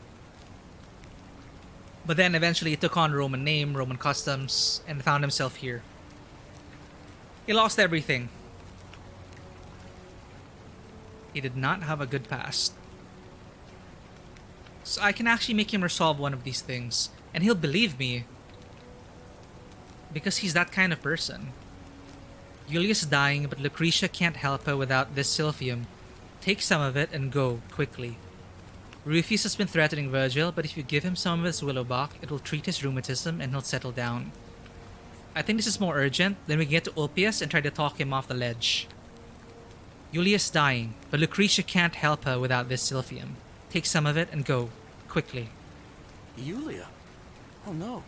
But then eventually he took on Roman name, Roman customs, and found himself here. He lost everything. He did not have a good past. So I can actually make him resolve one of these things. And he'll believe me. Because he's that kind of person. Iulia's dying, but Lucretia can't help her without this Silphium. Take some of it and go, quickly. Rufius has been threatening Virgil, but if you give him some of his willow bark, it will treat his rheumatism and he'll settle down. I think this is more urgent, then we can get to Ulpius and try to talk him off the ledge. Iulia's dying, but Lucretia can't help her without this Silphium. Take some of it and go, quickly. Iulia? Oh no.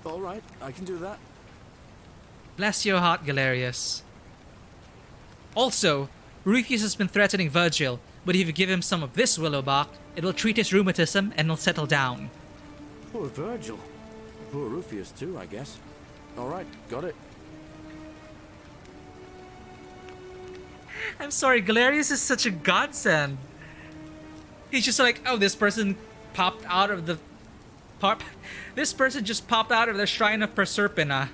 Alright, I can do that. Bless your heart, Galerius. Also, Rufius has been threatening Virgil, but if you give him some of this willow bark, it will treat his rheumatism and he'll settle down. Poor Virgil. Poor Rufius too, I guess. Alright, got it. I'm sorry, Galerius is such a godsend. He's just like, oh, this person popped out of the... This person just popped out of the Shrine of Proserpina.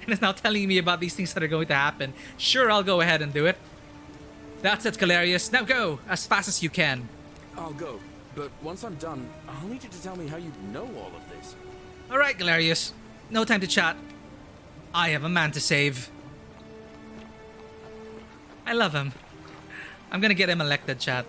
And is now telling me about these things that are going to happen. Sure, I'll go ahead and do it. That's it, Galerius. Now go, as fast as you can. I'll go, but once I'm done, I'll need you to tell me how you know all of this. Alright, Galerius. No time to chat. I have a man to save. I love him. I'm gonna get him elected, chat.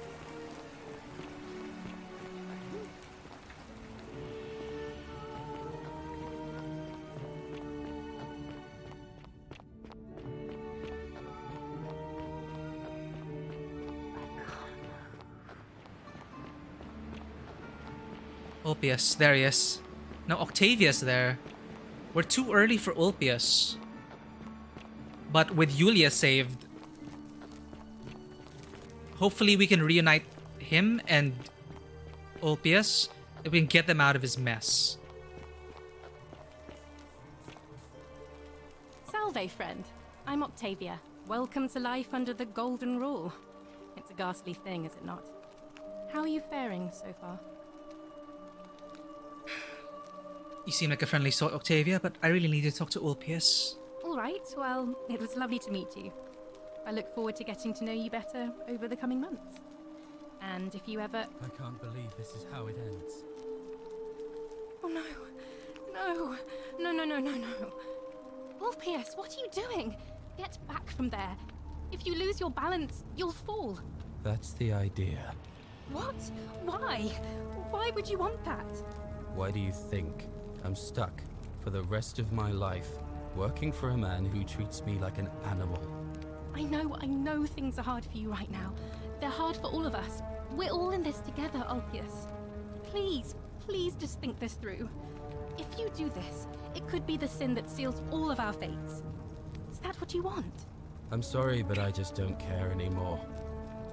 Ulpius, there he is. No, Octavia's there. We're too early for Ulpius. But with Iulia saved, hopefully we can reunite him and Ulpius if we can get them out of his mess. Salve, friend. I'm Octavia. Welcome to life under the Golden Rule. It's a ghastly thing, is it not? How are you faring so far? You seem like a friendly sort, Octavia, but I really need to talk to Ulpius. All right, well, it was lovely to meet you. I look forward to getting to know you better over the coming months. And if you ever... I can't believe this is how it ends. Oh no. No. No, no, no, no, no. Ulpius, what are you doing? Get back from there. If you lose your balance, you'll fall. That's the idea. What? Why? Why would you want that? Why do you think I'm stuck for the rest of my life working for a man who treats me like an animal? I know things are hard for you right now. They're hard for all of us. We're all in this together, Ulpius. Please just think this through. If you do this, it could be the sin that seals all of our fates. Is that what you want? I'm sorry, but I just don't care anymore.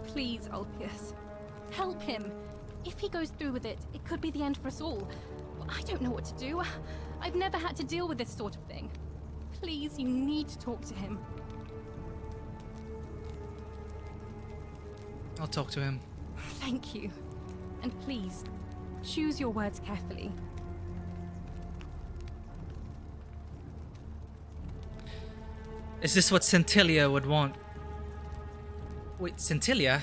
Please, Ulpius. Help him. If he goes through with it, it could be the end for us all. I don't know what to do. I've never had to deal with this sort of thing. Please, you need to talk to him. I'll talk to him. Thank you. And please, choose your words carefully. Is this what Sentilia would want? Wait, Sentilia?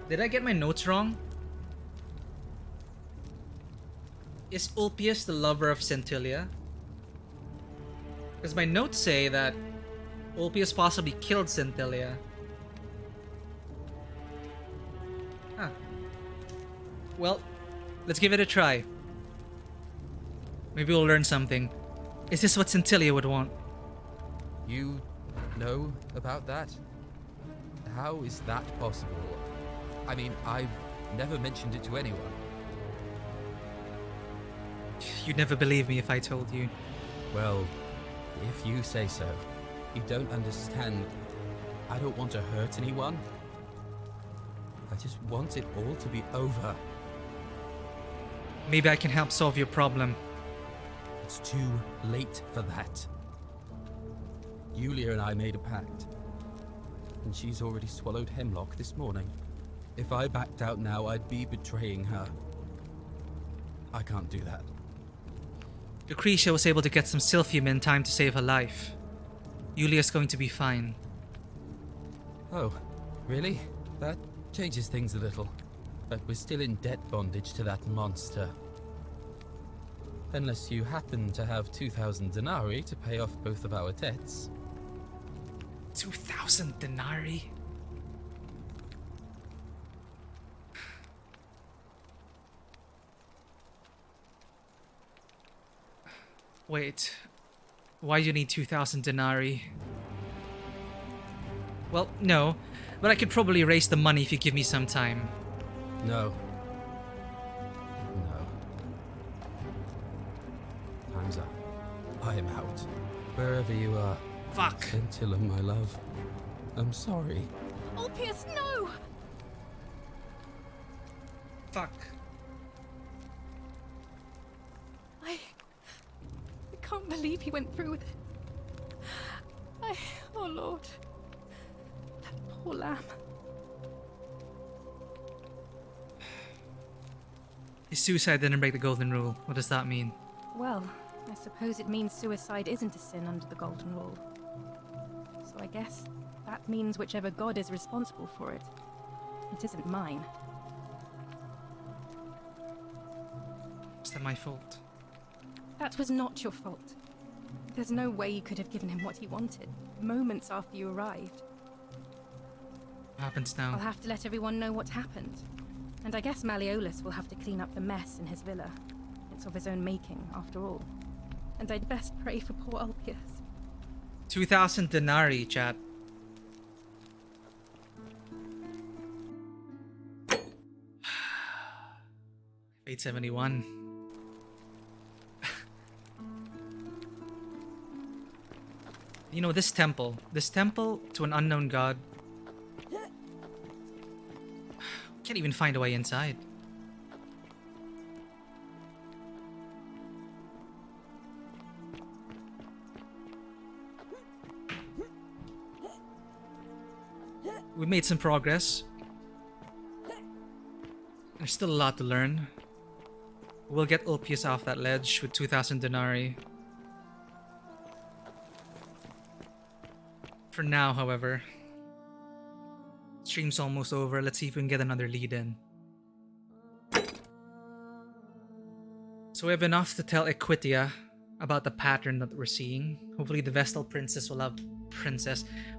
Did I get my notes wrong? Is Ulpius the lover of Sentilia? Because my notes say that Ulpius possibly killed Sentilia. Huh. Well, let's give it a try. Maybe we'll learn something. Is this what Sentilia would want? You know about that? How is that possible? I mean, I've never mentioned it to anyone. You'd never believe me if I told you. Well, if you say so. You don't understand. I don't want to hurt anyone. I just want it all to be over. Maybe I can help solve your problem. It's too late for that. Iulia and I made a pact. And she's already swallowed hemlock this morning. If I backed out now, I'd be betraying her. I can't do that. Lucretia was able to get some Silphium in time to save her life. Iulia's going to be fine. Oh, really? That changes things a little. But we're still in debt bondage to that monster. Unless you happen to have 2,000 denarii to pay off both of our debts. 2,000 denarii? Wait, why do you need 2,000 denarii? Well, no, but I could probably raise the money if you give me some time. No. No. Time's up. I am out. Wherever you are. Fuck. Scintilla, my love. I'm sorry. Ulpius, no! Fuck. I can't believe he went through with it. Oh Lord. That poor lamb. His suicide didn't break the golden rule. What does that mean? Well, I suppose it means suicide isn't a sin under the Golden Rule. So I guess that means whichever god is responsible for it. It isn't mine. Was that my fault? That was not your fault. There's no way you could have given him what he wanted, moments after you arrived. What happens now? I'll have to let everyone know what happened. And I guess Malleolus will have to clean up the mess in his villa. It's of his own making, after all. And I'd best pray for poor Ulpius. 2,000 denarii, chat. 871. You know, this temple to an unknown god. Can't even find a way inside. We made some progress. There's still a lot to learn. We'll get Ulpius off that ledge with 2,000 denarii. For now, however, stream's almost over. Let's see if we can get another lead in. So we have enough to tell Equitia about the pattern that we're seeing. Hopefully the Vestal Princess will have...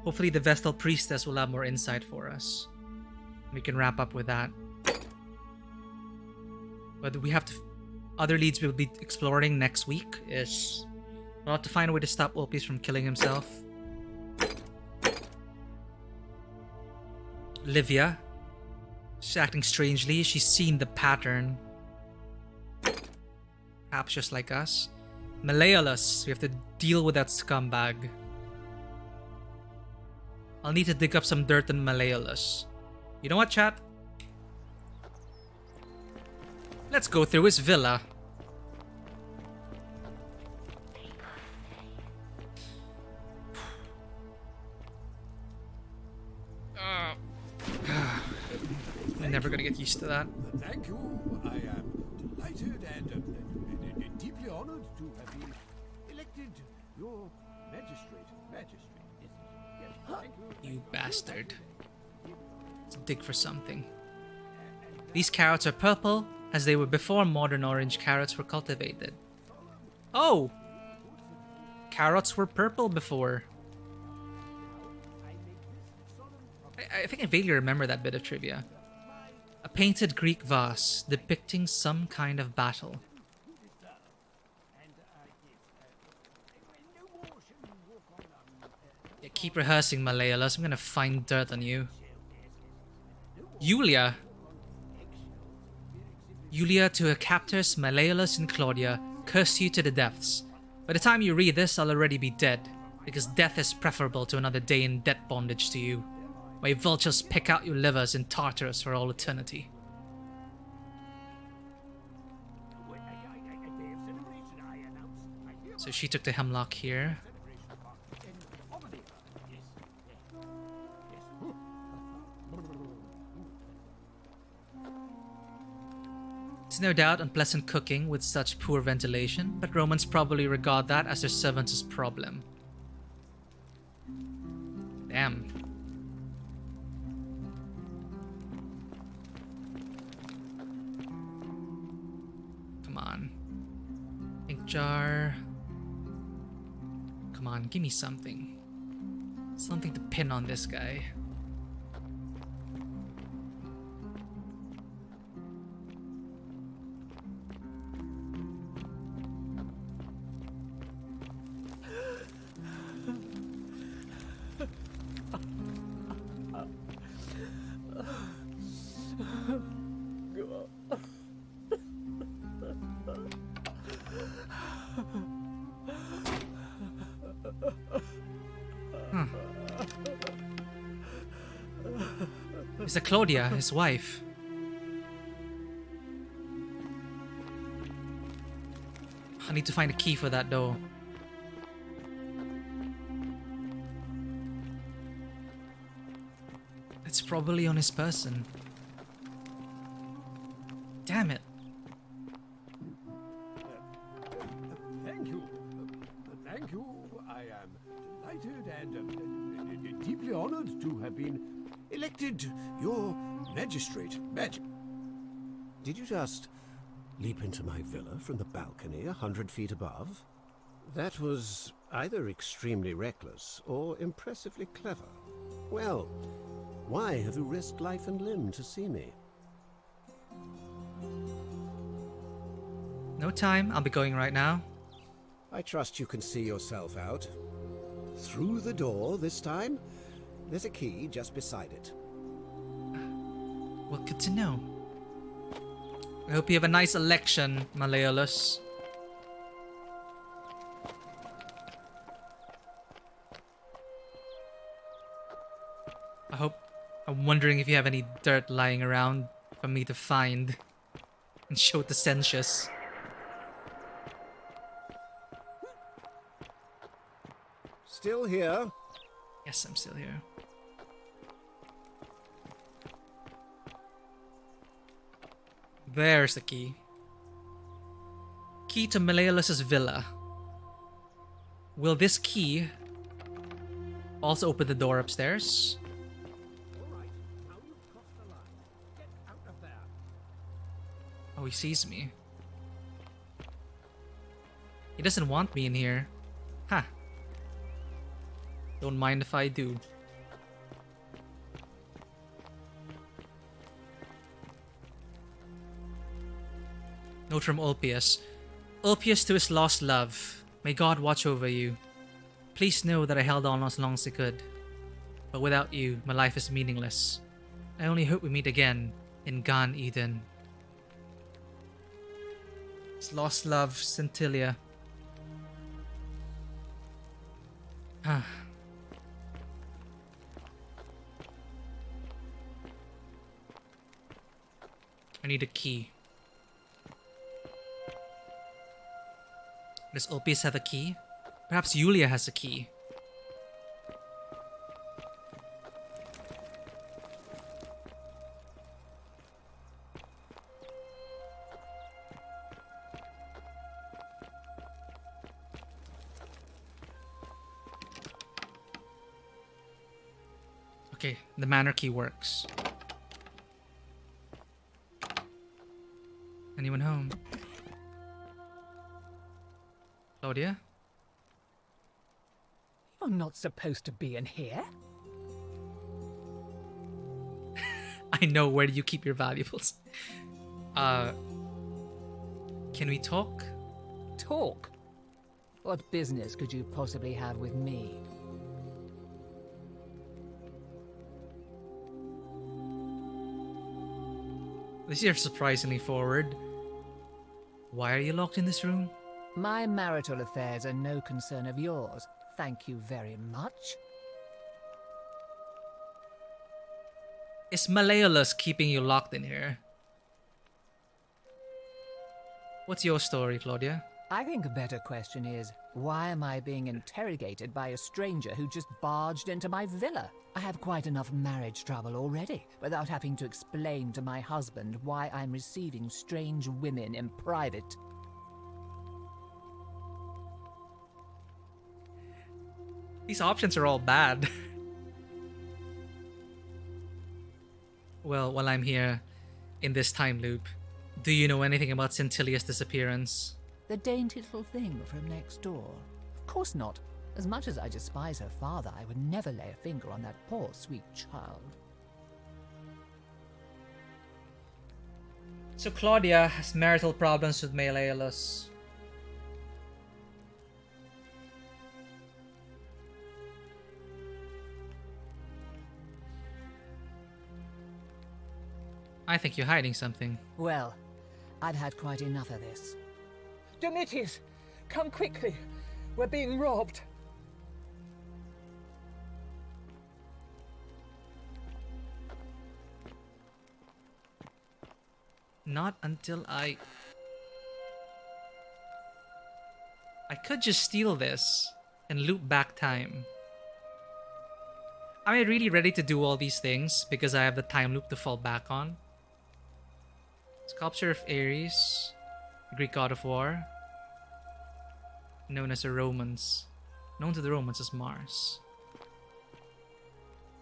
Hopefully the Vestal Priestess will have more insight for us. We can wrap up with that. But we have to... Other leads we'll be exploring next week is... We'll have to find a way to stop Ulpius from killing himself. Livia. She's acting strangely. She's seen the pattern. Perhaps just like us. Malleolus. We have to deal with that scumbag. I'll need to dig up some dirt on Malleolus. You know what, chat? Let's go through his villa. I'm never gonna get used to that. Thank you. I am delighted and deeply honored to have been elected your magistrate. Yes, thank you. You bastard. Let's dig for something. These carrots are purple, as they were before modern orange carrots were cultivated. Oh! Carrots were purple before. I think I vaguely remember that bit of trivia. A painted Greek vase depicting some kind of battle. Yeah, keep rehearsing, Malleolus. I'm gonna find dirt on you. Iulia. Iulia to her captors, Malleolus and Claudia, curse you to the depths. By the time you read this, I'll already be dead, because death is preferable to another day in debt bondage to you. May vultures pick out your livers in Tartarus for all eternity. So she took the hemlock here. It's no doubt unpleasant cooking with such poor ventilation, but Romans probably regard that as their servants' problem. Damn. Come on. Ink jar. Come on, give me something. Something to pin on this guy. Is it Claudia, his wife? I need to find a key for that door. It's probably on his person. Damn it. Thank you. Thank you. I am delighted and deeply honored to have been elected your magistrate. Did you just leap into my villa from the balcony 100 feet above? That was either extremely reckless or impressively clever. Well, why have you risked life and limb to see me? No time, I'll be going right now. I trust you can see yourself out. Through the door this time? There's a key just beside it. Well, good to know. I hope you have a nice election, Malleolus. I'm wondering if you have any dirt lying around for me to find and show to Sentius. Still here? Yes, I'm still here. There's the key. Key to Malleolus's villa. Will this key also open the door upstairs? Oh, he sees me. He doesn't want me in here. Ha. Don't mind if I do. Note from Ulpius. Ulpius to his lost love. May God watch over you. Please know that I held on as long as I could. But without you, my life is meaningless. I only hope we meet again in Gan Eden. His lost love, Scintilla. I need a key. Does Ulpius have a key? Perhaps Iulia has a key. Okay, the manor key works. Anyone home? Claudia? You're not supposed to be in here. I know, where do you keep your valuables? Can we talk? Talk? What business could you possibly have with me? This year surprisingly forward. Why are you locked in this room? My marital affairs are no concern of yours. Thank you very much. Is Malleolus keeping you locked in here? What's your story, Claudia? I think a better question is, why am I being interrogated by a stranger who just barged into my villa? I have quite enough marriage trouble already, without having to explain to my husband why I'm receiving strange women in private. These options are all bad. Well, while I'm here in this time loop, do you know anything about Scintilla's disappearance? The dainty little thing from next door? Of course not. As much as I despise her father, I would never lay a finger on that poor, sweet child. So Claudia has marital problems with Malleolus. I think you're hiding something. Well, I've had quite enough of this. Domitius, come quickly. We're being robbed. Not until I could just steal this and loop back time. Am I really ready to do all these things because I have the time loop to fall back on? Sculpture of Ares, Greek god of war, known to the Romans as Mars.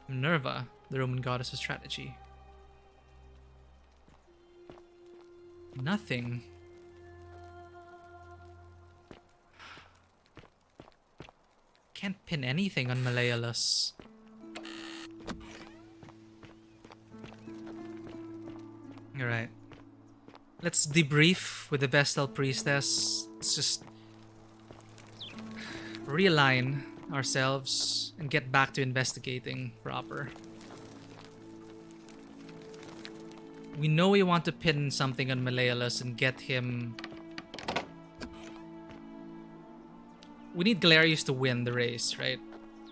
Minerva, the Roman goddess of strategy. Nothing. Can't pin anything on Malleolus. Alright. Let's debrief with the Vestal Priestess. Let's just realign ourselves and get back to investigating proper. We know we want to pin something on Malleolus and get him... We need Galerius to win the race, right?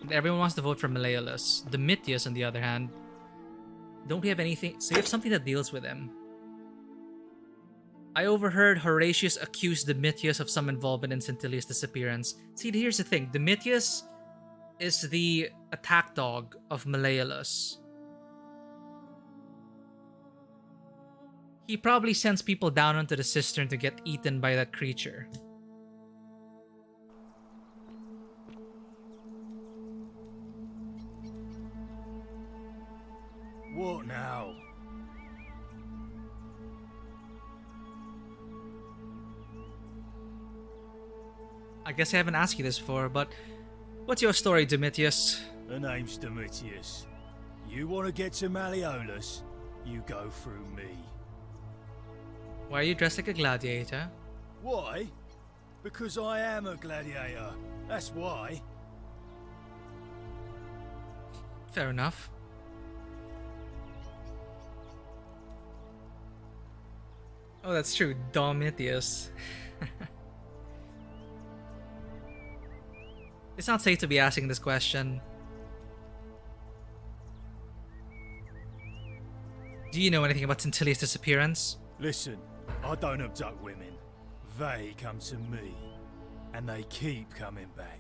Everyone wants to vote for Malleolus. Domitius, on the other hand, don't we have anything? So we have something that deals with him. I overheard Horatius accuse Domitius of some involvement in Sentius' disappearance. See, here's the thing. Domitius is the attack dog of Malleolus. He probably sends people down into the cistern to get eaten by that creature. What now? I guess I haven't asked you this before, but what's your story, Domitius? The name's Domitius. You want to get to Malleolus? You go through me. Why are you dressed like a gladiator? Why? Because I am a gladiator. That's why. Fair enough. Oh, that's true. Domitius. It's not safe to be asking this question. Do you know anything about Sentius' disappearance? Listen, I don't abduct women. They come to me. And they keep coming back.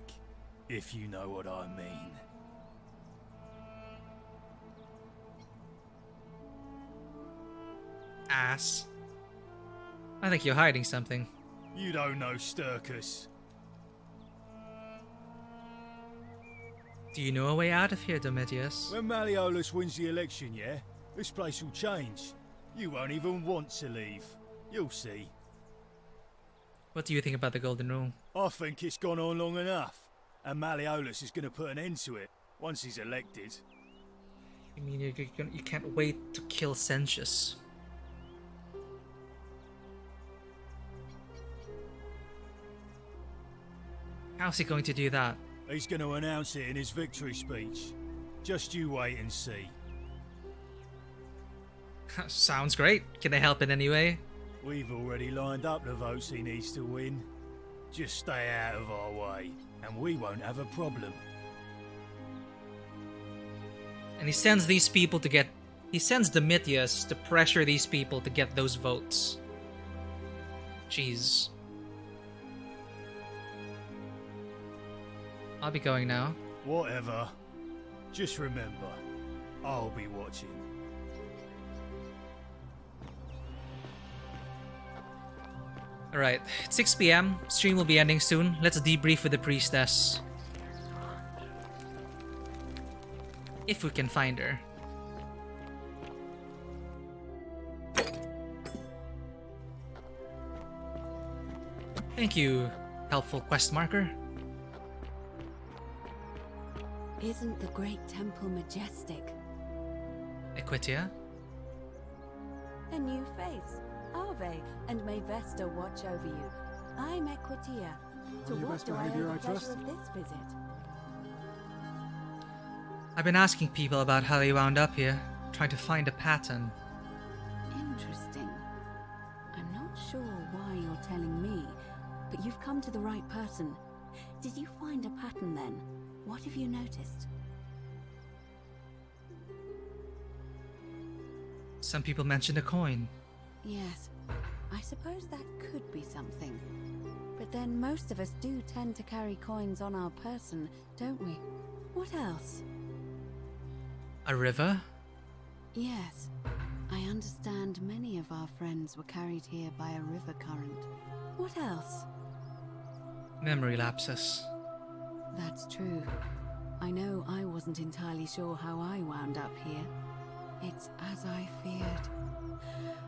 If you know what I mean. Ass. I think you're hiding something. You don't know Sturkus. Do you know a way out of here, Domitius? When Malleolus wins the election, yeah? This place will change. You won't even want to leave. You'll see. What do you think about the Golden Rule? I think it's gone on long enough. And Malleolus is going to put an end to it once he's elected. You mean you can't wait to kill Sentius? How's he going to do that? He's going to announce it in his victory speech. Just you wait and see. Sounds great. Can I help in any way? We've already lined up the votes he needs to win. Just stay out of our way, and we won't have a problem. And he sends these people to get... He sends Domitius to pressure these people to get those votes. Jeez. I'll be going now. Whatever. Just remember, I'll be watching. Alright, it's 6 PM. Stream will be ending soon. Let's debrief with the priestess. If we can find her. Thank you, helpful quest marker. Isn't the great temple majestic? Equitia? A new face. Ave, and may Vesta watch over you. I'm Equitia. To Your what best do I behavior, owe I the pleasure trust. of this visit? I've been asking people about how they wound up here, trying to find a pattern. Interesting. I'm not sure why you're telling me, but you've come to the right person. Did you find a pattern then? What have you noticed? Some people mentioned a coin. Yes, I suppose that could be something. But then most of us do tend to carry coins on our person, don't we? What else? A river? Yes, I understand many of our friends were carried here by a river current. What else? Memory lapses. That's true. I know I wasn't entirely sure how I wound up here. It's as I feared.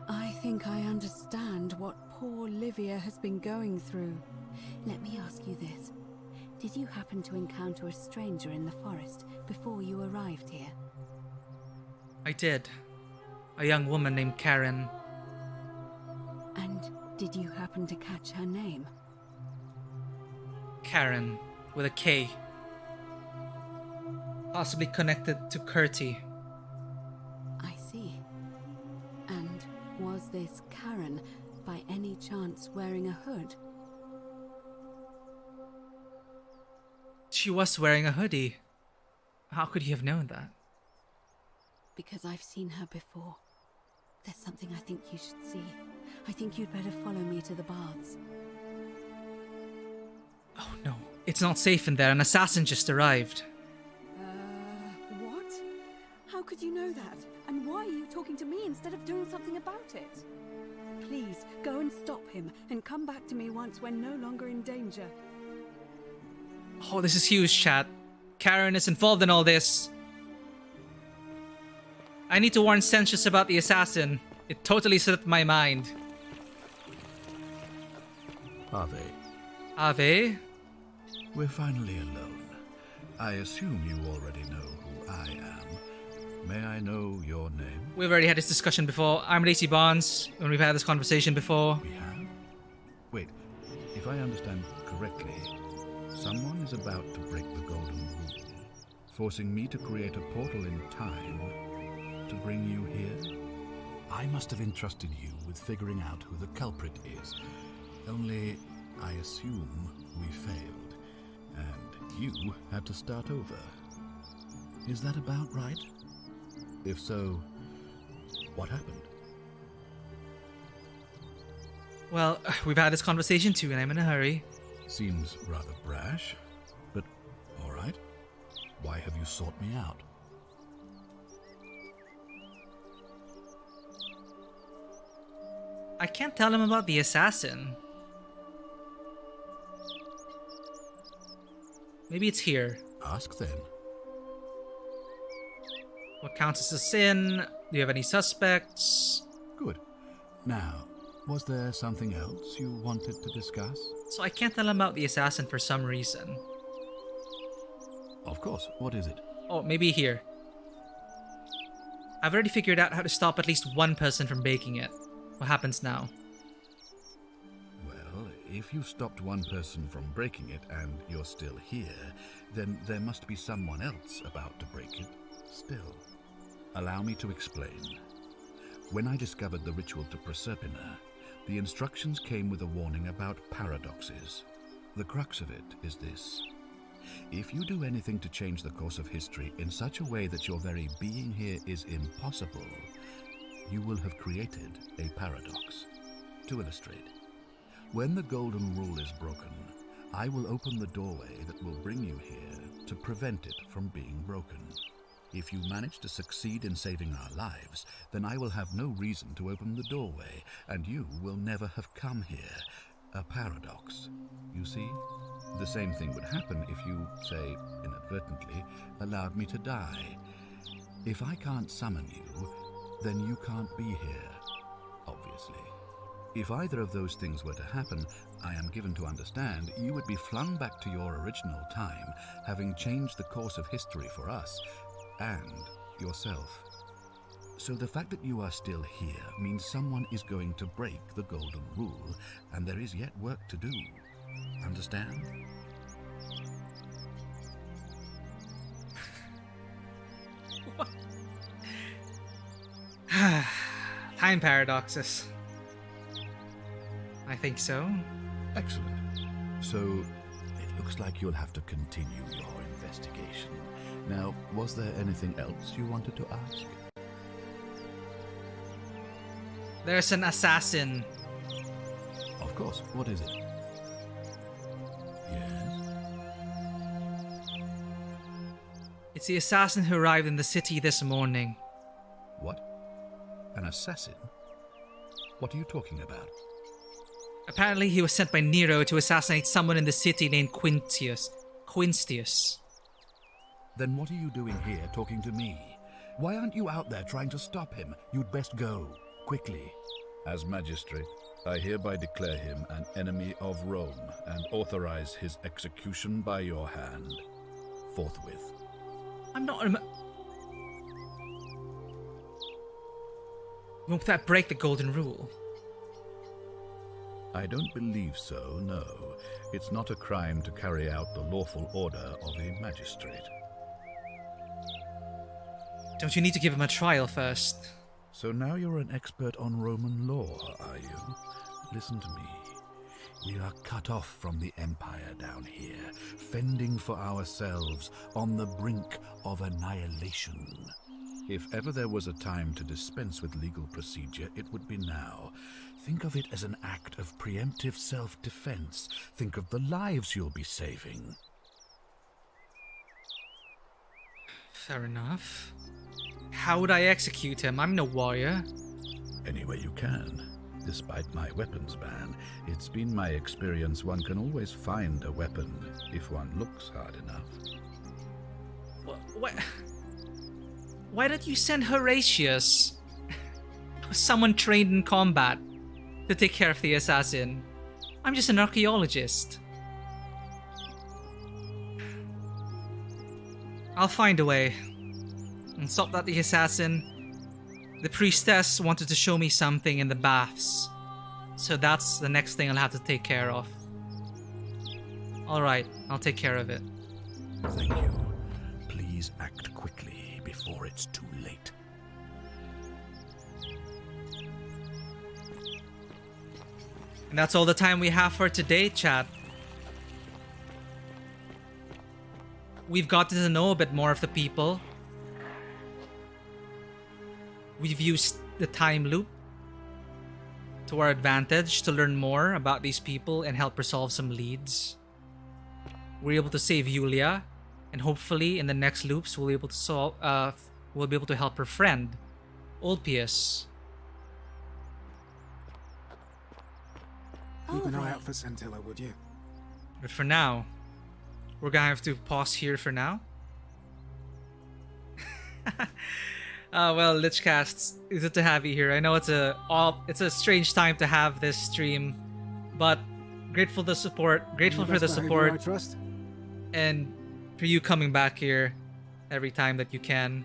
I think I understand what poor Livia has been going through. Let me ask you this. Did you happen to encounter a stranger in the forest before you arrived here? I did. A young woman named Karen. And did you happen to catch her name? Karen, with a K. Possibly connected to Curti. I see. And this Karen by any chance wearing a hood? She was wearing a hoodie. How could you have known that? Because I've seen her before. There's something I think you should see. I think you'd better follow me to the baths. Oh no, it's not safe in there. An assassin just arrived. What? How could you know that? And why are you talking to me instead of doing something about it? Please, go and stop him, and come back to me once we're no longer in danger. Oh, this is huge, chat. Karen is involved in all this. I need to warn Sentius about the assassin. It totally slipped my mind. Ave. Ave? We're finally alone. I assume you already know who I am. May I know your name? We've already had this discussion before. I'm Lacey Barnes, and we've had this conversation before. We have? Wait, if I understand correctly, someone is about to break the Golden Rule, forcing me to create a portal in time to bring you here? I must have entrusted you with figuring out who the culprit is. Only, I assume we failed, and you had to start over. Is that about right? If so, what happened? Well, we've had this conversation too, and I'm in a hurry. Seems rather brash, but all right. Why have you sought me out? I can't tell him about the assassin. Maybe it's here. Ask then. What counts as a sin? Do you have any suspects? Good. Now, was there something else you wanted to discuss? So I can't tell him about the assassin for some reason. Of course. What is it? Oh, maybe here. I've already figured out how to stop at least one person from baking it. What happens now? Well, if you stopped one person from breaking it and you're still here, then there must be someone else about to break it still. Allow me to explain. When I discovered the ritual to Proserpina, the instructions came with a warning about paradoxes. The crux of it is this. If you do anything to change the course of history in such a way that your very being here is impossible, you will have created a paradox. To illustrate, when the Golden Rule is broken, I will open the doorway that will bring you here to prevent it from being broken. If you manage to succeed in saving our lives, then I will have no reason to open the doorway, and you will never have come here. A paradox. You see? The same thing would happen if you, say, inadvertently, allowed me to die. If I can't summon you, then you can't be here, obviously. If either of those things were to happen, I am given to understand you would be flung back to your original time, having changed the course of history for us and yourself. So the fact that you are still here means someone is going to break the Golden Rule, and there is yet work to do. Understand? Time paradoxes. I think so. Excellent. So, it looks like you'll have to continue your investigation. Now, was there anything else you wanted to ask? There's an assassin. Of course. What is it? Yes? It's the assassin who arrived in the city this morning. What? An assassin? What are you talking about? Apparently he was sent by Nero to assassinate someone in the city named Quintius. Then what are you doing here talking to me? Why aren't you out there trying to stop him? You'd best go. Quickly. As Magistrate, I hereby declare him an enemy of Rome and authorize his execution by your hand. Forthwith. I'm not... Won't that break the Golden Rule? I don't believe so, no. It's not a crime to carry out the lawful order of a magistrate. Don't you need to give him a trial first? So now you're an expert on Roman law, are you? Listen to me. We are cut off from the Empire down here, fending for ourselves on the brink of annihilation. If ever there was a time to dispense with legal procedure, it would be now. Think of it as an act of preemptive self-defense. Think of the lives you'll be saving. Fair enough. How would I execute him? I'm no warrior. Any way you can. Despite my weapons ban, it's been my experience one can always find a weapon if one looks hard enough. What? Why don't you send Horatius, someone trained in combat, to take care of the assassin? I'm just an archaeologist. I'll find a way. And stop that the assassin. The priestess wanted to show me something in the baths. So that's the next thing I'll have to take care of. Alright, I'll take care of it. Thank you. Please act quickly before it's too late. And that's all the time we have for today, chat. We've gotten to know a bit more of the people. We've used the time loop to our advantage to learn more about these people and help resolve some leads. We're able to save Iulia, and hopefully in the next loops we'll be able to help her friend, Ulpius. Keep an eye out for Scintilla, would you? But for now, we're gonna have to pause here for now. Well, Lichcasts, it's good to have you here. I know it's a strange time to have this stream, but grateful for the support, I trust. and for you coming back here every time that you can.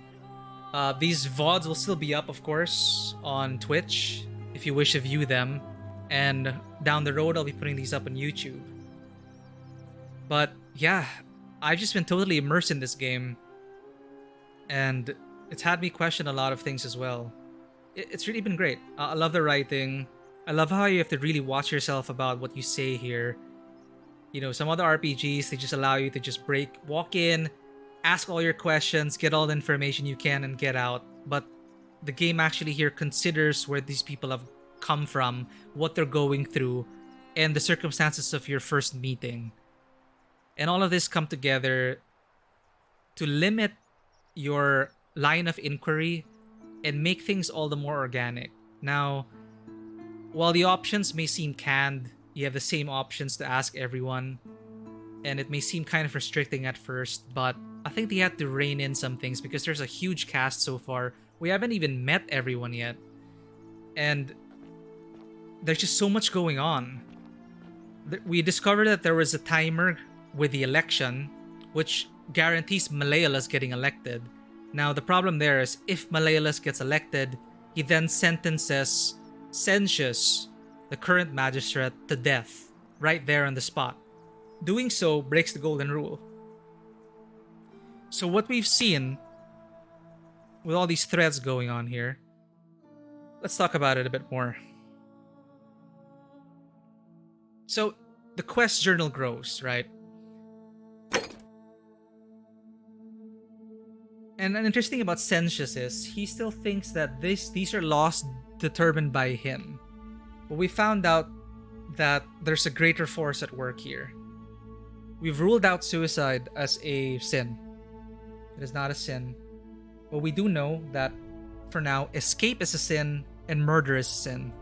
These VODs will still be up, of course, on Twitch if you wish to view them, and down the road I'll be putting these up on YouTube. But yeah, I've just been totally immersed in this game, and it's had me question a lot of things as well. It's really been great. I love the writing. I love how you have to really watch yourself about what you say here. You know, some other RPGs, they just allow you to just walk in, ask all your questions, get all the information you can, and get out. But the game actually here considers where these people have come from, what they're going through, and the circumstances of your first meeting. And all of this come together to limit your line of inquiry and make things all the more organic. Now, while the options may seem canned, you have the same options to ask everyone, and it may seem kind of restricting at first, but I think they had to rein in some things because there's a huge cast so far. We haven't even met everyone yet, and there's just so much going on. We discovered that there was a timer with the election, which guarantees Malleolus getting elected. Now, the problem there is if Malleolus gets elected, he then sentences Sentius, the current magistrate, to death, right there on the spot. Doing so breaks the golden rule. So what we've seen with all these threads going on here, let's talk about it a bit more. So the quest journal grows, right? And an interesting about Sentius is he still thinks that these are laws determined by him. But we found out that there's a greater force at work here. We've ruled out suicide as a sin. It is not a sin. But we do know that for now, escape is a sin and murder is a sin.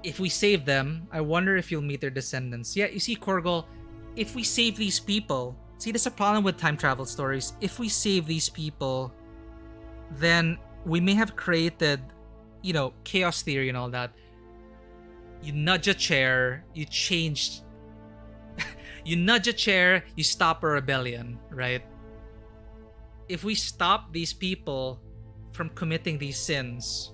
If we save them, I wonder if you'll meet their descendants. Yeah, you see, Korgol, if we save these people, see, there's a problem with time travel stories. If we save these people, then we may have created, you know, chaos theory and all that. You nudge a chair, you change. You nudge a chair, you stop a rebellion, right? If we stop these people from committing these sins,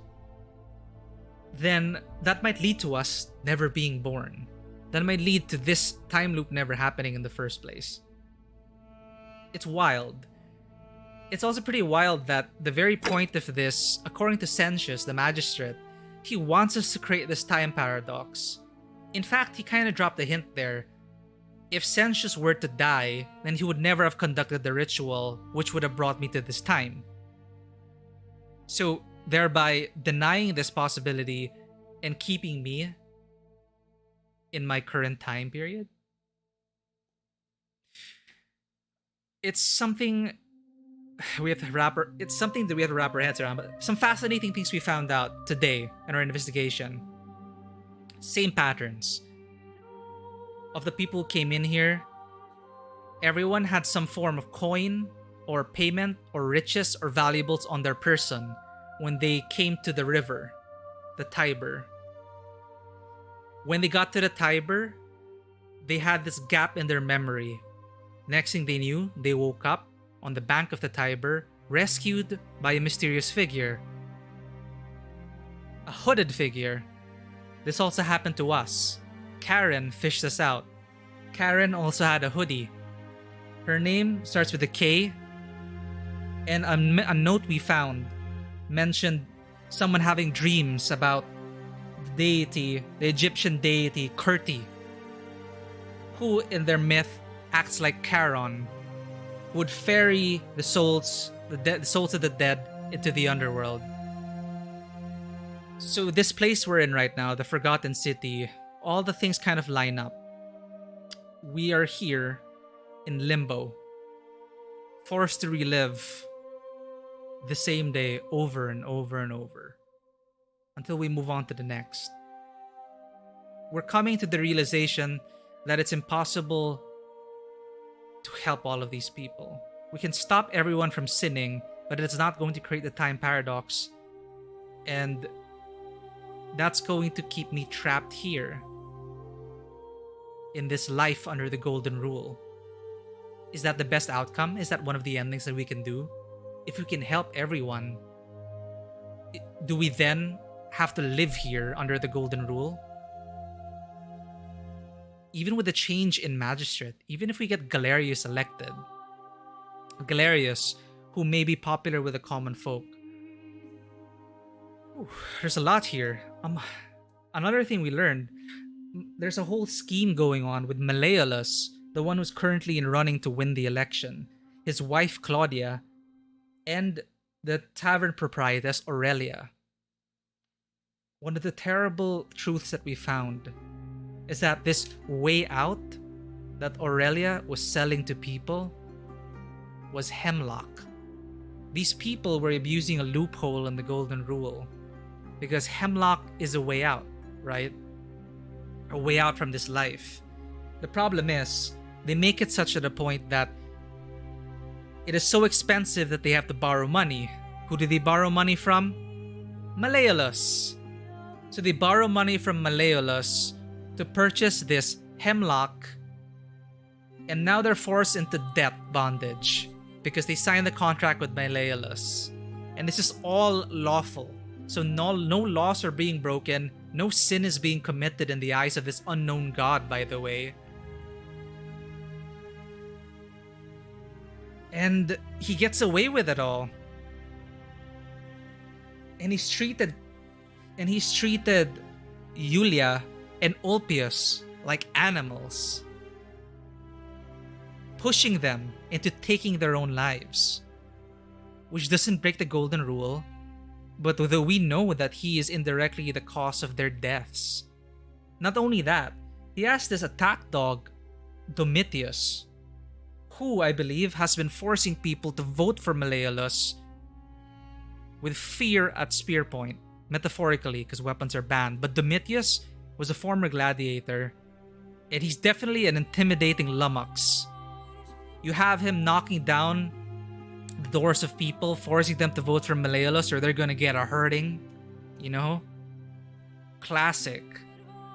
then that might lead to us never being born. That might lead to this time loop never happening in the first place. It's wild. it's also pretty wild that the very point of this, according to Sentius, the Magistrate, he wants us to create this time paradox. In fact, he kind of dropped a hint there. If Sentius were to die, then he would never have conducted the ritual which would have brought me to this time. So, thereby denying this possibility and keeping me in my current time period. It's something we have to wrap our heads around, but some fascinating things we found out today in our investigation. Same patterns. Of the people who came in here, everyone had some form of coin or payment or riches or valuables on their person when they came to the river, the Tiber. When they got to the Tiber, they had this gap in their memory. Next thing they knew, they woke up on the bank of the Tiber, rescued by a mysterious figure. A hooded figure. This also happened to us. Karen fished us out. Karen also had a hoodie. Her name starts with a K, and a note we found mentioned someone having dreams about the deity, the Egyptian deity Kurti, who in their myth acts like Charon, would ferry the souls of the dead into the underworld. So this place we're in right now, the Forgotten City, all the things kind of line up. We are here in limbo, forced to relive the same day over and over and over until we move on to the next. We're coming to the realization that it's impossible to help all of these people. We can stop everyone from sinning, but it's not going to create the time paradox. And that's going to keep me trapped here in this life under the golden rule. Is that the best outcome? Is that one of the endings that we can do? If we can help everyone, do we then have to live here under the golden rule? Even with the change in Magistrate, even if we get Galerius elected, Galerius, who may be popular with the common folk, there's a lot here. Another thing we learned, there's a whole scheme going on with Malleolus, the one who's currently in running to win the election, his wife Claudia, and the tavern proprietress Aurelia. One of the terrible truths that we found is that this way out that Aurelia was selling to people was hemlock. These people were abusing a loophole in the golden rule because hemlock is a way out, right? A way out from this life. The problem is they make it such at a point that it is so expensive that they have to borrow money. Who do they borrow money from? Malleolus. So they borrow money from Malleolus to purchase this hemlock, and now they're forced into debt bondage because they signed the contract with Malleolus. And this is all lawful. So no laws are being broken, no sin is being committed in the eyes of this unknown god, by the way. And he gets away with it all. And he's treated Iulia and Ulpius like animals, pushing them into taking their own lives, which doesn't break the golden rule, but though we know that he is indirectly the cause of their deaths. Not only that, he has this attack dog, Domitius, who I believe has been forcing people to vote for Malleolus with fear at spear point, metaphorically because weapons are banned. But Domitius was a former gladiator, and he's definitely an intimidating lummox. You have him knocking down the doors of people, forcing them to vote for Malleolus or they're gonna get a hurting, you know? Classic.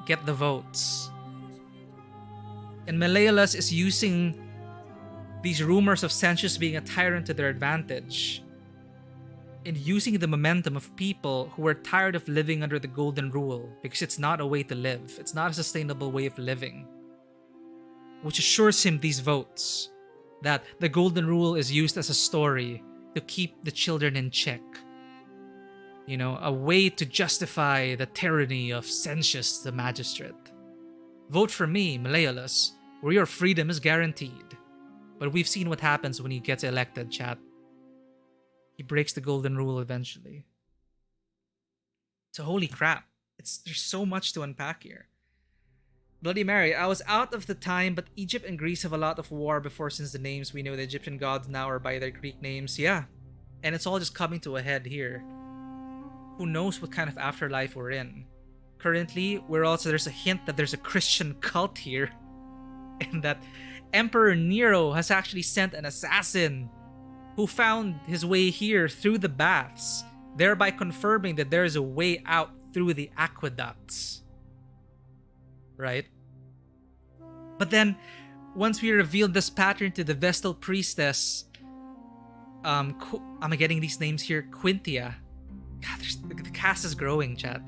Get the votes. And Malleolus is using these rumors of Sentius being a tyrant to their advantage, and using the momentum of people who are tired of living under the golden rule because it's not a way to live. It's not a sustainable way of living. Which assures him these votes, that the golden rule is used as a story to keep the children in check. You know, a way to justify the tyranny of Sentius the Magistrate. Vote for me, Malleolus, where your freedom is guaranteed. But we've seen what happens when he gets elected, chat. He breaks the golden rule eventually. So holy crap, there's so much to unpack here. Bloody Mary, I was out of the time, but Egypt and Greece have a lot of war before, since the names we know the Egyptian gods now are by their Greek names. Yeah, and it's all just coming to a head here. Who knows what kind of afterlife we're in? Currently, there's a hint that there's a Christian cult here, and that Emperor Nero has actually sent an assassin who found his way here through the baths, thereby confirming that there is a way out through the aqueducts. Right? But then, once we revealed this pattern to the Vestal Priestess, I'm getting these names here, Quintia. God, the cast is growing, chat.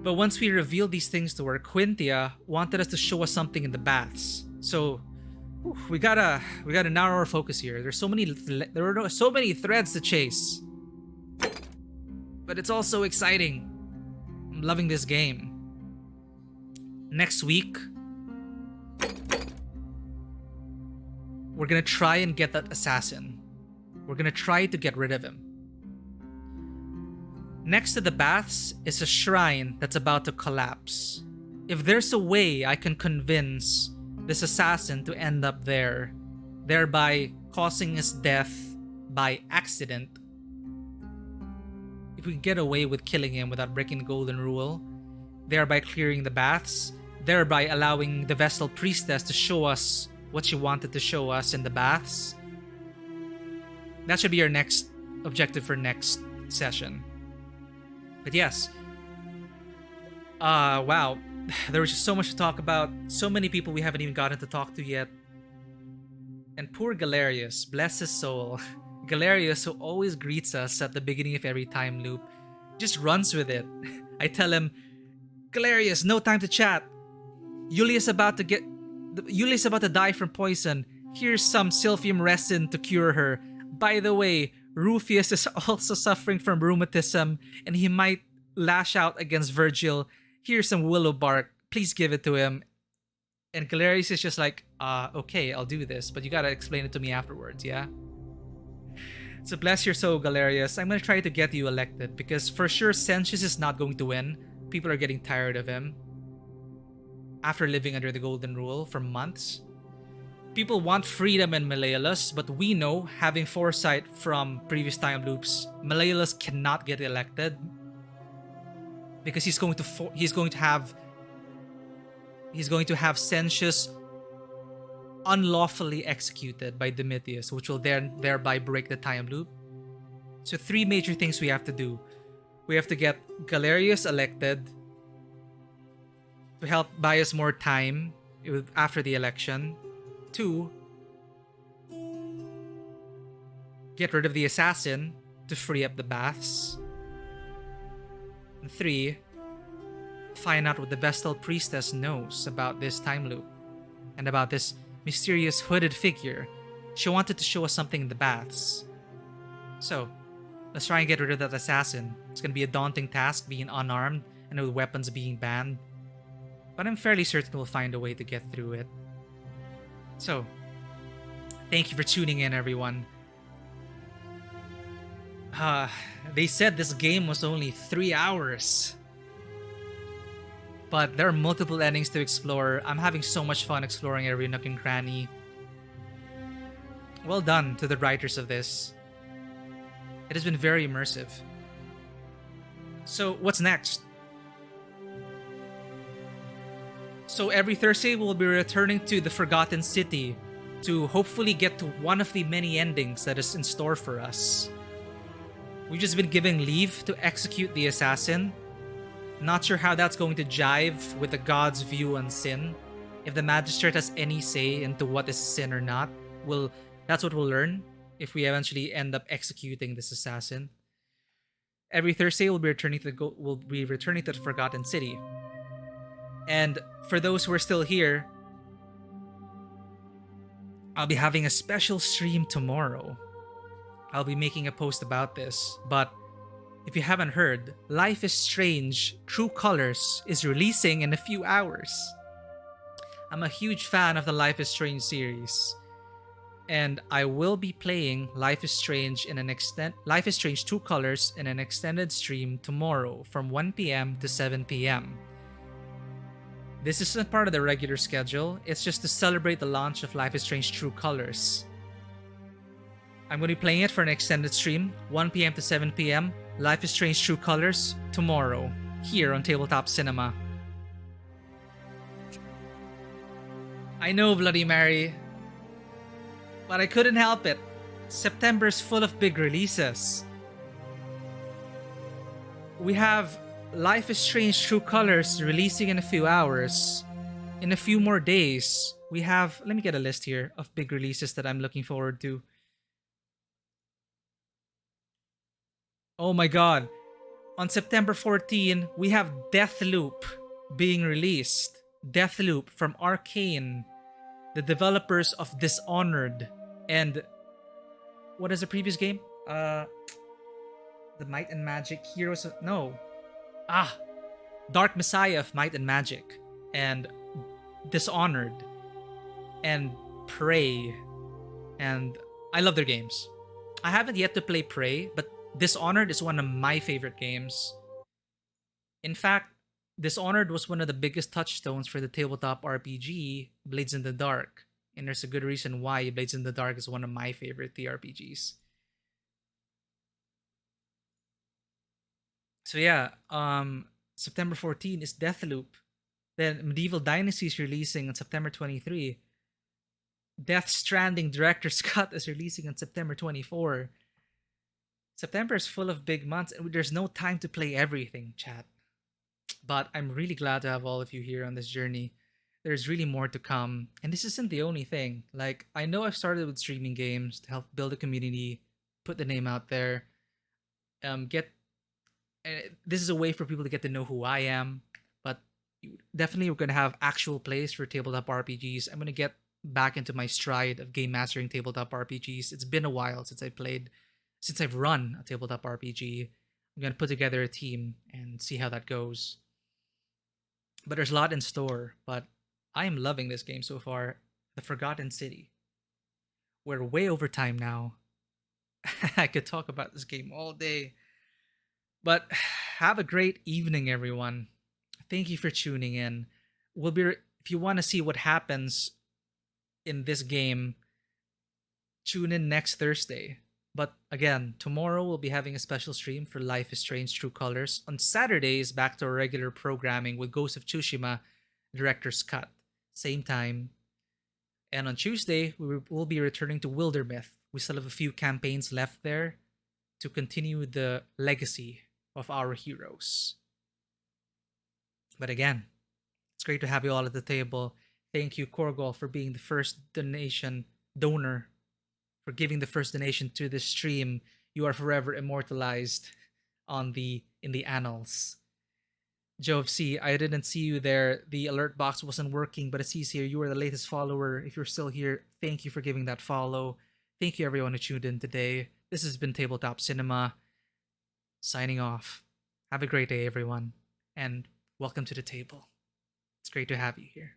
But once we revealed these things to her, Quintia wanted us to show us something in the baths. So we gotta narrow our focus here. There are so many threads to chase, but it's all so exciting. I'm loving this game. Next week, we're gonna try and get that assassin. We're gonna try to get rid of him. Next to the baths is a shrine that's about to collapse. If there's a way I can convince this assassin to end up there, thereby causing his death by accident, if we can get away with killing him without breaking the golden rule, thereby clearing the baths, thereby allowing the Vestal Priestess to show us what she wanted to show us in the baths, that should be our next objective for next session. But yes, wow, there was just so much to talk about, so many people we haven't even gotten to talk to yet. And poor Galerius, bless his soul. Galerius, who always greets us at the beginning of every time loop, just runs with it. I tell him, Galerius, no time to chat. Iulia's about to die from poison. Here's some Silphium Resin to cure her. By the way, Rufius is also suffering from rheumatism, and he might lash out against Virgil. Here's some willow bark. Please give it to him. And Galerius is just like, okay, I'll do this, but you gotta explain it to me afterwards, yeah? So bless your soul, Galerius. I'm gonna try to get you elected, because for sure Sentius is not going to win. People are getting tired of him. After living under the golden rule for months. People want freedom in Malleolus, but we know, having foresight from previous time loops, Malleolus cannot get elected because he's going to have Sentius unlawfully executed by Domitius, which will thereby break the time loop. So 3 major things we have to do. We have to get Galerius elected to help buy us more time after the election. 2, get rid of the assassin to free up the baths. And 3, find out what the Vestal Priestess knows about this time loop and about this mysterious hooded figure. She wanted to show us something in the baths. So, let's try and get rid of that assassin. It's gonna be a daunting task, being unarmed and with weapons being banned. But I'm fairly certain we'll find a way to get through it. So, thank you for tuning in, everyone. They said this game was only 3 hours. But there are multiple endings to explore. I'm having so much fun exploring every nook and cranny. Well done to the writers of this. It has been very immersive. So, what's next? So every Thursday, we'll be returning to the Forgotten City to hopefully get to one of the many endings that is in store for us. We've just been given leave to execute the assassin. Not sure how that's going to jive with the god's view on sin. If the Magistrate has any say into what is sin or not, that's what we'll learn if we eventually end up executing this assassin. Every Thursday, we'll be returning to the Forgotten City. And for those who are still here, I'll be having a special stream tomorrow. I'll be making a post about this. But if you haven't heard, Life is Strange True Colors is releasing in a few hours. I'm a huge fan of the Life is Strange series, and I will be playing Life is Strange True Colors in an extended stream tomorrow from 1 p.m. to 7 p.m. This isn't part of the regular schedule, it's just to celebrate the launch of Life is Strange True Colors. I'm going to be playing it for an extended stream, 1 p.m. to 7 p.m. Life is Strange True Colors tomorrow, here on Tabletop Cinema. I know, Bloody Mary, but I couldn't help it. September's full of big releases. We have Life is Strange True Colors releasing in a few hours. In a few more days, we have... Let me get a list here of big releases that I'm looking forward to. Oh my god. On September 14, we have Deathloop being released. Deathloop from Arcane, the developers of Dishonored, and what is the previous game? The Might and Magic Heroes of... No. Dark Messiah of Might and Magic, and Dishonored, and Prey, and I love their games. I haven't yet to play Prey, but Dishonored is one of my favorite games. In fact, Dishonored was one of the biggest touchstones for the tabletop RPG, Blades in the Dark. And there's a good reason why Blades in the Dark is one of my favorite TRPGs. So yeah, September 14 is Deathloop. Then Medieval Dynasty is releasing on September 23. Death Stranding Director's Cut is releasing on September 24. September is full of big months, and there's no time to play everything, chat. But I'm really glad to have all of you here on this journey. There's really more to come, and this isn't the only thing. Like, I know I've started with streaming games to help build a community, put the name out there, this is a way for people to get to know who I am. But definitely we're going to have actual plays for tabletop RPGs. I'm going to get back into my stride of game mastering tabletop RPGs. It's been a while since I've run a tabletop RPG. I'm going to put together a team and see how that goes. But there's a lot in store, but I am loving this game so far. The Forgotten City. We're way over time now. I could talk about this game all day. But have a great evening, everyone. Thank you for tuning in. If you want to see what happens in this game, tune in next Thursday. But again, tomorrow we'll be having a special stream for Life is Strange True Colors. On Saturdays, back to our regular programming with Ghost of Tsushima Director's Cut. Same time. And on Tuesday, we'll be returning to Wildermyth. We still have a few campaigns left there to continue the legacy of our heroes. But again, it's great to have you all at the table. Thank you, Korgol, for being the first donor, for giving the first donation to this stream. You are forever immortalized in the annals. Jove C, I didn't see you there. The alert box wasn't working, but it sees here you are the latest follower. If you're still here, thank you for giving that follow. Thank you everyone who tuned in today. This has been Tabletop Cinema. Signing off. Have a great day, everyone, and welcome to the table. It's great to have you here.